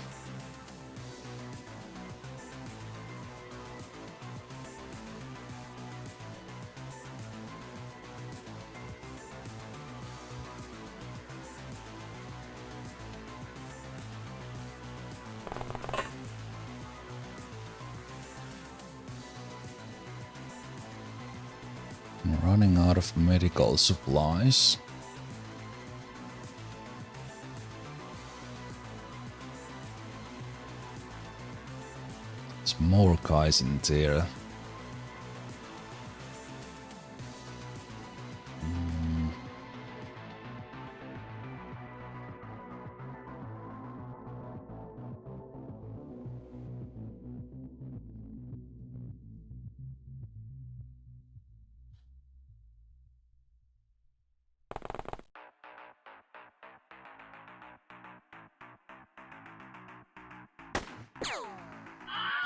I'm running out of medical supplies. There's more guys in there.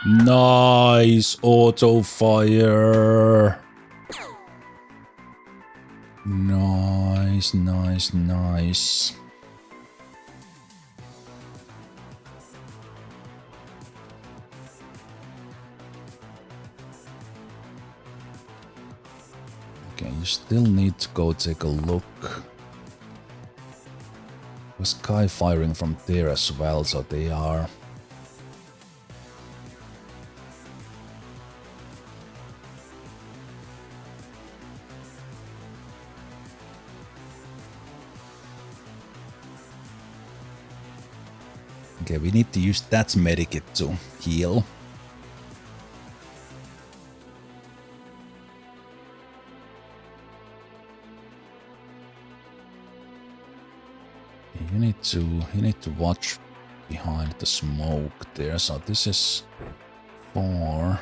Nice auto fire. Nice, nice, nice. Okay, you still need to go take a look. Was Sky firing from there as well, so they are... Okay, we need to use that medikit to heal. You need to watch behind the smoke there. So this is 4.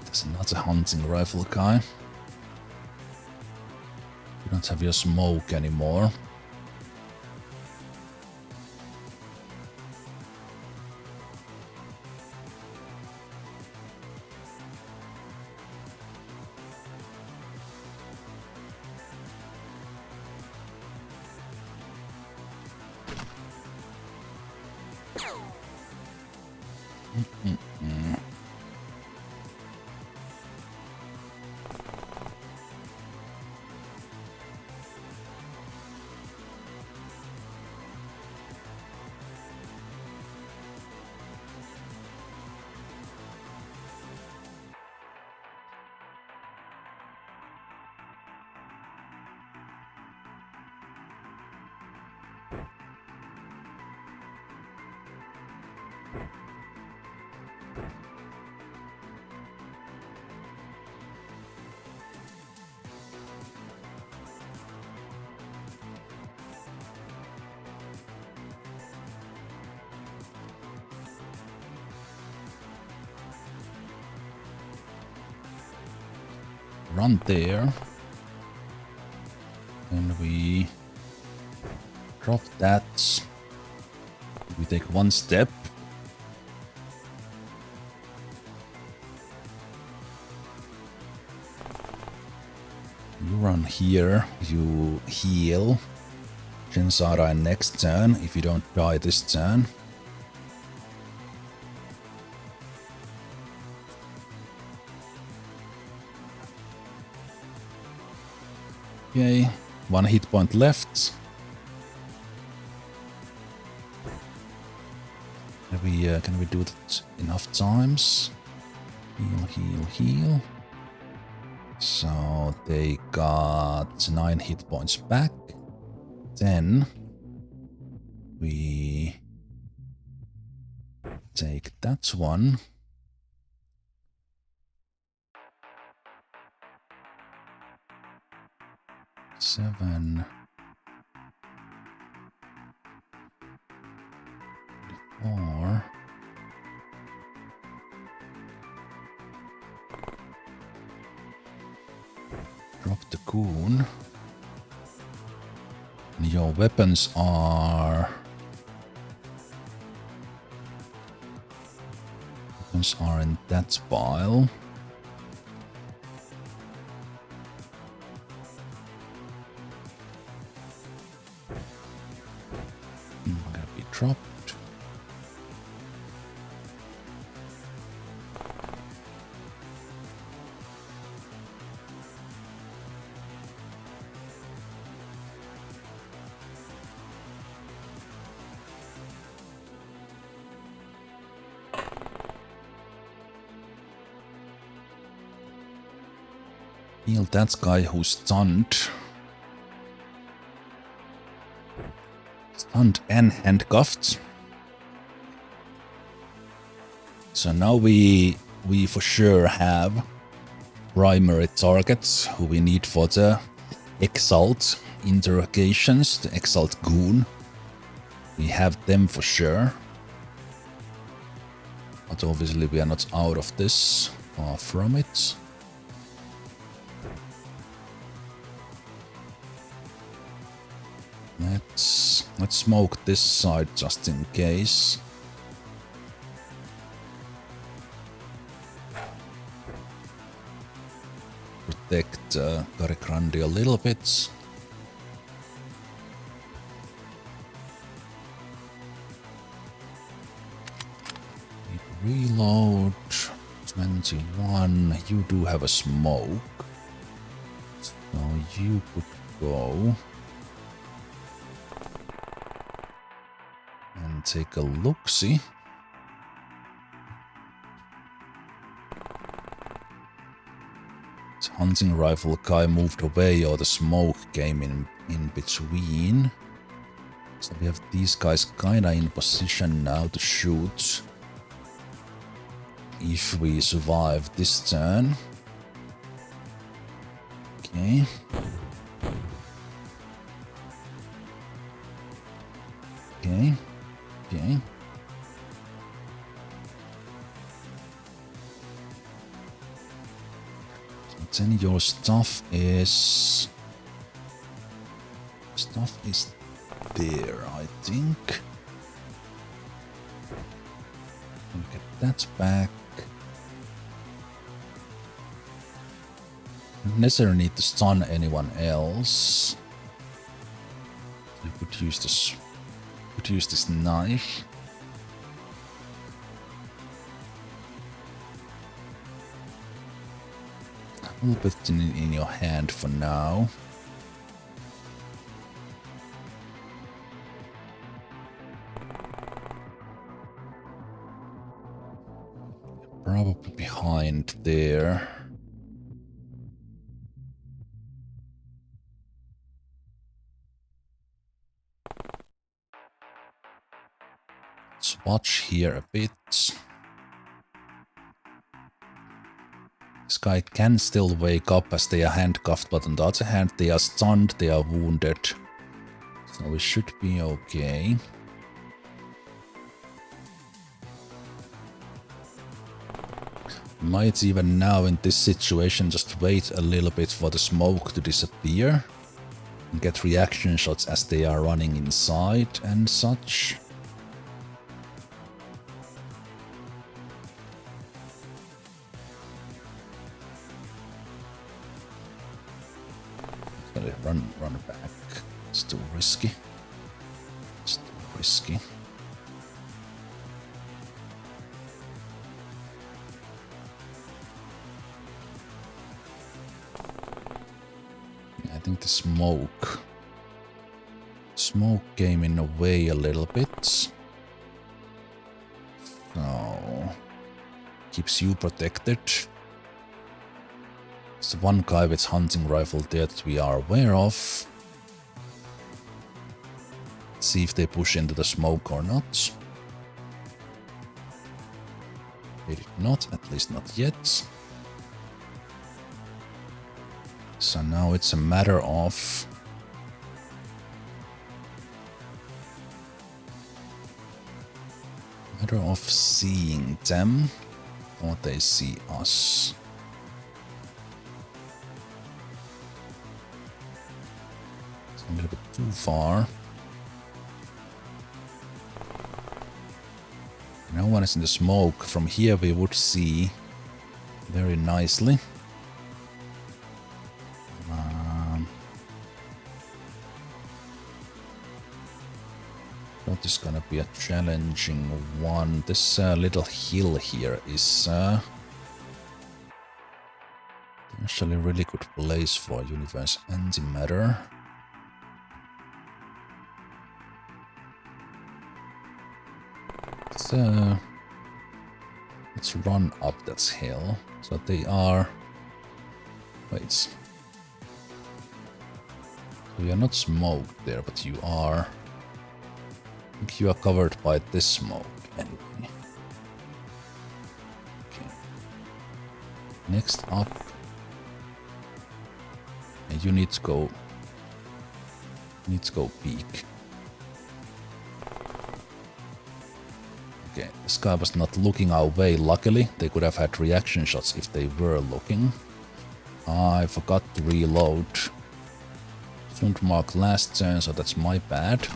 There's another hunting rifle guy. You don't have your smoke anymore. Run there. And we drop that. We take one step. You run here, you heal. Shinsara next turn, if you don't die this turn. Okay, 1 hit point left. Can we do that enough times? Heal, heal, heal. So they got 9 hit points back. Then we take that one. Seven. 4. Drop the goon. And your weapons are... Weapons are in that pile. Gonna be dropped. Heal that guy who's stunned. Stunned and handcuffed. So now we for sure have primary targets who we need for the Exalt interrogations, the Exalt goon. We have them for sure. But obviously we are not out of this, far from it. Let's smoke this side just in case. Protect Garikrandi a little bit. Reload 21. You do have a smoke. So you could go and take a look-see. The hunting rifle guy moved away, or the smoke came in between. So we have these guys kinda in position now to shoot. If we survive this turn. Okay. Okay. Okay. So then your stuff is there, I think. We'll get that back. Don't necessarily need to stun anyone else. You could use this. Could use this knife. A little bit in your hand for now. Probably behind there. Let's watch here a bit. This guy can still wake up as they are handcuffed, but on the other hand, they are stunned, they are wounded. So we should be okay. Might even now in this situation just wait a little bit for the smoke to disappear. And get reaction shots as they are running inside and such. Gotta run back. It's too risky. It's too risky. I think the smoke came in the way a little bit. So keeps you protected. There's one guy with hunting rifle there that we are aware of. Let's see if they push into the smoke or not. They did not, at least not yet. So now it's a matter of seeing them or they see us. It's a little bit too far. No one is in the smoke. From here we would see very nicely. That is gonna be a challenging one. This little hill here is actually a really good place for universe antimatter. Let's run up that hill. So they are. Wait. We are not smoked there, but you are. I think you are covered by this smoke anyway. Okay. Next up. And you need to go. Peek. Okay, this guy was not looking our way, luckily. They could have had reaction shots if they were looking. I forgot to reload. Shouldn't mark last turn, so that's my bad.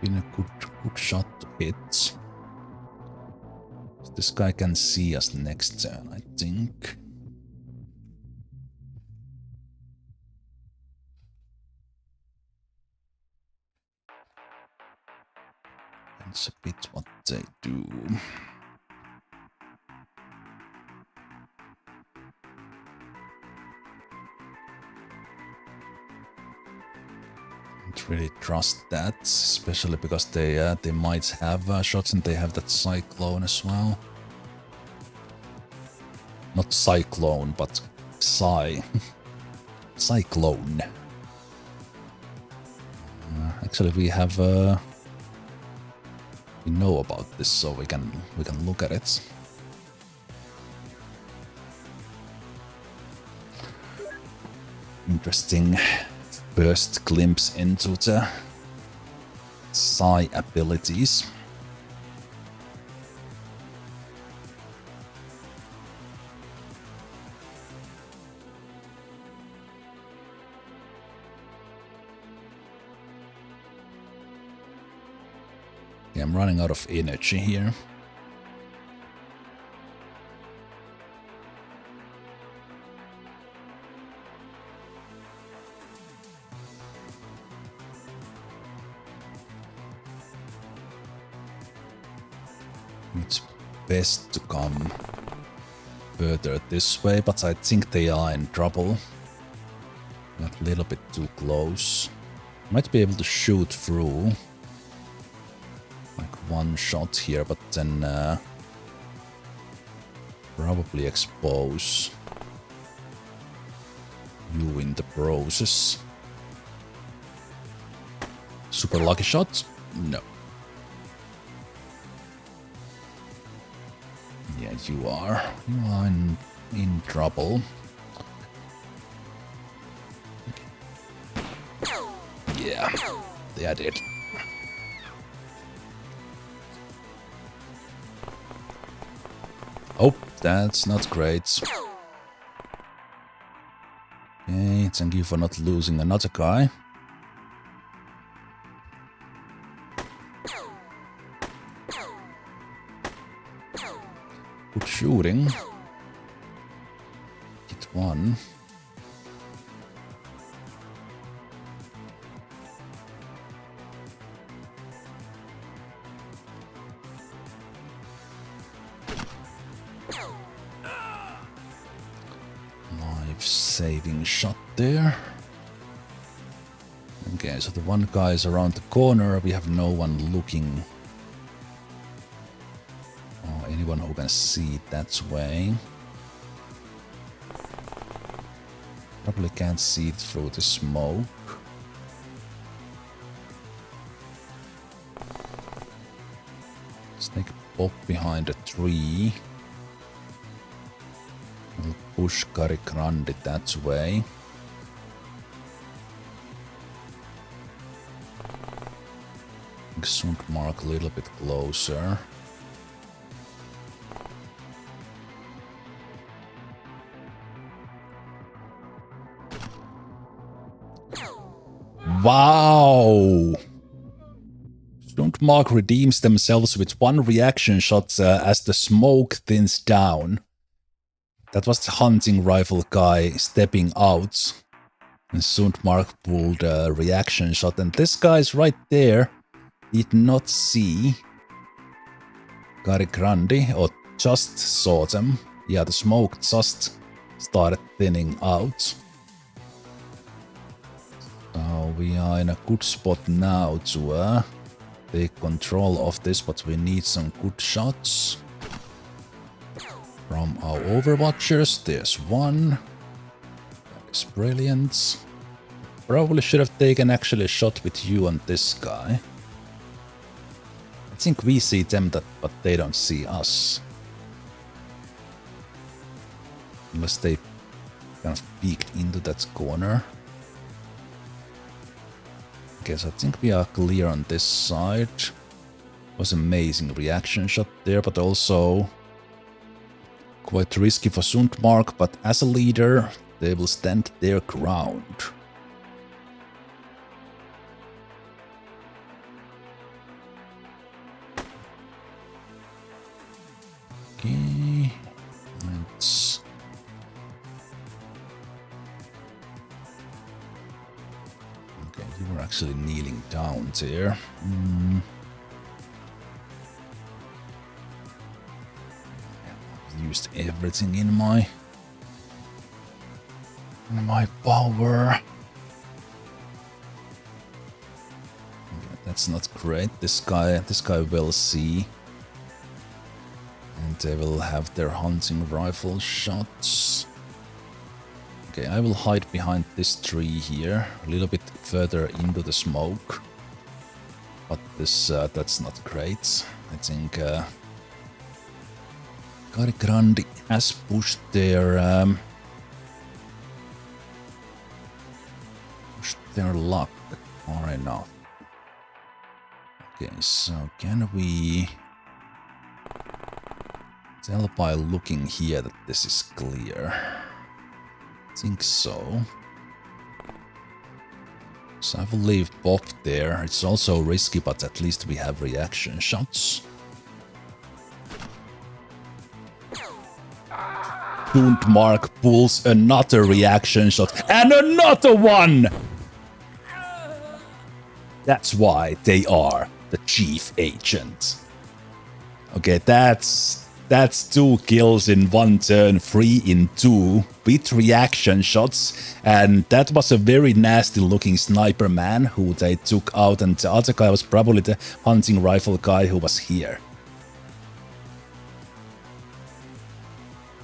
been a good shot to hit. This guy can see us next turn, I think. That's a bit what they do. Don't really trust that, especially because they might have shots and they have that cyclone as well. Not cyclone, but cyclone. Actually, we have we know about this, so we can look at it. Interesting first glimpse into the Psy abilities. Yeah, I'm running out of energy here. It's best to come further this way, but I think they are in trouble. Got a little bit too close. Might be able to shoot through. Like one shot here, but then probably expose you in the process. Super lucky shot? No. Yeah, you are in trouble. Yeah, they are dead. Oh, that's not great. Okay, thank you for not losing another guy. Good shooting. Hit one. Life-saving shot there. Okay, so the one guy is around the corner. We have no one looking. Anyone who can see it that way. Probably can't see it through the smoke. Let's take a pop behind a tree. We'll push Kari Grandi that way. Sundmark a little bit closer. Wow! Sundmark redeems themselves with one reaction shot as the smoke thins down. That was the hunting rifle guy stepping out. And Sundmark pulled a reaction shot, and this guy's right there. Did not see Kari Grandi, or just saw them. Yeah, the smoke just started thinning out. So we are in a good spot now to take control of this, but we need some good shots from our Overwatchers. There's one. That is brilliant. Probably should have taken actually a shot with you on this guy. I think we see them, but they don't see us. Unless they kind of peeked into that corner. Okay, so I think we are clear on this side. Was amazing reaction shot there, but also quite risky for Sundmark, but as a leader, they will stand their ground. actually kneeling down there. I've used everything in my power. Okay, that's not great. This guy will see. And they will have their hunting rifle shots. Okay, I will hide behind this tree here, a little bit further into the smoke. But this that's not great. I think Cari Grande has pushed their luck far enough. Okay, so can we tell by looking here that this is clear? I think so. So I will leave Bob there. It's also risky, but at least we have reaction shots. Mark pulls another reaction shot and another one! That's why they are the chief agent. Okay, that's 2 kills in 1 turn, 3 in 2 with reaction shots, and that was a very nasty looking sniper man who they took out, and the other guy was probably the hunting rifle guy who was here.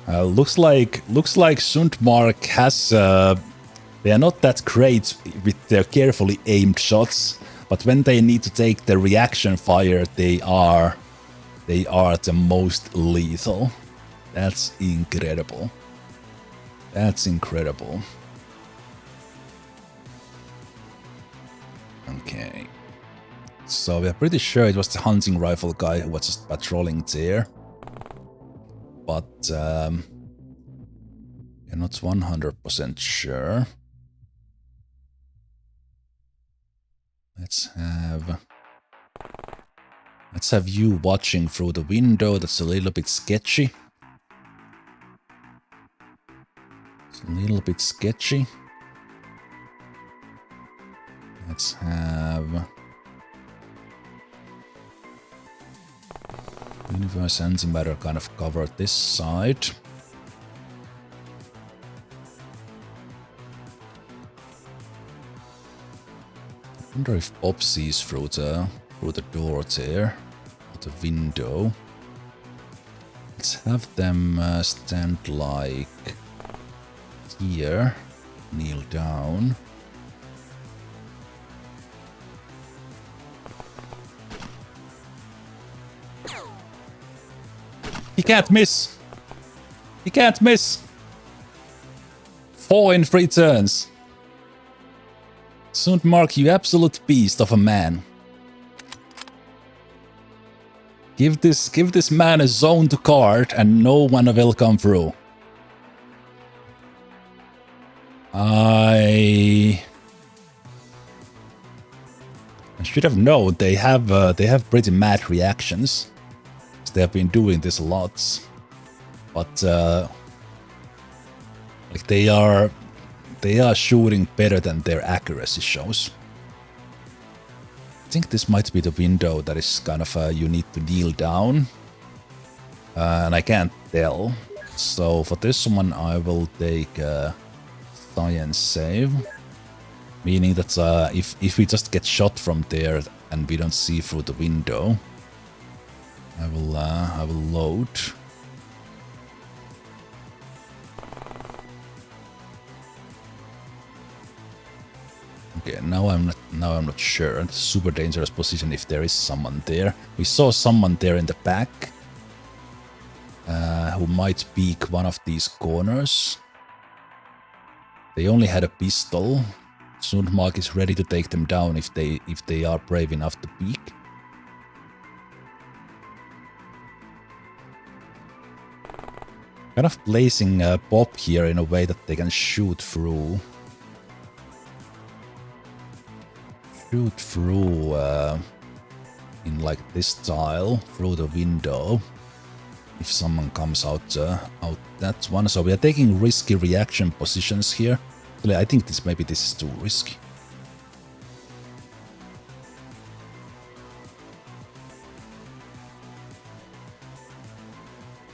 Looks like Sundmark has they are not that great with their carefully aimed shots, but when they need to take the reaction fire, they are the most lethal. That's incredible. That's incredible. Okay. So we're pretty sure it was the hunting rifle guy who was just patrolling there. But we're not 100% sure. Let's have you watching through the window. That's a little bit sketchy. It's a little bit sketchy. Let's have Universe Antimatter kind of cover this side. I wonder if Bob sees through the door there, or the window. Let's have them stand like here, kneel down. He can't miss! He can't miss! 4 in 3 turns. Sundmark, you absolute beast of a man. Give this man a zone to guard and no one will come through. I should have known they have pretty mad reactions. They have been doing this a lot, but like they are shooting better than their accuracy shows. I think this might be the window that is kind of you need to kneel down, and I can't tell. So for this one, I will take science save, meaning that if we just get shot from there and we don't see through the window, I will load. Okay, now I'm not sure. It's a super dangerous position if there is someone there. We saw someone there in the back who might peek one of these corners. They only had a pistol. Sundmark is ready to take them down if they are brave enough to peek. Kind of placing Bob here in a way that they can shoot through. In like this style through the window. If someone comes out that one. So we are taking risky reaction positions here. I think this is too risky.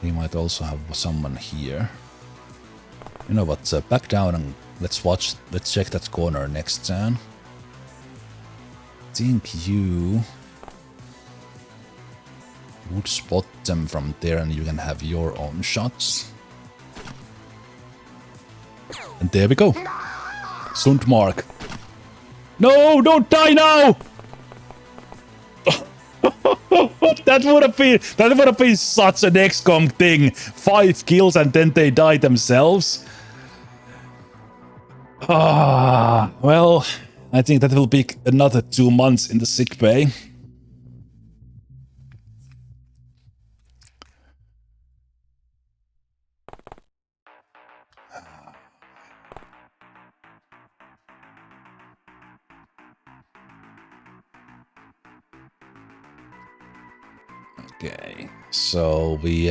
He might also have someone here. You know what, back down and let's check that corner next turn. I think you would spot them from there and you can have your own shots. And there we go. Sundmark. No, don't die now! That would have been such an XCOM thing. 5 kills and then they die themselves. Well, I think that will be another 2 months in the sick bay. Okay, so we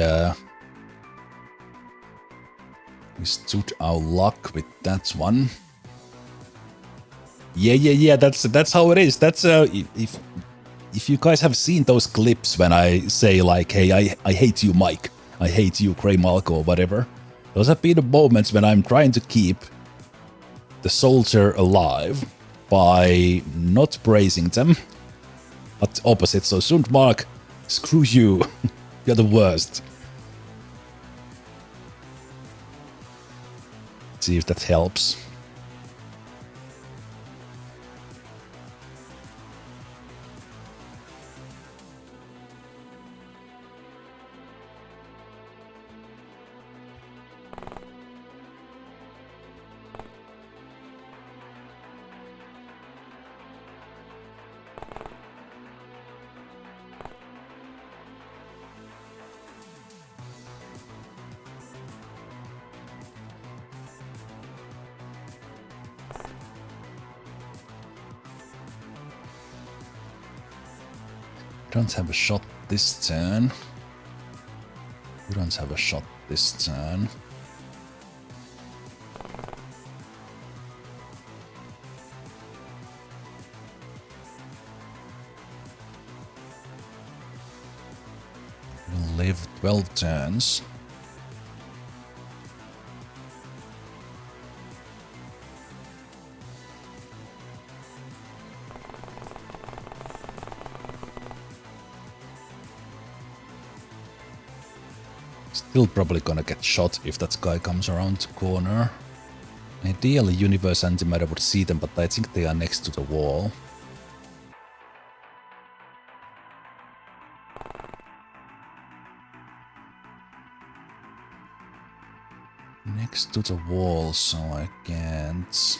stood our luck with that one. Yeah. That's how it is. That's if you guys have seen those clips when I say like, hey, I hate you, Mike. I hate you, Grey Malko, or whatever. Those have been the moments when I'm trying to keep the soldier alive by not praising them, but opposite. So Sundmark, screw you. You're the worst. Let's see if that helps. Don't have a shot this turn. We don't have a shot this turn. We'll live 12 turns. Still probably gonna get shot if that guy comes around the corner. Ideally, Universe Antimatter would see them, but I think they are next to the wall. Next to the wall, so I can't...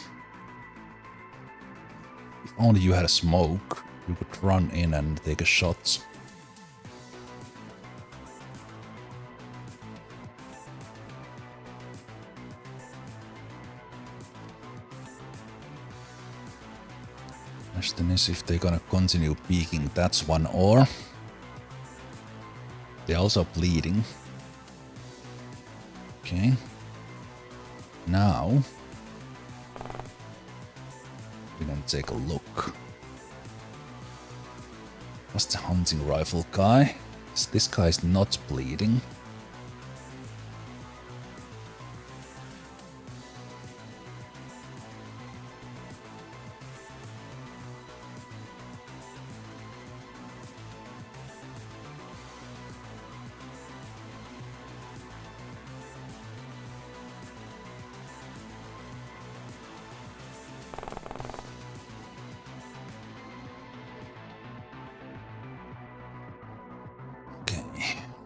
If only you had a smoke, you could run in and take a shot. Question is if they're gonna continue peeking that one or... They're also bleeding. Okay. Now... we can take a look. What's the hunting rifle guy? This guy is not bleeding.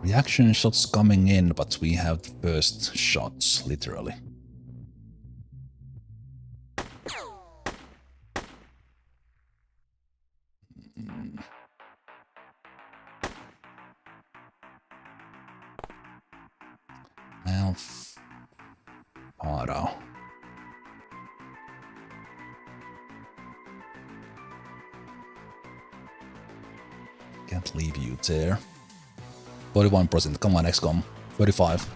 Reaction shots coming in, but we have the first shots, literally. Zemalf. Pardo. Can't leave you there. 41%, come on XCOM. 35.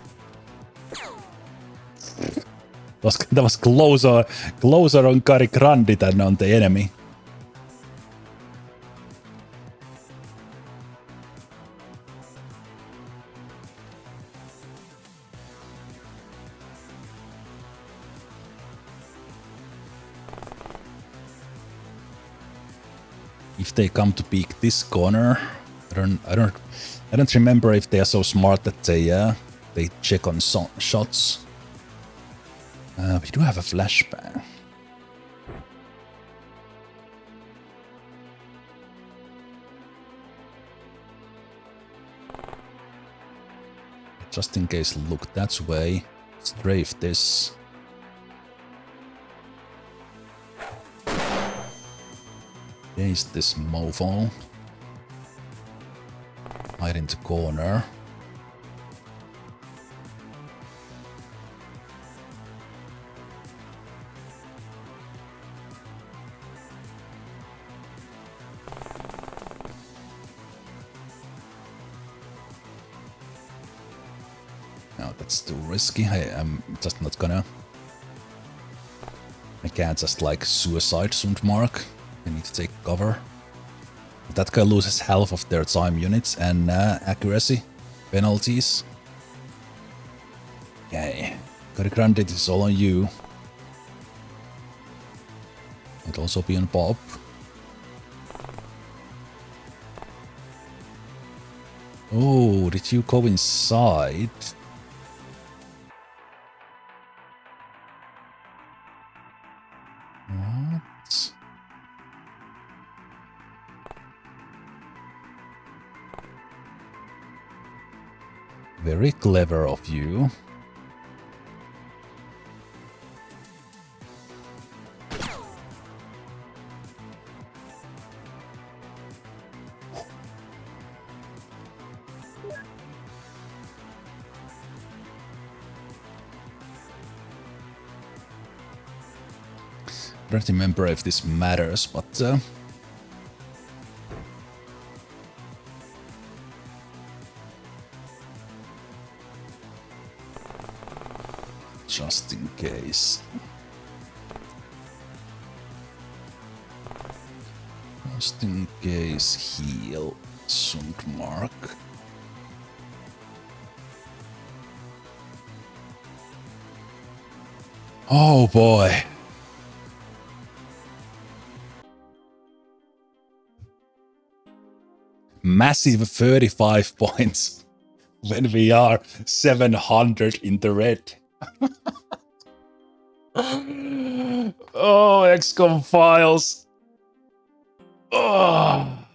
That was closer on Kari Grandi than on the enemy. if they come to peek this corner, I don't remember if they are so smart that they check on shots. We do have a flashbang. Just in case, look that way. Strafe this. Chase this mofo. Hide in the corner. No, that's too risky. I'm just not gonna... I can't just like suicide Sundmark. I need to take cover. That guy loses half of their time units and accuracy penalties. Okay. Gotta grant it is all on you. Might also be on Bob. Oh, did you go inside? What? Very clever of you. I don't remember if this matters, but just in case. Just in case, heal Sundmark. Oh boy. Massive 35 points when we are 700 in the red. Oh, XCOM files. Oh.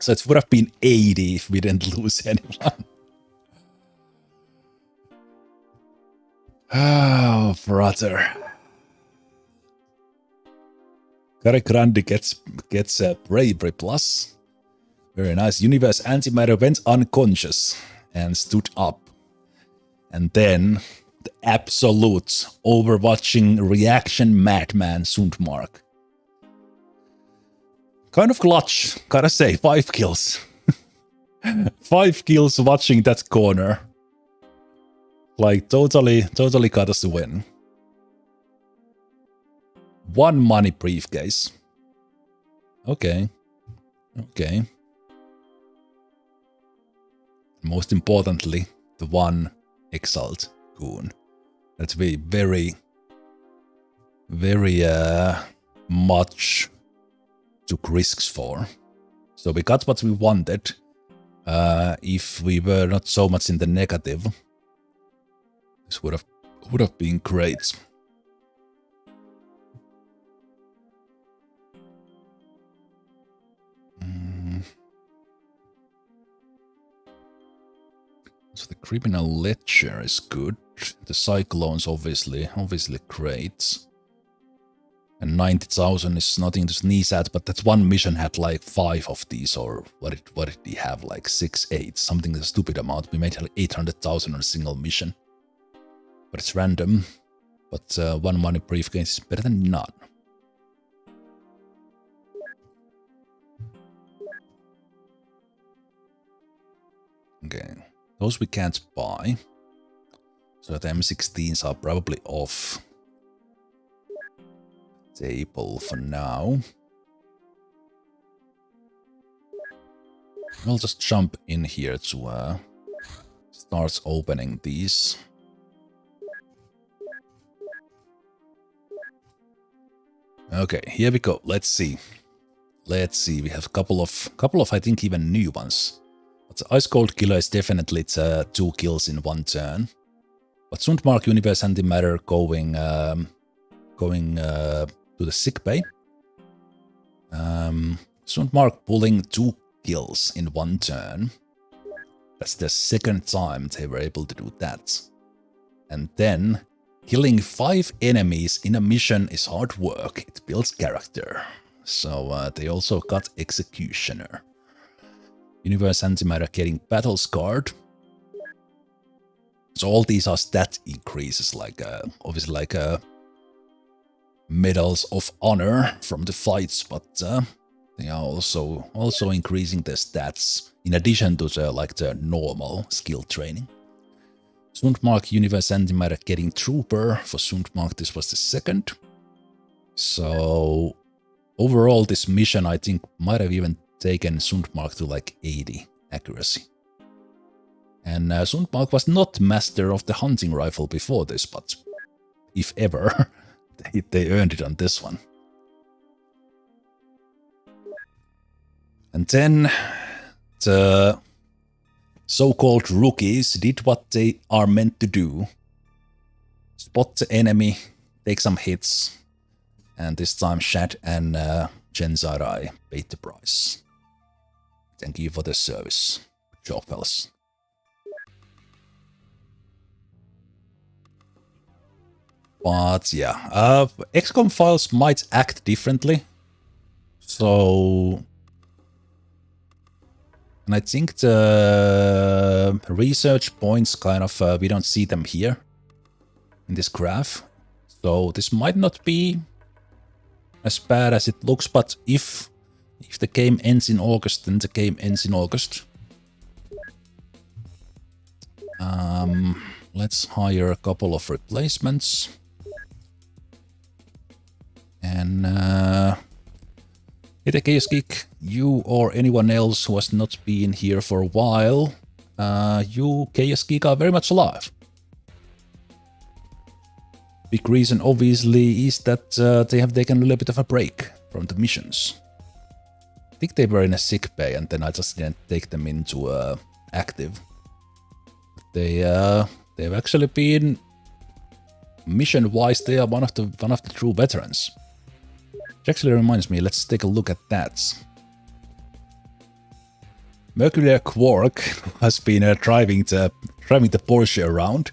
So it would have been 80 if we didn't lose anyone. Oh, brother. Gary Grandi gets a Bravery Plus. Very nice. Universe Antimatter went unconscious and stood up. And then the absolute overwatching reaction madman Sundmark. Kind of clutch, gotta say. 5 kills. 5 kills watching that corner. Like, totally got us to win. 1 money briefcase. Okay. Okay. Most importantly, the 1 Exalt goon. That we very much took risks for. So we got what we wanted. If we were not so much in the negative, this would have been great. So the criminal ledger is good. The cyclones obviously great. And 90,000 is nothing to sneeze at, but that one mission had like 5 of these, or what did he have? Like 6, 8, something a stupid amount. We made like 800,000 on a single mission. But it's random. But 1 money briefcase is better than none. Okay. Those we can't buy. So the M16s are probably off table for now. I'll just jump in here to start opening these. Okay, here we go. Let's see. let's see, we have a couple of I think even new ones. But the Ice Cold Killer is definitely 2 kills in 1 turn. But Sundmark Universe Antimatter going to the sick bay. Sundmark pulling 2 kills in 1 turn. That's the second time they were able to do that. And then killing 5 enemies in a mission is hard work. It builds character. So they also got Executioner. Universe Antimatter getting Battle Scarred. So all these are stat increases, like obviously like Medals of Honor from the fights, but they are also increasing the stats in addition to the normal skill training. Sundmark Universe Antimatter getting Trooper. For Sundmark, this was the second. So overall, this mission I think might have even taken Sundmark to like 80 accuracy. And Sundmark was not master of the hunting rifle before this, but if ever, they earned it on this one. And then the so-called rookies did what they are meant to do. Spot the enemy, take some hits, and this time Shad and Genzarai paid the price. Thank you for the service. Good job, fellas. But yeah, XCOM files might act differently. So, and I think the research points kind of, we don't see them here in this graph. So this might not be as bad as it looks, but if the game ends in August, then the game ends in August. Let's hire a couple of replacements. And hit a Chaos Geek, you or anyone else who has not been here for a while, you Chaos Geek are very much alive. Big reason obviously is that they have taken a little bit of a break from the missions. I think they were in a sick bay and then I just didn't take them into active. They've actually been mission-wise, they are one of the true veterans. Which actually reminds me, let's take a look at that. Mercury Quark has been driving the Porsche around.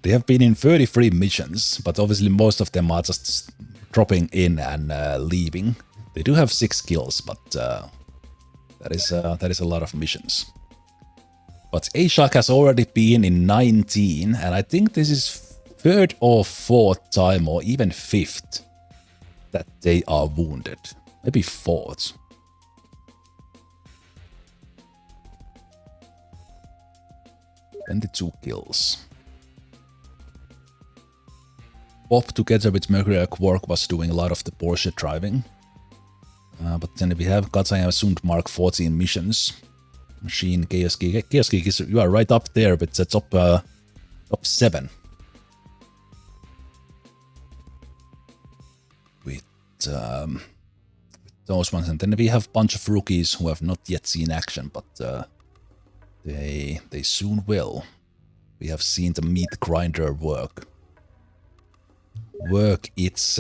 They have been in 33 missions, but obviously most of them are just dropping in and leaving. They do have 6 kills, but that is a lot of missions. But Ashok has already been in 19, and I think this is 3rd or 4th time, or even 5th, that they are wounded. Maybe 4th. And the 2 kills. Bob, together with Mercury Quark, was doing a lot of the Porsche driving. But then we have Katsaya Sundmark 14 missions. Machine, Chaos Geek. Chaos Geek is, you are right up there with the top 7. With those ones. And then we have a bunch of rookies who have not yet seen action, but they soon will. We have seen the meat grinder work its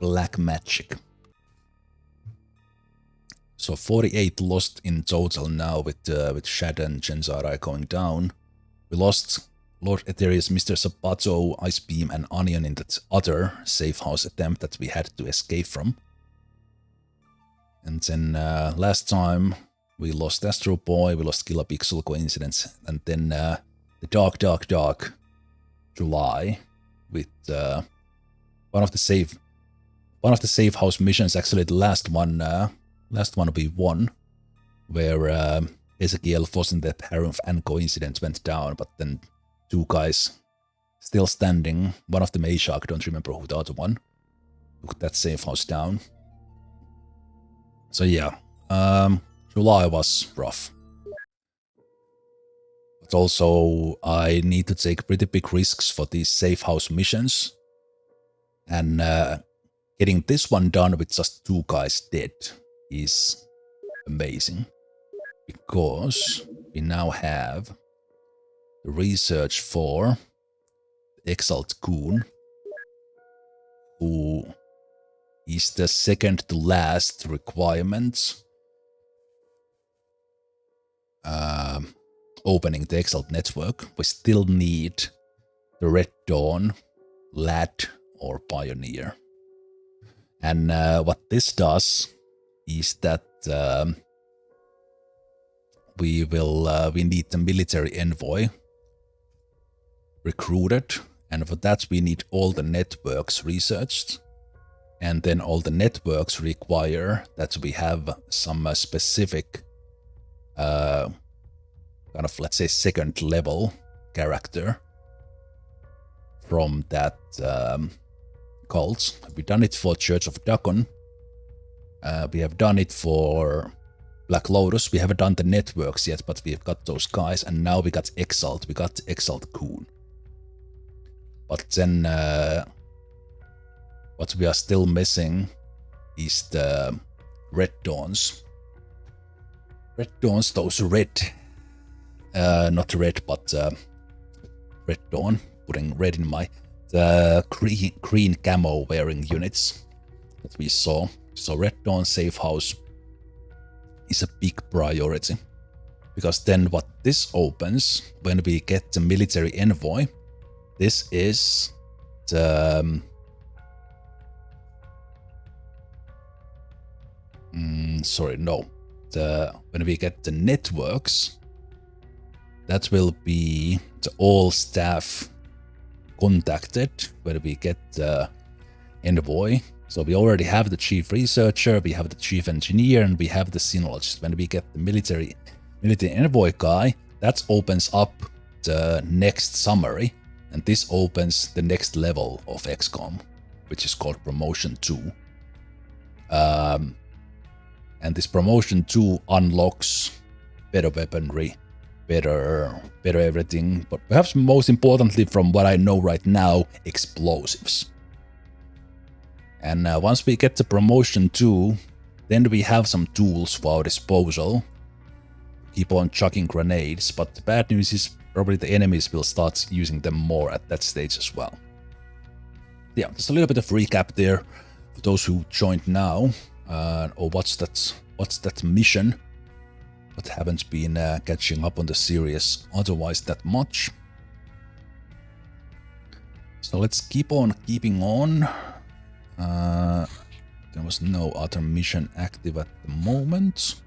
black magic. So 48 lost in total now with Shad and Genzarai going down. We lost Lord Ethereus, Mr. Sabato, Ice Beam and Onion in that other safe house attempt that we had to escape from. And then last time we lost Astro Boy, we lost Kilopixel Coincidence, and then the Dark July with one of the safe house missions. Actually, the last one we won, where Ezekiel Fossen, that Harumf and Coincidence went down, but then 2 guys still standing. One of them Ashok, don't remember who the other one, took that safe house down. So yeah, July was rough. But also, I need to take pretty big risks for these safe house missions. And getting this one done with just 2 guys dead is amazing, because we now have the research for Exalt Goon, who is the second to last requirement opening the Exalt network. We still need the Red Dawn, Lad, or Pioneer. And what this does is that we need the military envoy recruited, and for that we need all the networks researched, and then all the networks require that we have some specific kind of, let's say, second level character from that cult. We've done it for Church of Dagon. We have done it for Black Lotus. We haven't done the networks yet, but we've got those guys, and now we got Exalt. We got Exalt Goon. But then what we are still missing is the Red Dawns. Red Dawns, those red, not red, but Red Dawn, putting red in my, the green camo wearing units that we saw. So Red Dawn safe house is a big priority, because then what this opens when we get the military envoy, this is the when we get the networks, that will be the all staff contacted when we get the envoy. So we already have the chief researcher, we have the chief engineer, and we have the sinologist. When we get the military envoy guy, that opens up the next summary, and this opens the next level of XCOM, which is called Promotion 2. And this Promotion 2 unlocks better weaponry, better everything, but perhaps most importantly from what I know right now, explosives. And once we get to Promotion 2, then we have some tools for our disposal. Keep on chucking grenades, but the bad news is probably the enemies will start using them more at that stage as well. Yeah, just a little bit of recap there for those who joined now, or what's that mission, but haven't been catching up on the series otherwise that much. So let's keep on keeping on. There was no other mission active at the moment.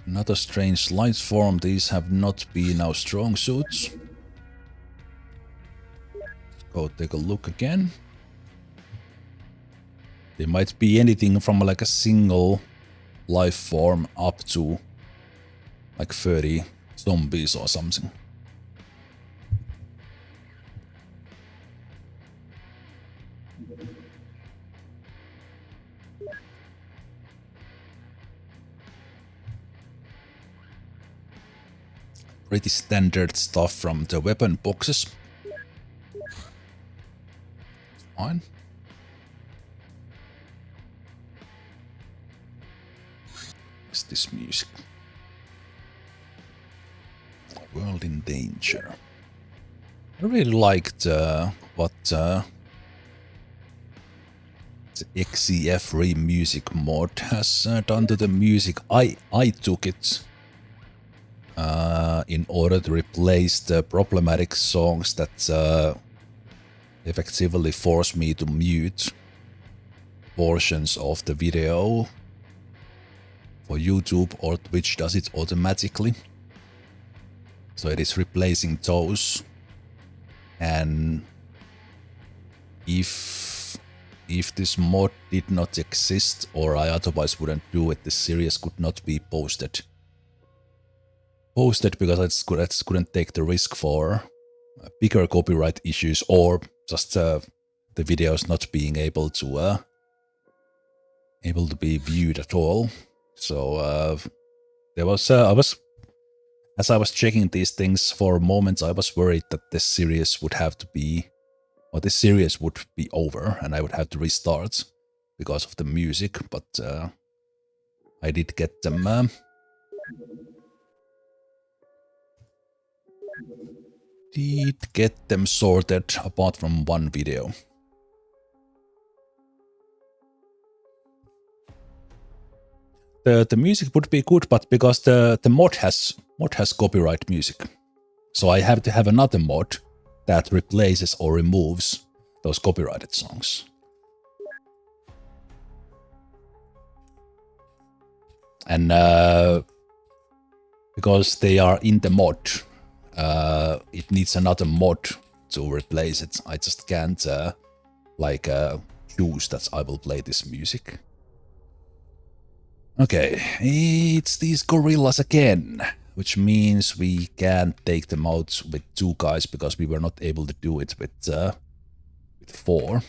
Another strange light form. These have not been our strong suits. Let's go take a look again. They might be anything from like a single life form up to like 30 zombies or something. Pretty standard stuff from the weapon boxes. It's fine. What's this music? World in Danger. I really liked what the XCF Remusic mod has done to the music. I took it in order to replace the problematic songs that effectively force me to mute portions of the video. For YouTube or Twitch does it automatically. So it is replacing those. And if this mod did not exist, or I otherwise wouldn't do it, this series could not be posted because I just couldn't take the risk for bigger copyright issues, or just the videos not being able to be viewed at all. So there was as I was checking these things for moments, I was worried that this series would have to be But this series would be over and I would have to restart because of the music, but I did get them. Did get them sorted apart from one video. The music would be good, but because the mod has copyright music, so I have to have another mod that replaces or removes those copyrighted songs. And because they are in the mod, it needs another mod to replace it. I just can't choose that I will play this music. Okay, it's these gorillas again, which means we can't take them out with 2 guys because we were not able to do it with 4.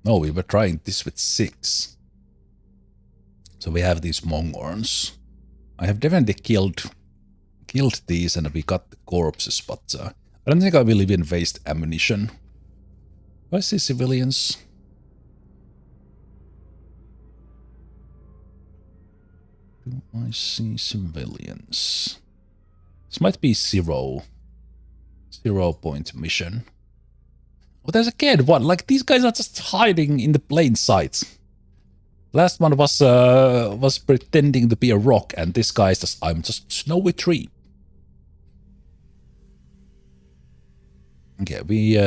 No, we were trying this with 6. So we have these monghorns. I have definitely killed these and we got the corpses, but I don't think I will even waste ammunition. Do I see civilians? Do I see civilians? This might be 0 point mission. Oh, there's again one. Like, these guys are just hiding in the plain sight. Last one was pretending to be a rock, and this guy is just, I'm just snowy tree. Okay, we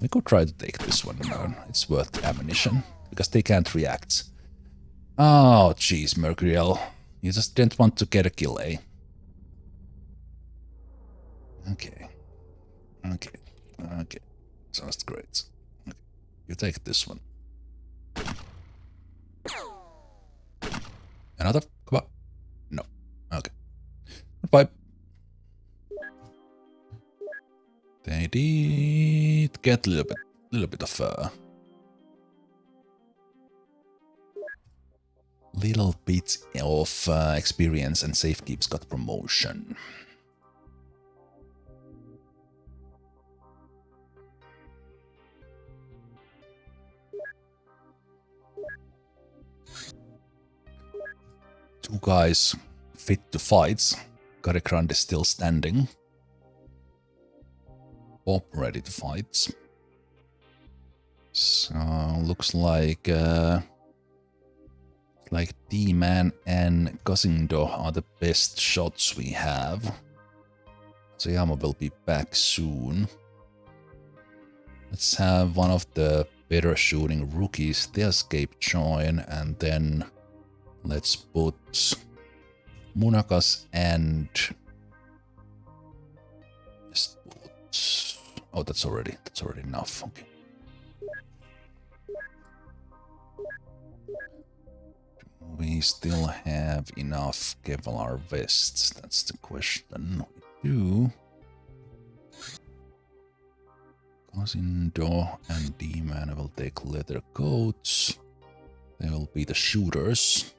could try to take this one down. It's worth the ammunition because they can't react. Oh, jeez, Mercurial, you just didn't want to get a kill, eh? Okay, sounds great. Okay. You take this one. Another? Come on. No. Okay. Goodbye. They did get a little bit of experience, and Safekeeps got promotion. Two guys fit to fight. Garikrand is still standing. Bob ready to fight. So looks like D-Man and Gasindo are the best shots we have. Zayama will be back soon. Let's have one of the better shooting rookies, the escape join, and then let's put Munakas and oh, that's already enough. Okay. We still have enough Kevlar vests. That's the question. We do. Casindo and D-Man will take leather coats. They will be the shooters.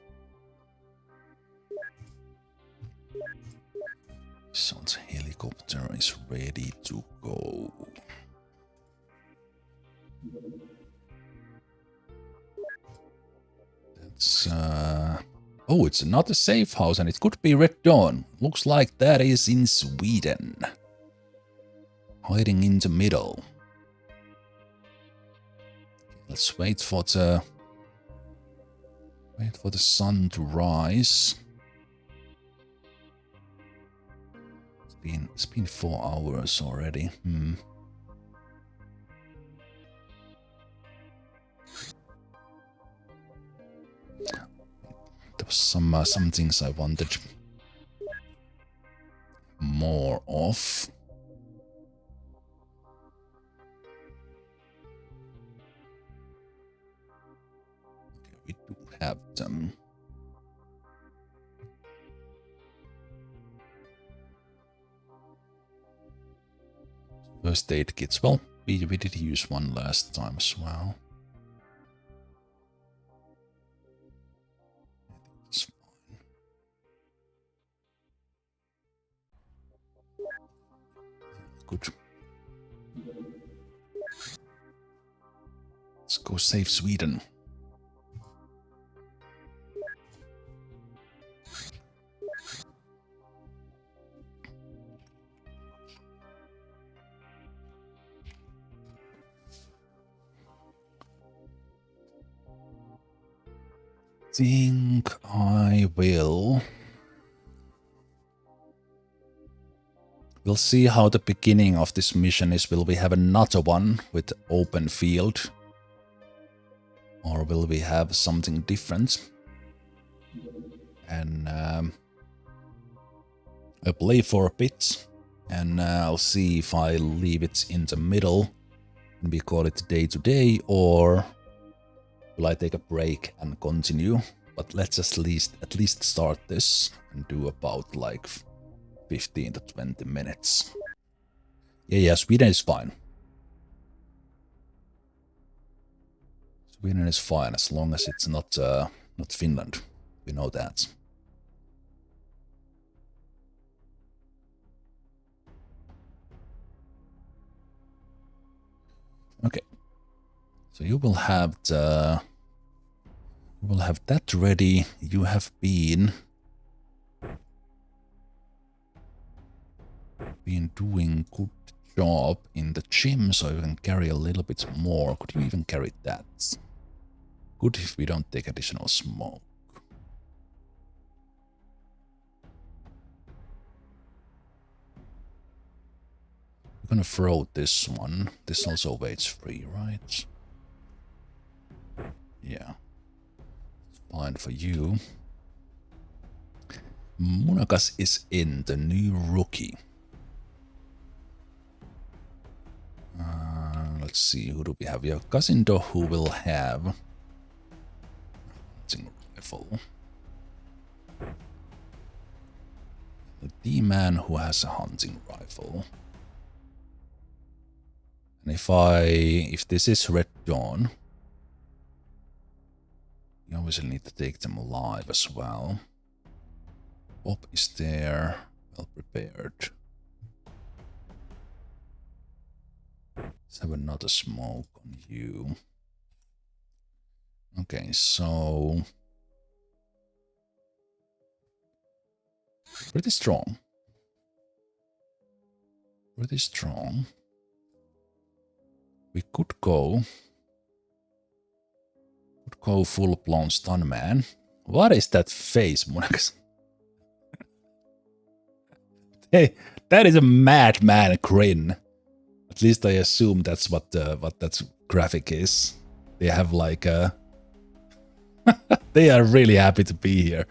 Sounds helicopter is ready to go. That's oh, it's not a safe house and it could be Red Dawn. Looks like that is in Sweden. Hiding in the middle. Let's wait for the sun to rise. It's been 4 hours already. There was some things I wanted more of. Okay, we do have them. First aid kits. Well, we did use one last time as well. It's fine. good. Let's go save Sweden. Think I will. We'll see how the beginning of this mission is. Will we have another one with open field? Or will we have something different? And I'll play for a bit. And I'll see if I leave it in the middle. And we call it day to day. Or will I take a break and continue? But let's at least start this. And do about like 15 to 20 minutes. Yeah, Sweden is fine. Sweden is fine as long as it's not Finland. We know that. Okay. So you will have that ready. You have been doing good job in the gym, so you can carry a little bit more. Could you even carry that? Good if we don't take additional smoke. We're gonna throw this one. This also weighs 3, right? Yeah. It's fine for you. Munakas is in, the new rookie. Let's see, who do we have? We have Kasindo, who will have hunting rifle. The D-man, who has a hunting rifle. And if this is Red Dawn, you obviously need to take them alive as well. Bob is there, well prepared. Let's have another smoke on you. Okay, so pretty strong. Pretty strong. We could go full-blown stun man. What is that face, Munakas? Hey, that is a madman grin. At least I assume that's what that graphic is. They have like a... they are really happy to be here.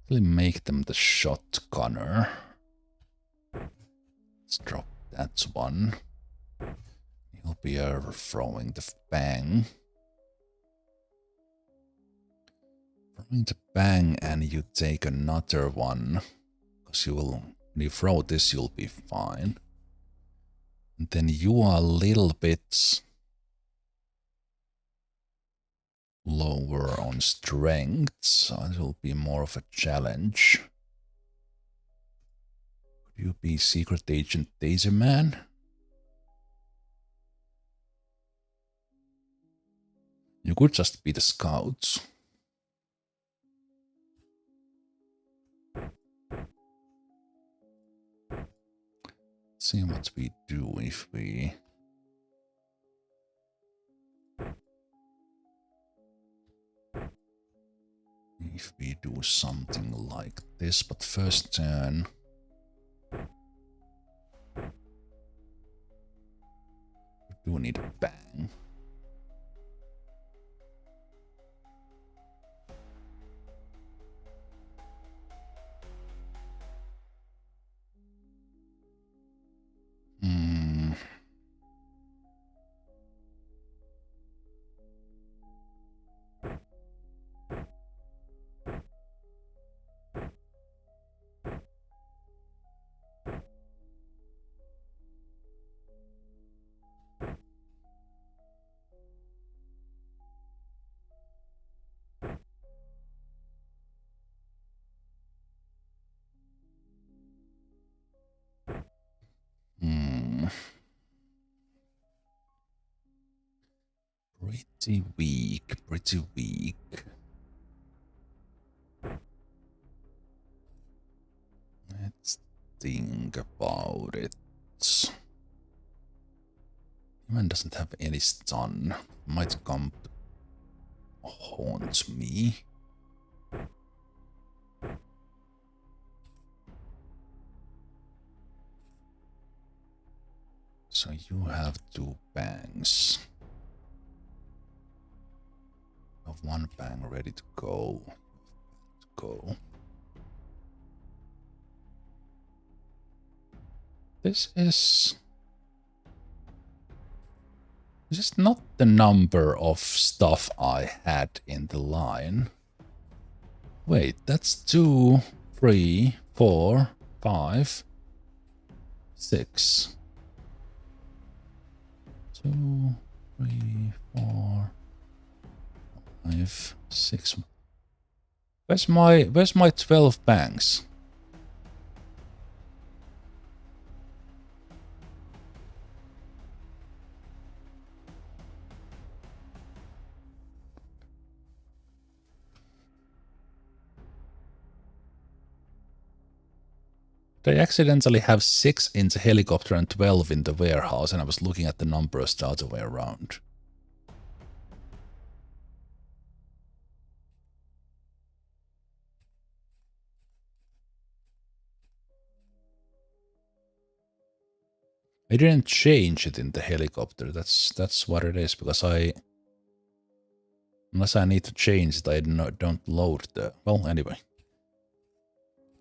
Really make them the shotgunner. Let's drop that one. He'll be throwing the bang. Throwing the bang, and you take another one. Because when you throw this, you'll be fine. And then you are a little bit lower on strength, so it will be more of a challenge. Could you be Secret Agent Taser Man? You could just be the scouts. See what we do if we... do something like this, but first turn... we do need a bang. Pretty weak, pretty weak. Let's think about it. Human doesn't have any stun. Might come to haunt me. So you have 2 bangs. You have 1 bang ready to go. This is not the number of stuff I had in the line. Wait, that's 2, 3, 4, 5, 6. 2, 3, 4, 5, 6. Where's my 12 bangs? They accidentally have 6 in the helicopter and 12 in the warehouse, and I was looking at the numbers the other way around. I didn't change it in the helicopter. That's what it is, because unless I need to change it, I don't load the... Well, anyway.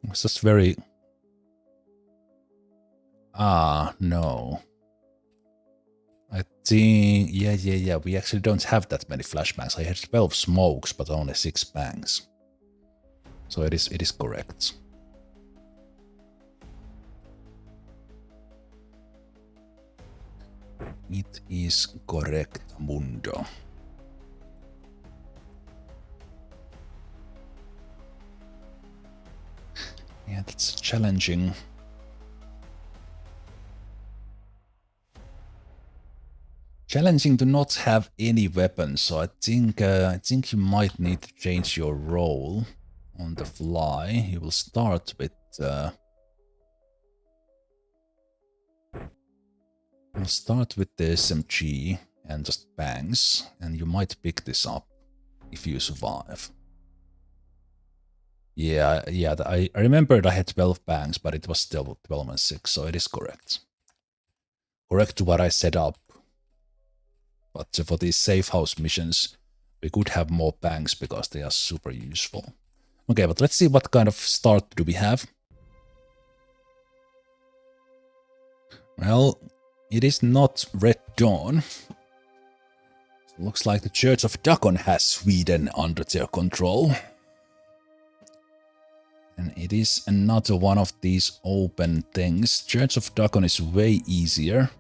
It's just very... no. I think... Yeah. We actually don't have that many flashbangs. I had 12 smokes, but only 6 bangs. So it is correct. It is correct, mundo. Yeah, that's challenging. Challenging to not have any weapons, so I think you might need to change your role on the fly. You will start with we'll start with the SMG and just bangs, and you might pick this up if you survive. Yeah, I remembered I had 12 bangs, but it was still 12 and 6, so it is correct. Correct to what I set up. But for these safe house missions, we could have more bangs because they are super useful. Okay, but let's see what kind of start do we have. Well, it is not Red Dawn. Looks like the Church of Dagon has Sweden under their control. And it is another one of these open things. Church of Dagon is way easier.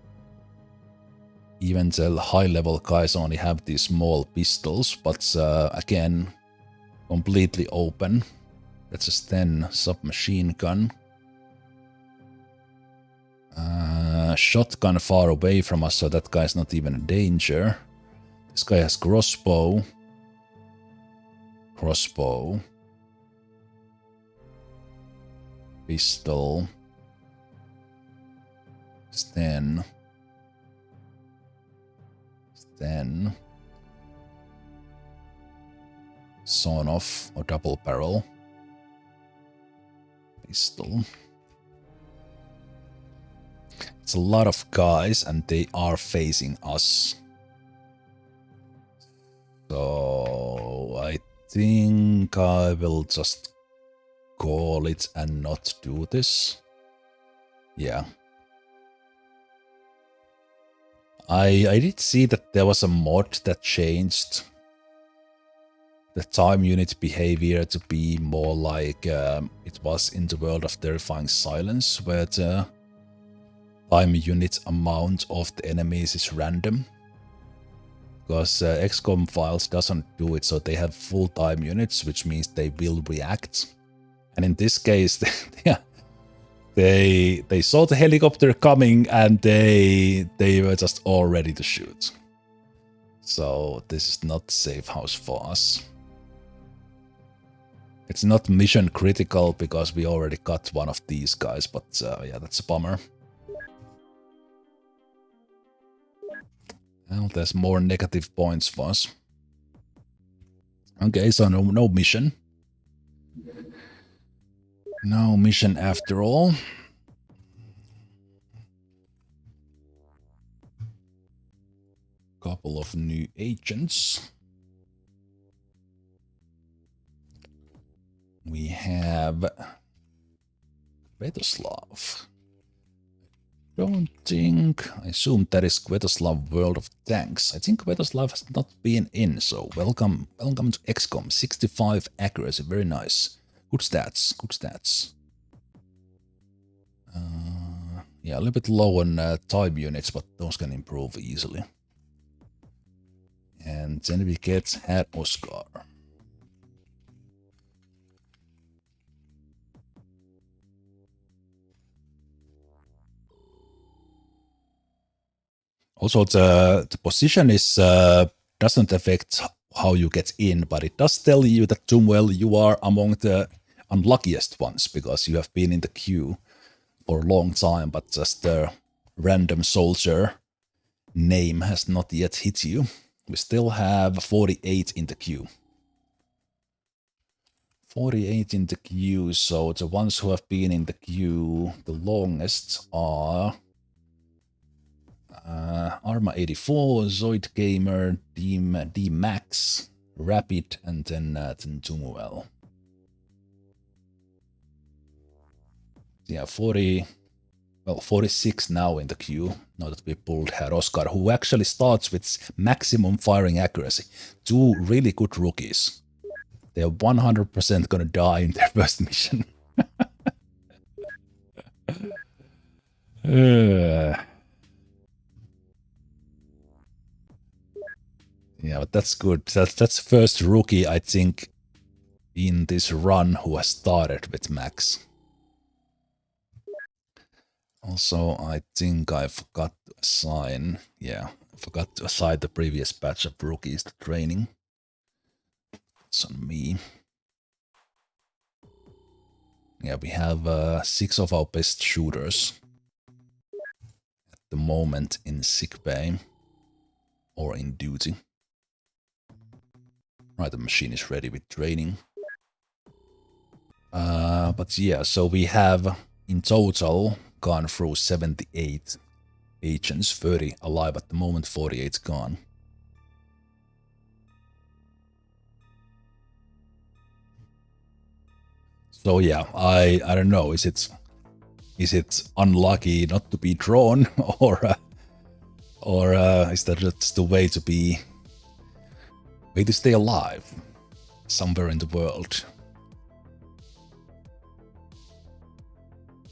Even the high-level guys only have these small pistols, but again, completely open. That's a Sten submachine gun. Shotgun far away from us, so that guy's not even a danger. This guy has crossbow. Pistol. Sten. Sawn-off or double barrel. Pistol. It's a lot of guys and they are facing us. So I think I will just call it and not do this. Yeah. I did see that there was a mod that changed the time unit behavior to be more like it was in the World of Terrifying Silence, where the time unit amount of the enemies is random. Because XCOM files doesn't do it, so they have full time units, which means they will react. And in this case, they saw the helicopter coming and they were just all ready to shoot. So this is not safe house for us. It's not mission critical because we already got one of these guys, but yeah, that's a bummer. Well, there's more negative points for us. Okay, so no mission. No mission after all. Couple of new agents. We have Svetoslav. Don't think. I assume that is Svetoslav World of Tanks. I think Svetoslav has not been in, so welcome to XCOM. 65 accuracy, very nice. Good stats, good stats. Yeah, a little bit low on time units, but those can improve easily. And then we get Herr Oscar. Also, the position is doesn't affect how you get in, but it does tell you that Tumwell, you are among the unluckiest ones because you have been in the queue for a long time, but just the random soldier name has not yet hit you. We still have 48 in the queue. 48 in the queue, so the ones who have been in the queue the longest are Arma 84, Zoid Gamer, D-Max, Rapid, and then Tumuel. Yeah, 46 now in the queue, now that we pulled Herr Oscar, who actually starts with maximum firing accuracy. Two really good rookies. They're 100% gonna die in their first mission. Yeah, but that's good. That's first rookie, I think, in this run who has started with max. Also, I think I forgot to assign, I forgot to assign the previous batch of rookies to training. It's on me. Yeah, we have 6 of our best shooters at the moment in sickbay or in duty. Right, the machine is ready with training. But yeah, so we have in total gone through 78 agents, 30 alive at the moment, 48 gone. So yeah, I don't know, is it unlucky not to be drawn, or is that just the way to stay alive somewhere in the world?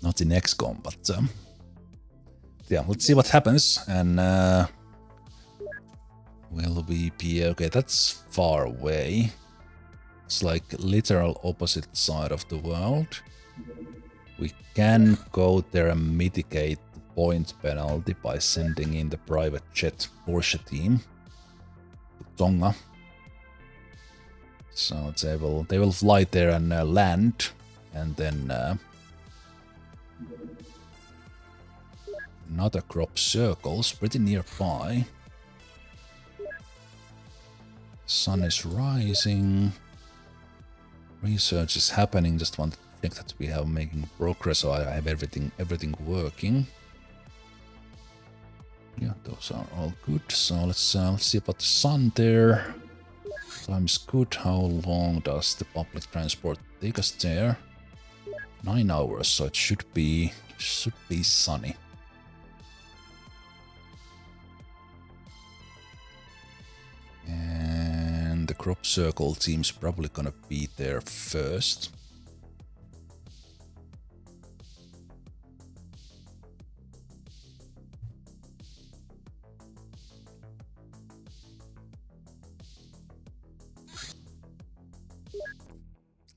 Not in XCOM, but yeah, let's see what happens. And will we be okay? That's far away. It's like literal opposite side of the world. We can go there and mitigate the point penalty by sending in the private jet Porsche team to Tonga. So they will fly there and land, and then another crop circles pretty nearby. Sun is rising. Research is happening. Just want to check that we have making progress, so I have everything working. Yeah, those are all good. So let's see about the sun there. Time's good. How long does the public transport take us there? 9 hours, so it should be sunny. And the crop circle team's probably gonna be there first.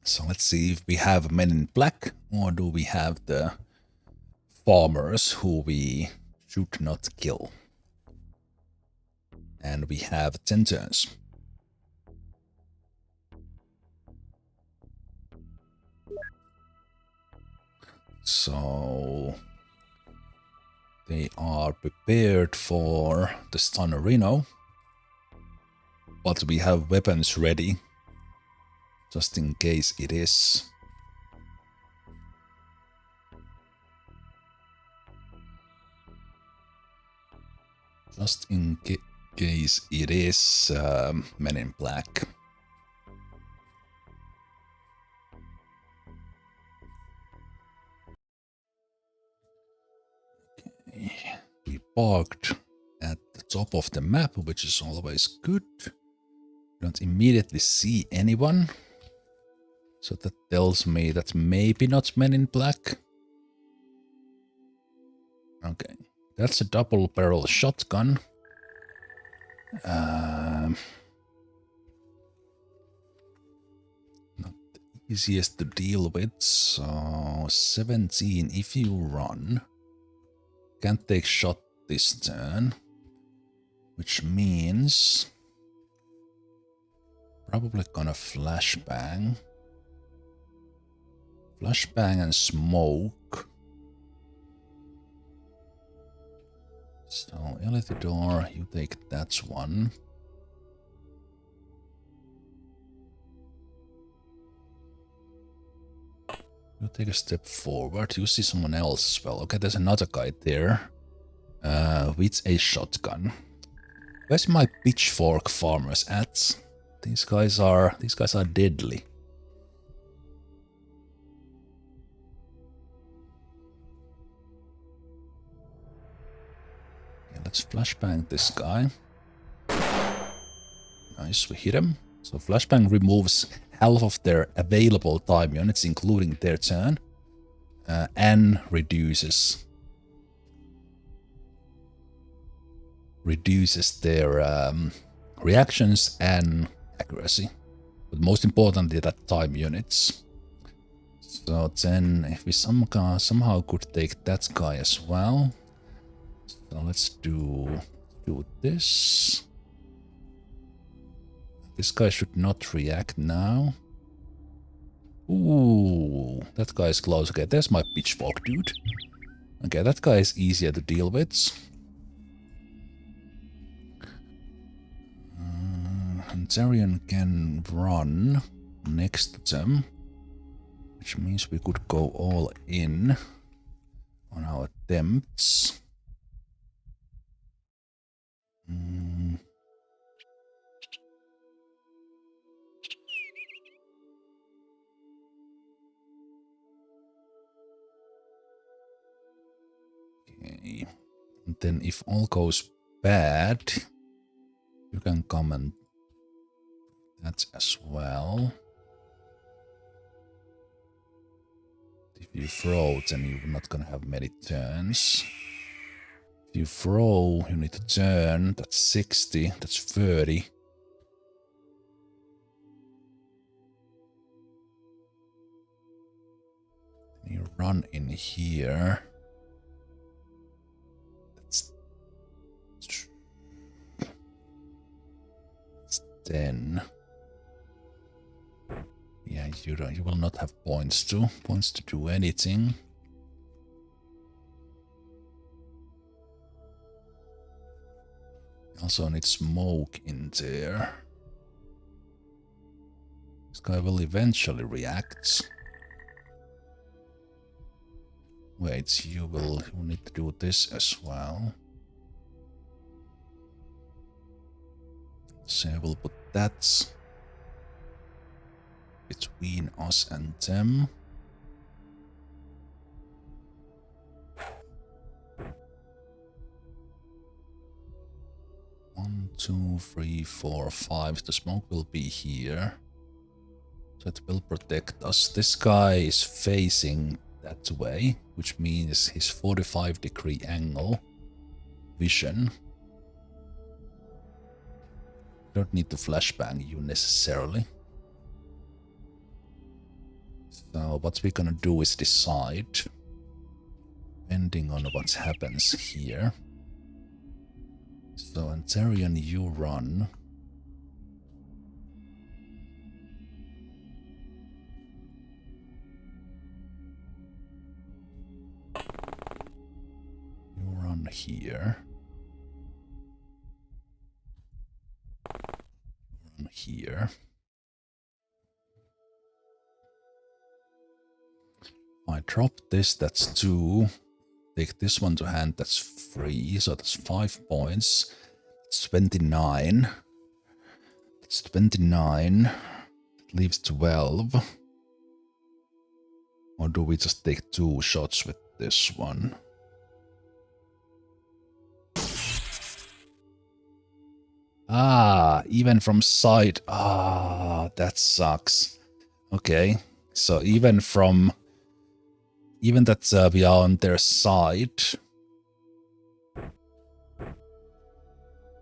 So let's see if we have men in black, or do we have the farmers who we should not kill. And we have 10 turns. So they are prepared for the Stunner Rhino, but we have weapons ready, just in case it is. Just in case it is Men in Black. Okay. We parked at the top of the map, which is always good. Don't immediately see anyone. So that tells me that maybe not Men in Black. Okay. That's a double barrel shotgun. Not the easiest to deal with. So 17 if you run. Can't take shot this turn. Which means probably gonna flashbang. Flashbang and smoke. So Elithidor, you take that one. You take a step forward. You see someone else as well. Okay, there's another guy there. With a shotgun. Where's my pitchfork farmers at? These guys are deadly. Okay, let's flashbang this guy. Nice, we hit him. So flashbang removes half of their available time units, including their turn, and reduces their reactions and accuracy. But most importantly, that time units. So then, if we somehow could take that guy as well. So let's do this. This guy should not react now. Ooh, that guy is close. Okay, there's my pitchfork dude. Okay, that guy is easier to deal with. Zarian can run next to them, which means we could go all in on our attempts. Okay. And then if all goes bad, you can comment that as well. If you throw, then you're not gonna have many turns. If you throw, you need to turn. That's 60, that's 30. You run in here. That's 10. Yeah, you will not have points to do anything. Also need smoke in there. This guy will eventually react. Wait, you need to do this as well. So I will put that between us and them. One, two, three, four, five. The smoke will be here. So it will protect us. This guy is facing that way, which means his 45-degree angle vision. Don't need to flashbang you necessarily. So what we're gonna do is decide, depending on what happens here. So, Antarian, you run. You run here. Run here. I drop this, that's 2. Take this one to hand, that's 3. So that's 5 points. It's 29. It's 29. It leaves 12. Or do we just take 2 shots with this one? Ah, even from side. Ah, that sucks. Okay, so even that we are on their side,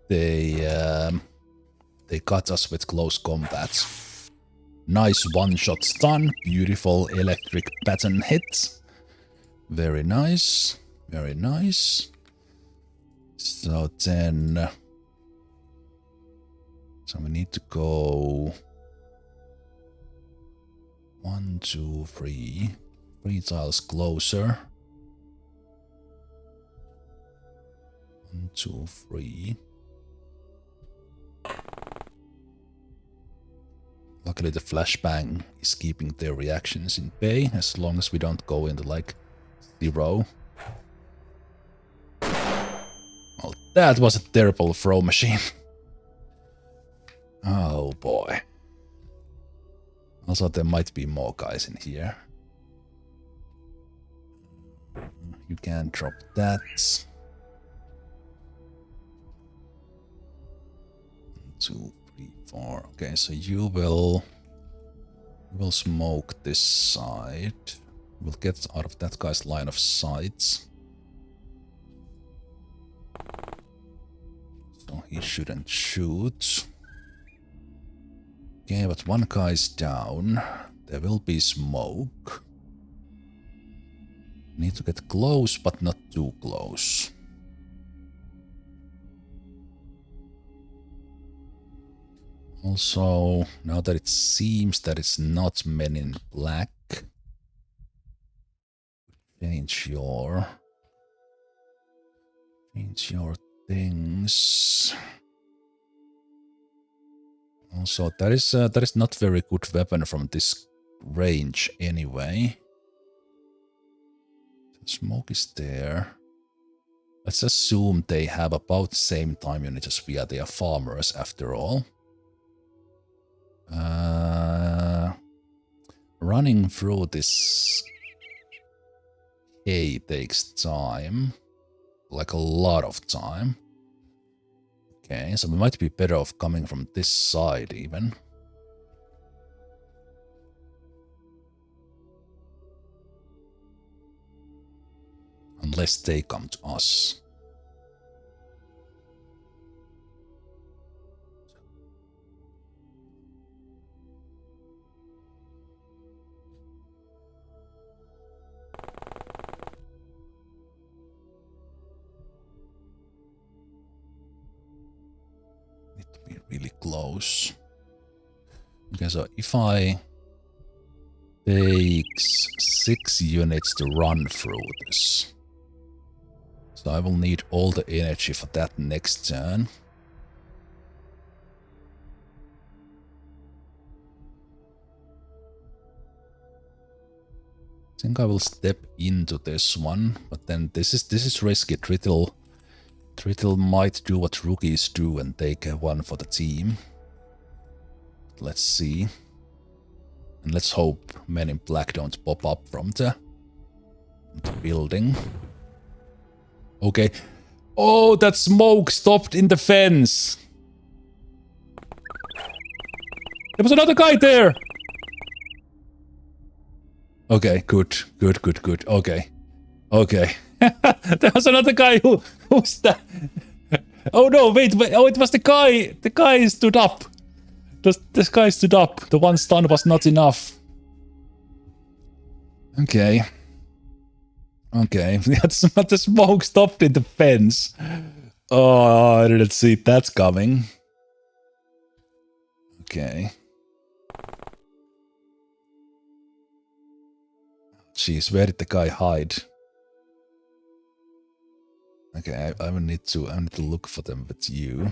they got us with close combat. Nice one-shot stun, beautiful electric pattern hit. Very nice, very nice. So then, so we need to go 1, 2, 3. 3 tiles closer. 1, 2, 3. Luckily the flashbang is keeping their reactions in bay, as long as we don't go into like 0. Well, that was a terrible throw machine. Oh boy. Also, there might be more guys in here. You can't drop that. 1, 2, 3, 4. Okay, so you will smoke this side. We'll get out of that guy's line of sight. So he shouldn't shoot. Okay, but one guy's down. There will be smoke. Need to get close, but not too close. Also, now that it seems that it's not Men in Black, change your things. Also, that is not very good weapon from this range anyway. Smoke is there. Let's assume they have about the same time unit as we are. They are farmers after all. Running through this hay takes time. Like a lot of time. Okay, so we might be better off coming from this side even. Unless they come to us. Need to be really close. Okay, so if I takes 6 units to run through this. So I will need all the energy for that next turn. I think I will step into this one, but then this is risky. Trittle might do what rookies do and take one for the team. Let's see. And let's hope Men in Black don't pop up from the building. Okay. Oh, that smoke stopped in the fence. There was another guy there. Okay, good. Okay. There was another guy who's that? Oh no, wait. Oh, it was the guy. The guy stood up. This guy stood up. The one stun was not enough. Okay. Okay, the smoke stopped in the fence. Oh, I didn't see that's coming. Okay. Jeez, where did the guy hide? Okay, I will need to look for them with you.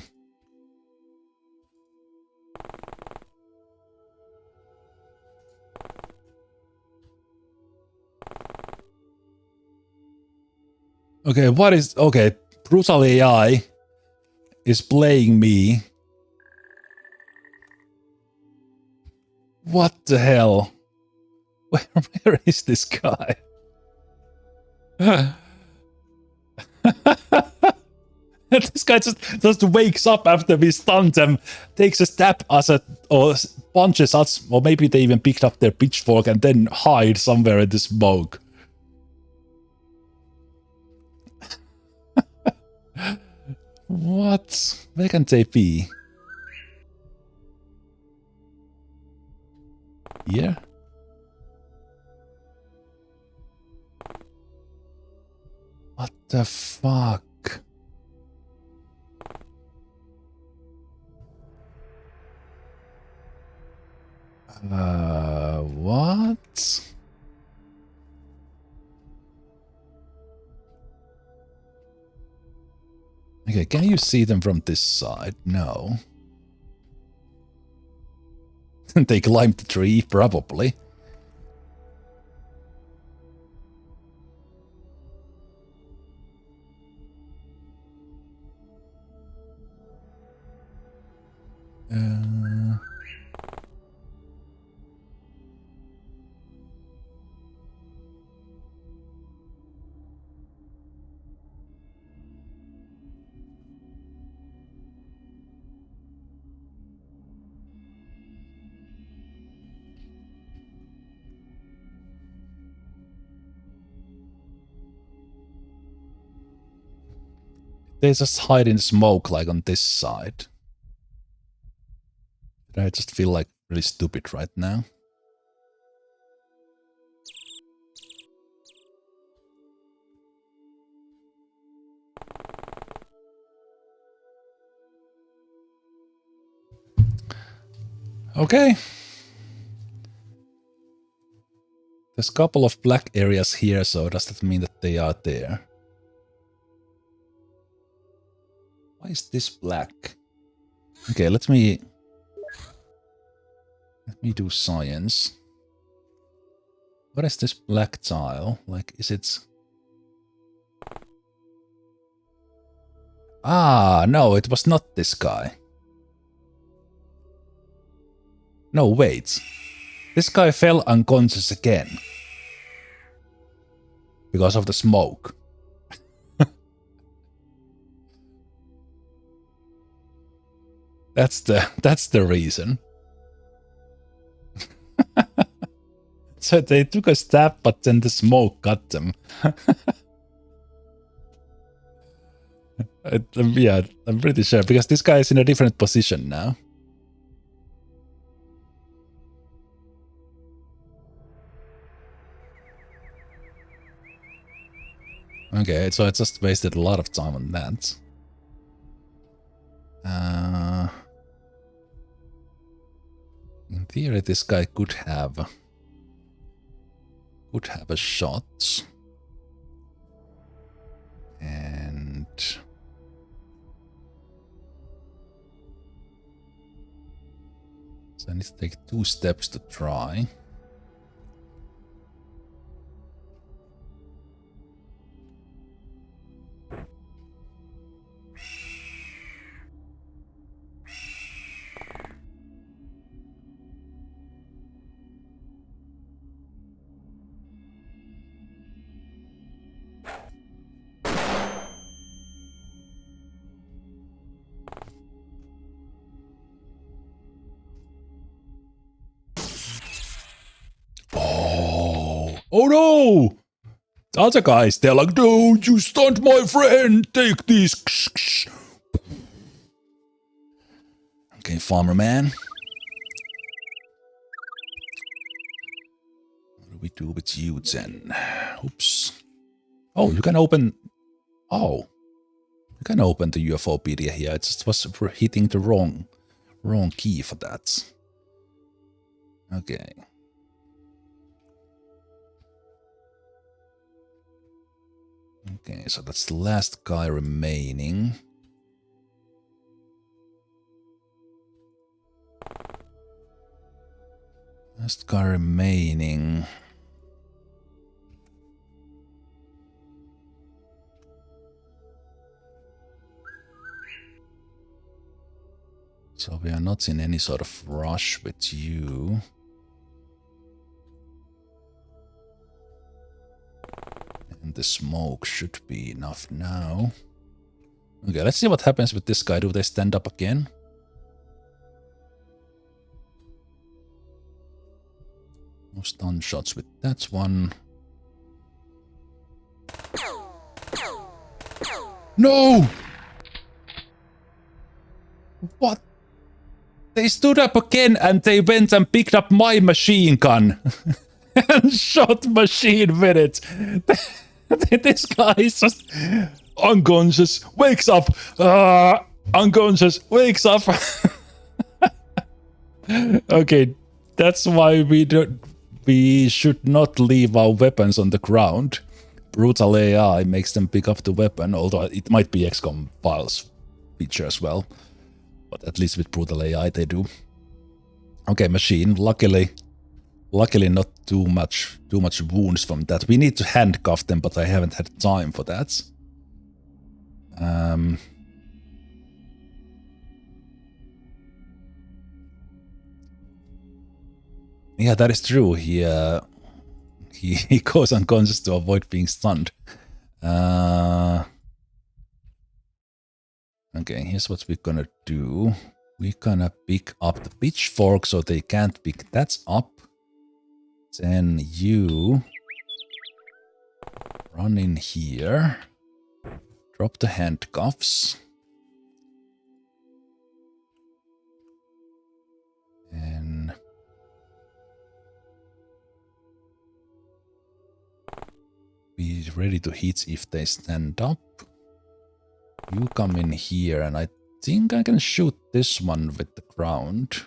Okay, what is okay? Brutal AI is playing me. What the hell? Where is this guy? This guy just wakes up after we stunned them, takes a stab us at, or punches us, or maybe they even picked up their pitchfork and then hide somewhere in the smoke. What? Where can they be? Here? What the fuck? What? Okay, can you see them from this side? No. They climbed the tree, probably. They just hide in smoke, like on this side. I just feel like really stupid right now. Okay. There's a couple of black areas here, so does that mean that they are there? Why is this black? Okay, let me do science. What is this black tile? Like, is it... Ah, no, it was not this guy. No, wait. This guy fell unconscious again. Because of the smoke. That's the reason. So they took a stab, but then the smoke got them. Yeah, I'm pretty sure, because this guy is in a different position now. Okay, so I just wasted a lot of time on that. In theory, this guy could have a shot. And... so I need to take 2 steps to try. Oh no! The other guys, they're like, no, you stunned my friend, take this. Okay, farmer man. What do we do with you then? Oops. Oh, you can open... Oh. You can open the UFOpedia here. It just was hitting the wrong key for that. Okay. Okay, so that's the last guy remaining. Last guy remaining. So we are not in any sort of rush with you. And the smoke should be enough now. Okay, let's see what happens with this guy. Do they stand up again? No stun shots with that one. No! What? They stood up again and they went and picked up my machine gun. And shot machine with it. This guy is just unconscious, wakes up, unconscious, wakes up. Okay, that's why we should not leave our weapons on the ground. Brutal AI makes them pick up the weapon, although it might be XCOM files feature as well. But at least with Brutal AI they do. Okay, machine, luckily not too much wounds from that. We need to handcuff them, but I haven't had time for that. Yeah, that is true. He goes unconscious to avoid being stunned. Okay, here's what we're gonna do. We're gonna pick up the pitchfork so they can't pick that up. Then you run in here. Drop the handcuffs. And be ready to hit if they stand up. You come in here and I think I can shoot this one with the ground.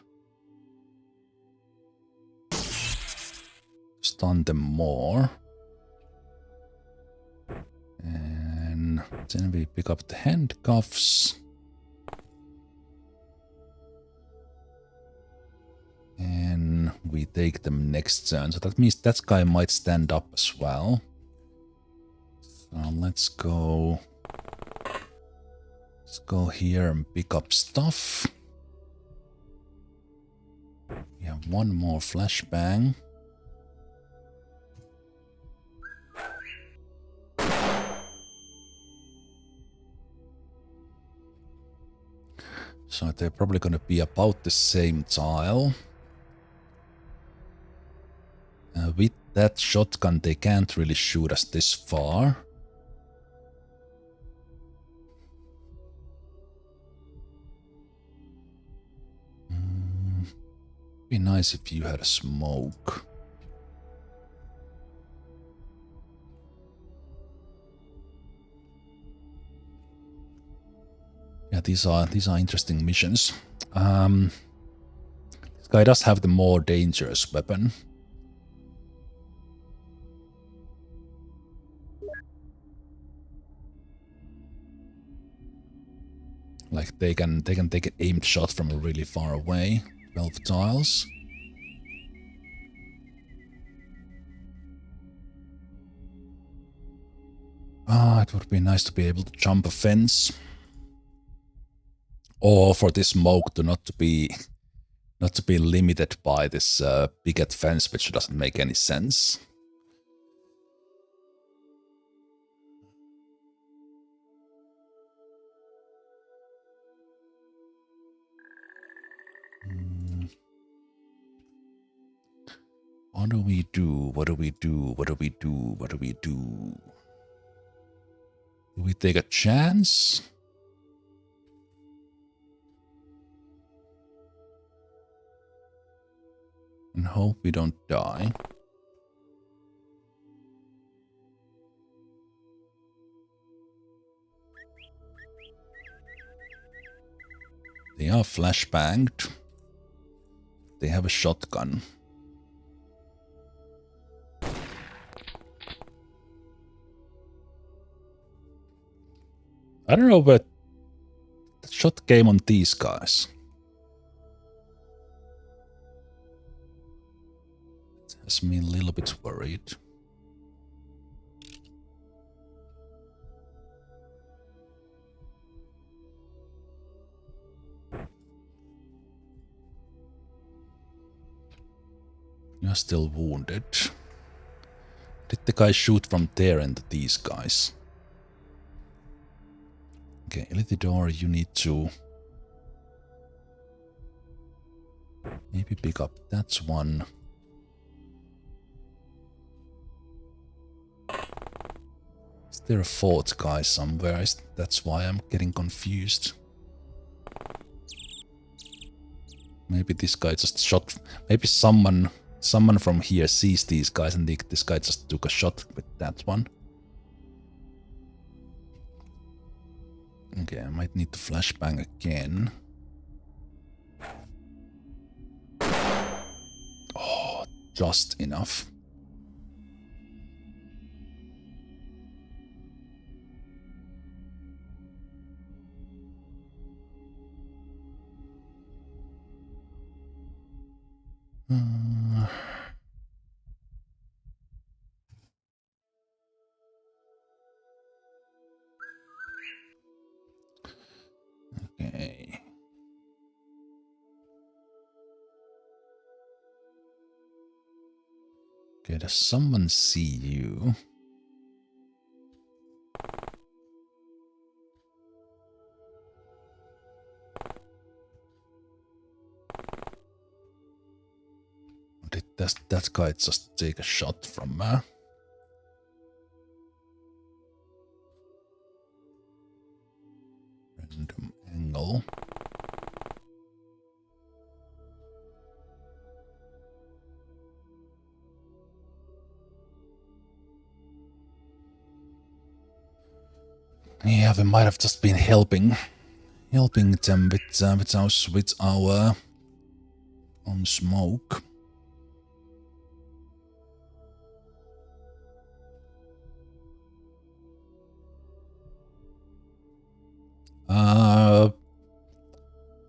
Stun them more. And then we pick up the handcuffs. And we take them next turn. So that means that guy might stand up as well. So let's go here and pick up stuff. We have one more flashbang. So they're probably going to be about the same tile. With that shotgun, they can't really shoot us this far. Be nice if you had a smoke. Yeah, these are interesting missions. This guy does have the more dangerous weapon. Like they can take an aimed shot from really far away. 12 tiles. It would be nice to be able to jump a fence. Or for this smoke to not to be limited by this picket fence, which doesn't make any sense. What do we do? What do we do? What do we do? What do we do? Do we take a chance? And hope we don't die. They are flashbanged. They have a shotgun. I don't know, but the shot came on these guys. It has me a little bit worried. You're still wounded. Did the guy shoot from there into these guys? Okay, Elitidor, you need to maybe pick up that one. Is there a fourth guy somewhere? That's why I'm getting confused. Maybe this guy just shot. Maybe someone from here sees these guys and this guy just took a shot with that one. Okay, I might need to flashbang again. Oh, just enough. Okay. Okay, does someone see you? Did that guy just take a shot from random angle? Yeah, we might have just been helping them with our on smoke.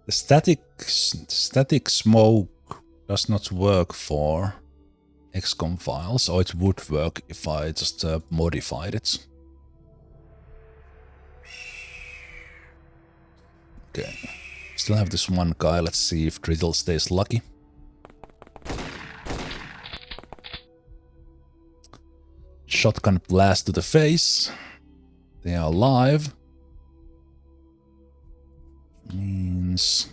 The static smoke does not work for XCOM files, or it would work if I just modified it. Okay, still have this one guy. Let's see if Drizzle stays lucky. Shotgun blast to the face. They are alive. Means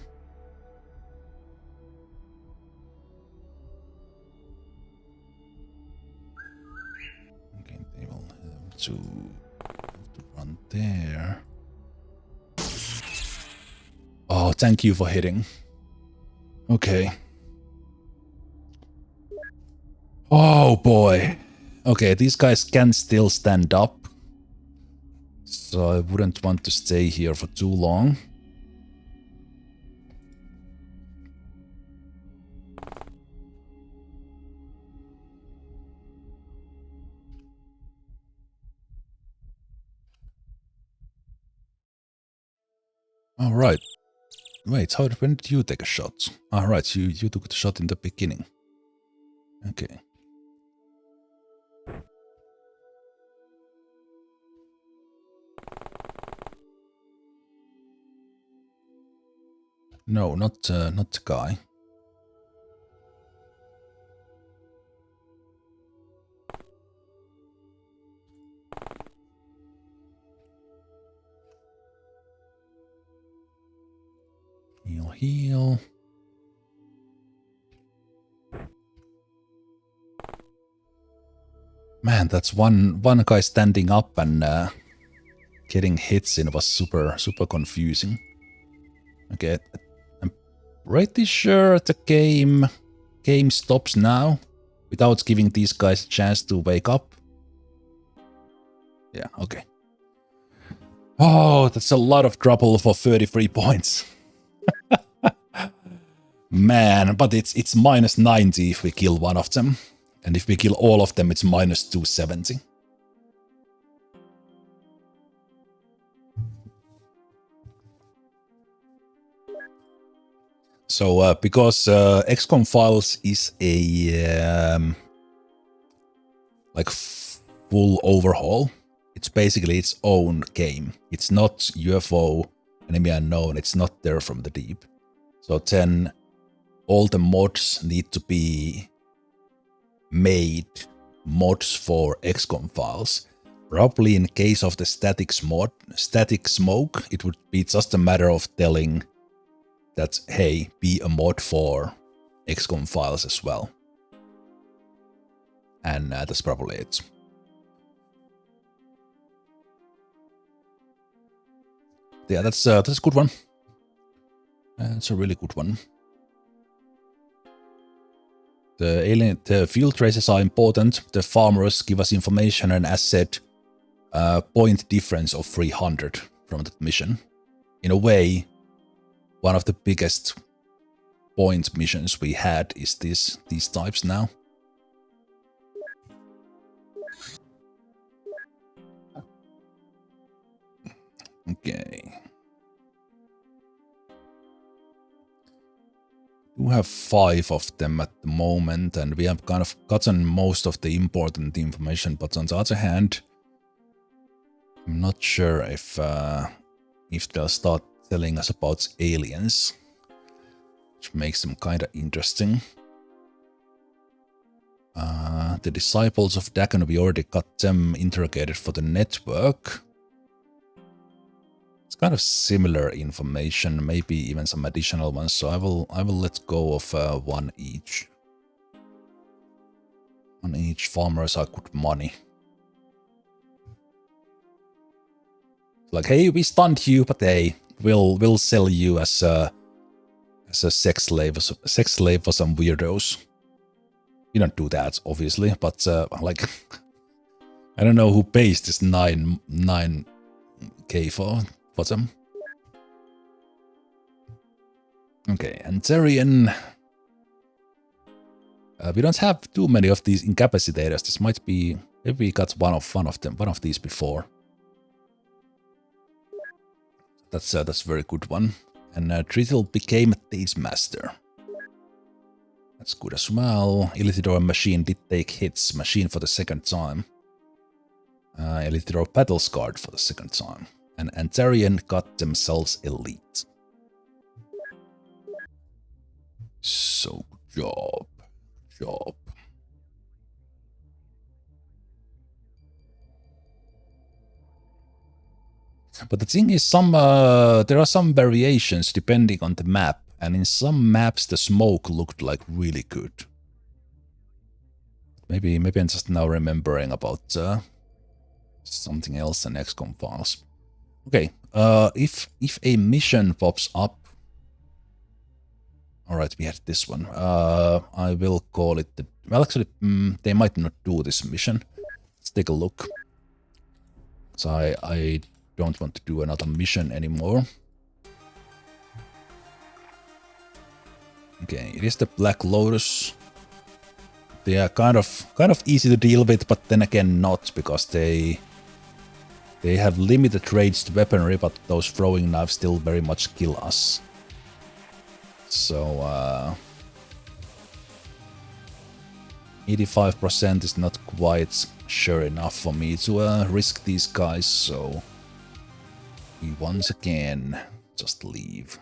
okay, they will have to run there. Oh, thank you for hitting. Okay. Oh boy. Okay, these guys can still stand up, so I wouldn't want to stay here for too long. All right. Wait, when did you take a shot? All right, you took the shot in the beginning. Okay. No, not the guy. Heal. Man, that's one guy standing up and getting hits in was super confusing. Okay, I'm pretty sure the game stops now without giving these guys a chance to wake up. Yeah, okay. Oh, that's a lot of trouble for 33 points. Man, but it's minus 90 if we kill one of them. And if we kill all of them, it's minus 270. So because XCOM Files is a like full overhaul, it's basically its own game. It's not UFO, Enemy Unknown, it's not There from the Deep. So then all the mods need to be made mods for XCOM Files. Probably in case of the static smoke, it would be just a matter of telling that, hey, be a mod for XCOM Files as well. And that's probably it. Yeah, that's a good one. It's a really good one. The field traces are important. The farmers give us information and asset point difference of 300 from that mission. In a way, one of the biggest point missions we had is these types now. Okay. We have 5 of them at the moment, and we have kind of gotten most of the important information, but on the other hand, I'm not sure if they'll start telling us about aliens, which makes them kind of interesting. The disciples of Dagon, we already got them interrogated for the network. It's kind of similar information, maybe even some additional ones, so I will let go of one each. On each. Farmers are good money. Like, hey, we stunned you, but hey, we'll sell you as a sex slave for some weirdos. You don't do that, obviously, but like, I don't know who pays this 9k for them. Okay, and Antharian. We don't have too many of these incapacitators. This might be, maybe we got one of these before. That's a very good one. And Tritil became a Taste Master. That's good as well. Elitidor Machine did take hits. Machine for the second time. Elitidor Battle Scarred for the second time. And Antharian got themselves Elite. So, job. But the thing is, there are some variations depending on the map, and in some maps the smoke looked like really good. Maybe I'm just now remembering about something else than XCOM Files. Okay, if a mission pops up, all right, we had this one. I will call it the. Well, actually, they might not do this mission. Let's take a look. So I don't want to do another mission anymore. Okay, it is the Black Lotus. They are kind of easy to deal with, but then again not, because they have limited ranged weaponry, but those throwing knives still very much kill us. So 85% is not quite sure enough for me to risk these guys, so we once again just leave.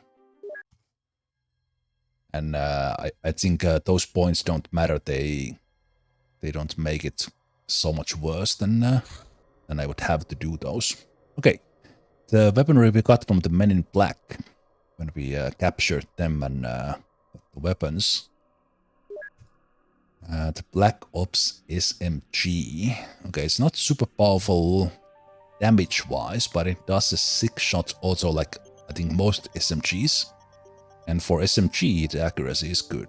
And I think those points don't matter. They don't make it so much worse than I would have to do those. Okay, the weaponry we got from the Men in Black when we captured them and the weapons. The Black Ops SMG. Okay, it's not super powerful damage-wise, but it does a 6-shot auto like I think most SMGs. And for SMG, the accuracy is good.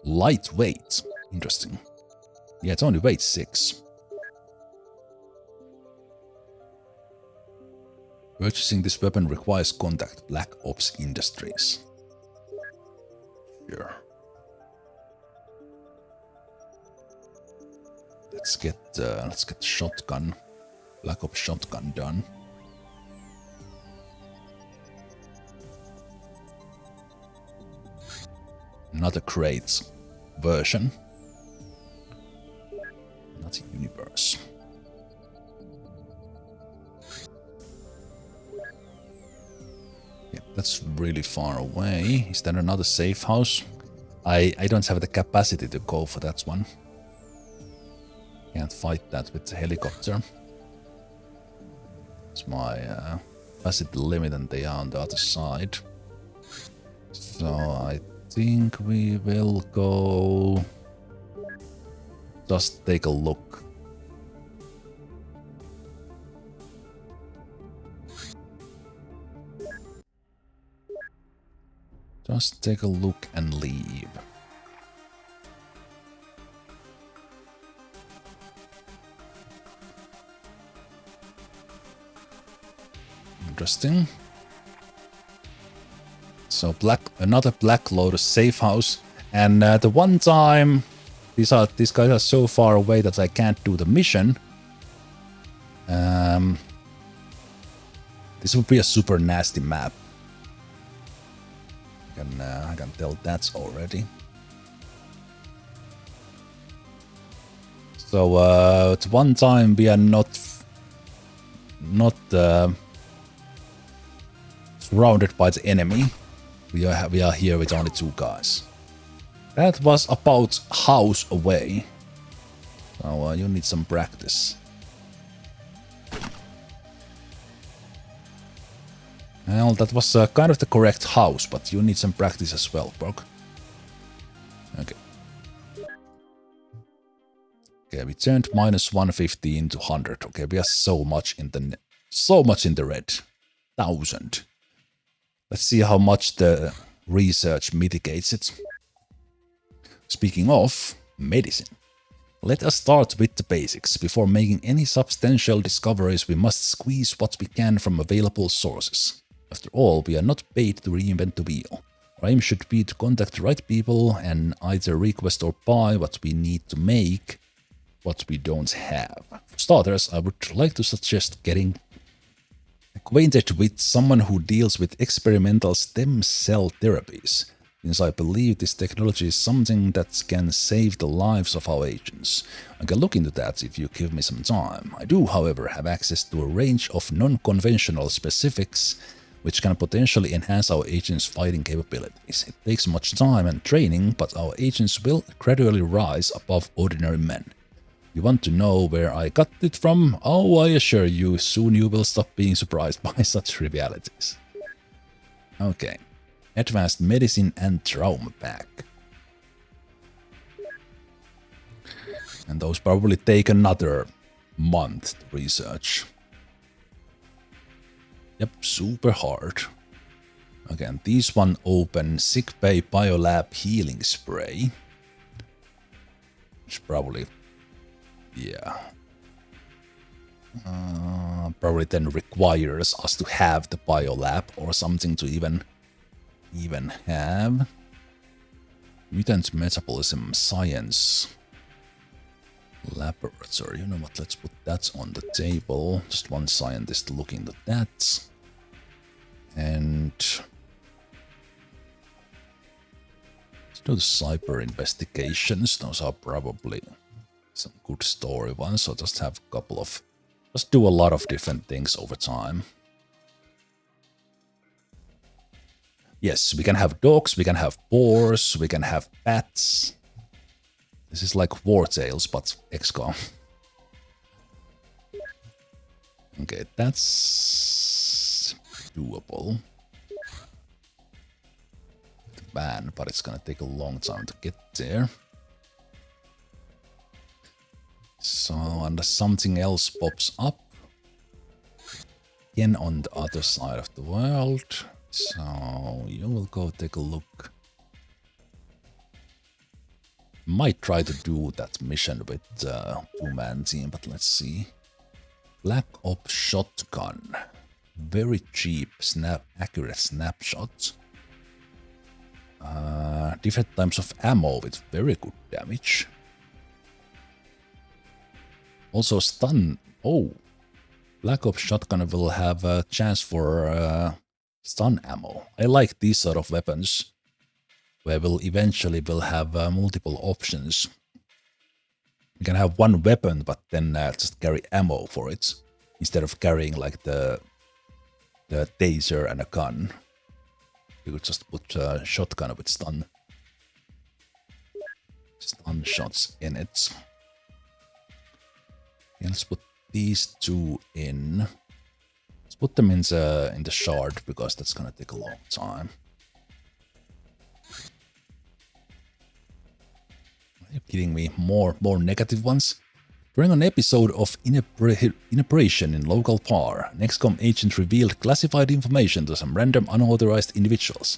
Lightweight. Interesting. Yeah, it's only weight 6. Purchasing this weapon requires contact Black Ops Industries. Sure. Let's get shotgun, Black Ops shotgun done. Not a great version. Not a universe. Yeah, that's really far away. Is there another safe house? I don't have the capacity to go for that one. Can't fight that with the helicopter. It's my capacity limit and they are on the other side. So I think we will go just take a look. Just take a look and leave. Interesting. So another Black Lotus safe house, and the one time these guys are so far away that I can't do the mission. This would be a super nasty map. I can tell that already. So at one time we are not surrounded by the enemy. We are here with only 2 guys. That was about house away. So you need some practice. Well, that was kind of the correct house, but you need some practice as well, Brock. Okay. Okay, we turned -150 into 100. Okay, we are so much in the red. 1,000. Let's see how much the research mitigates it. Speaking of medicine, let us start with the basics. Before making any substantial discoveries, we must squeeze what we can from available sources. After all, we are not paid to reinvent the wheel. Our aim should be to contact the right people and either request or buy what we need to make what we don't have. For starters, I would like to suggest getting acquainted with someone who deals with experimental stem cell therapies, since I believe this technology is something that can save the lives of our agents. I can look into that if you give me some time. I do, however, have access to a range of non-conventional specifics which can potentially enhance our agents' fighting capabilities. It takes much time and training, but our agents will gradually rise above ordinary men. You want to know where I got it from? Oh, I assure you, soon you will stop being surprised by such trivialities. Okay. Advanced Medicine and Trauma Pack. And those probably take another month to research. Yep, super hard. Again, these one open Sickbay Biolab Healing Spray. Which probably... yeah. Probably then requires us to have the biolab or something to even have. Mutant Metabolism Science Laboratory. You know what, let's put that on the table. Just one scientist looking into that. And let's do the cyber investigations. Those are probably some good story ones. So just have a couple of... just do a lot of different things over time. Yes, we can have dogs, we can have boars, we can have bats. This is like War Tales, but XCOM. Okay, that's doable. Ban, but it's gonna take a long time to get there. So, unless something else pops up. Again on the other side of the world. So, you will go take a look. Might try to do that mission with two-man team, but let's see. Black Ops Shotgun. very cheap accurate snapshots. Different types of ammo with very good damage. Also stun. Oh, Black Ops shotgun will have a chance for stun ammo. I like these sort of weapons where we'll eventually have multiple options. You can have one weapon, but then just carry ammo for it instead of carrying like the taser and a gun. You could just put a shotgun with stun shots in it. Okay, let's put these two in. Let's put them in the shard because that's gonna take a long time. Are you kidding me? More negative ones? During an episode of Inebriation in local par, an XCOM agent revealed classified information to some random unauthorized individuals.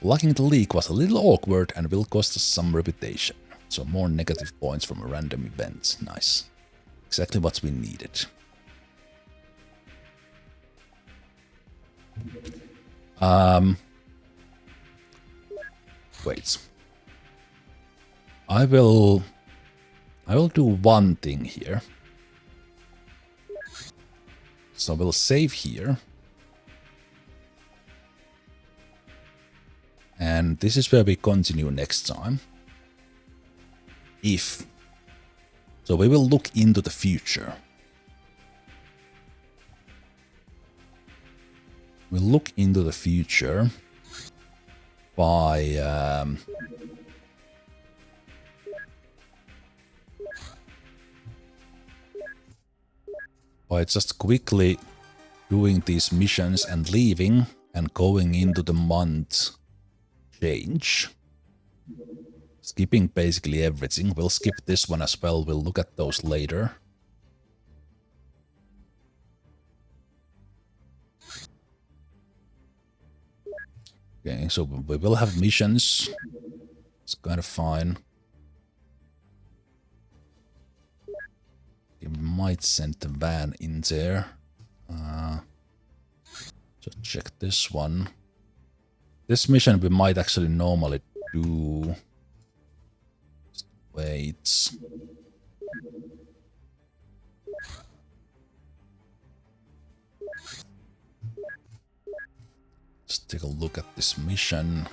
Blocking the leak was a little awkward and will cost us some reputation. So more negative points from a random event. Nice. Exactly what we needed. Wait. I will do one thing here. So we'll save here. And this is where we continue next time. So we will look into the future. We'll look into the future by just quickly doing these missions and leaving and going into the month change. Skipping basically everything. We'll skip this one as well. We'll look at those later. Okay, so we will have missions. It's kind of fine. You might send the van in there. Just check this one. This mission we might actually normally do. Just wait. Let's take a look at this mission.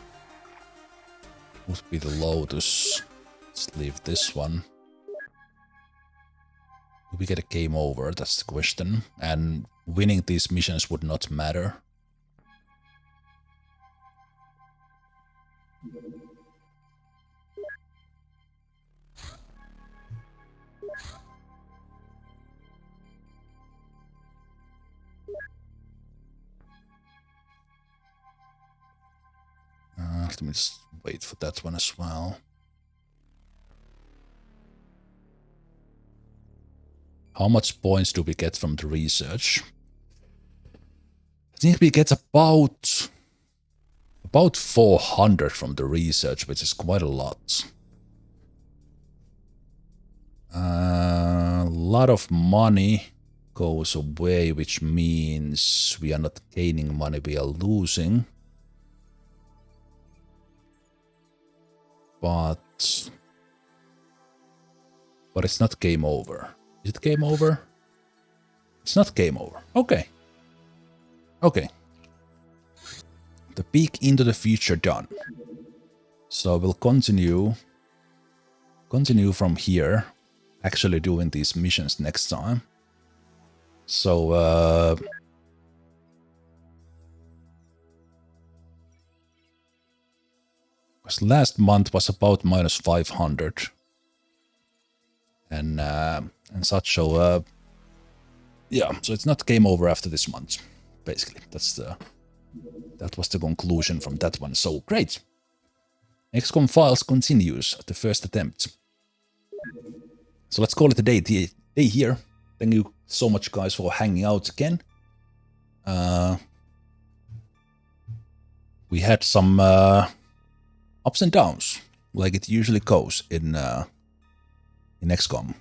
Would be the Lotus. Let's leave this one. Do we get a game over? That's the question. And winning these missions would not matter. Let me just wait for that one as well. How much points do we get from the research? I think we get about 400 from the research, which is quite a lot. A lot of money goes away, which means we are not gaining money, we are losing. But it's not game over. Is it game over? It's not game over. Okay. Okay. The peek into the future done. So we'll continue from here, actually doing these missions next time. So because last month was about minus 500 and such. So yeah, so it's not game over after this month. Basically, that was the conclusion from that one. So great. XCOM Files continues at the first attempt. So let's call it a day here. Thank you so much, guys, for hanging out again. We had some ups and downs, like it usually goes in XCOM.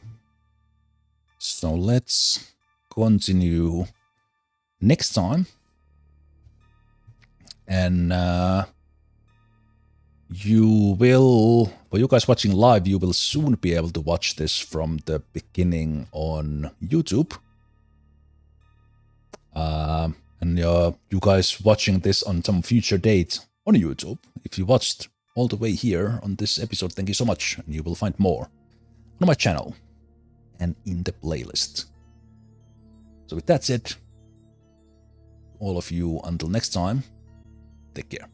So let's continue next time. And you will, for you guys watching live, you will soon be able to watch this from the beginning on YouTube. And you guys watching this on some future date on YouTube. If you watched all the way here on this episode, thank you so much. And you will find more on my channel and in the playlist. So with that said, all of you, until next time, take care.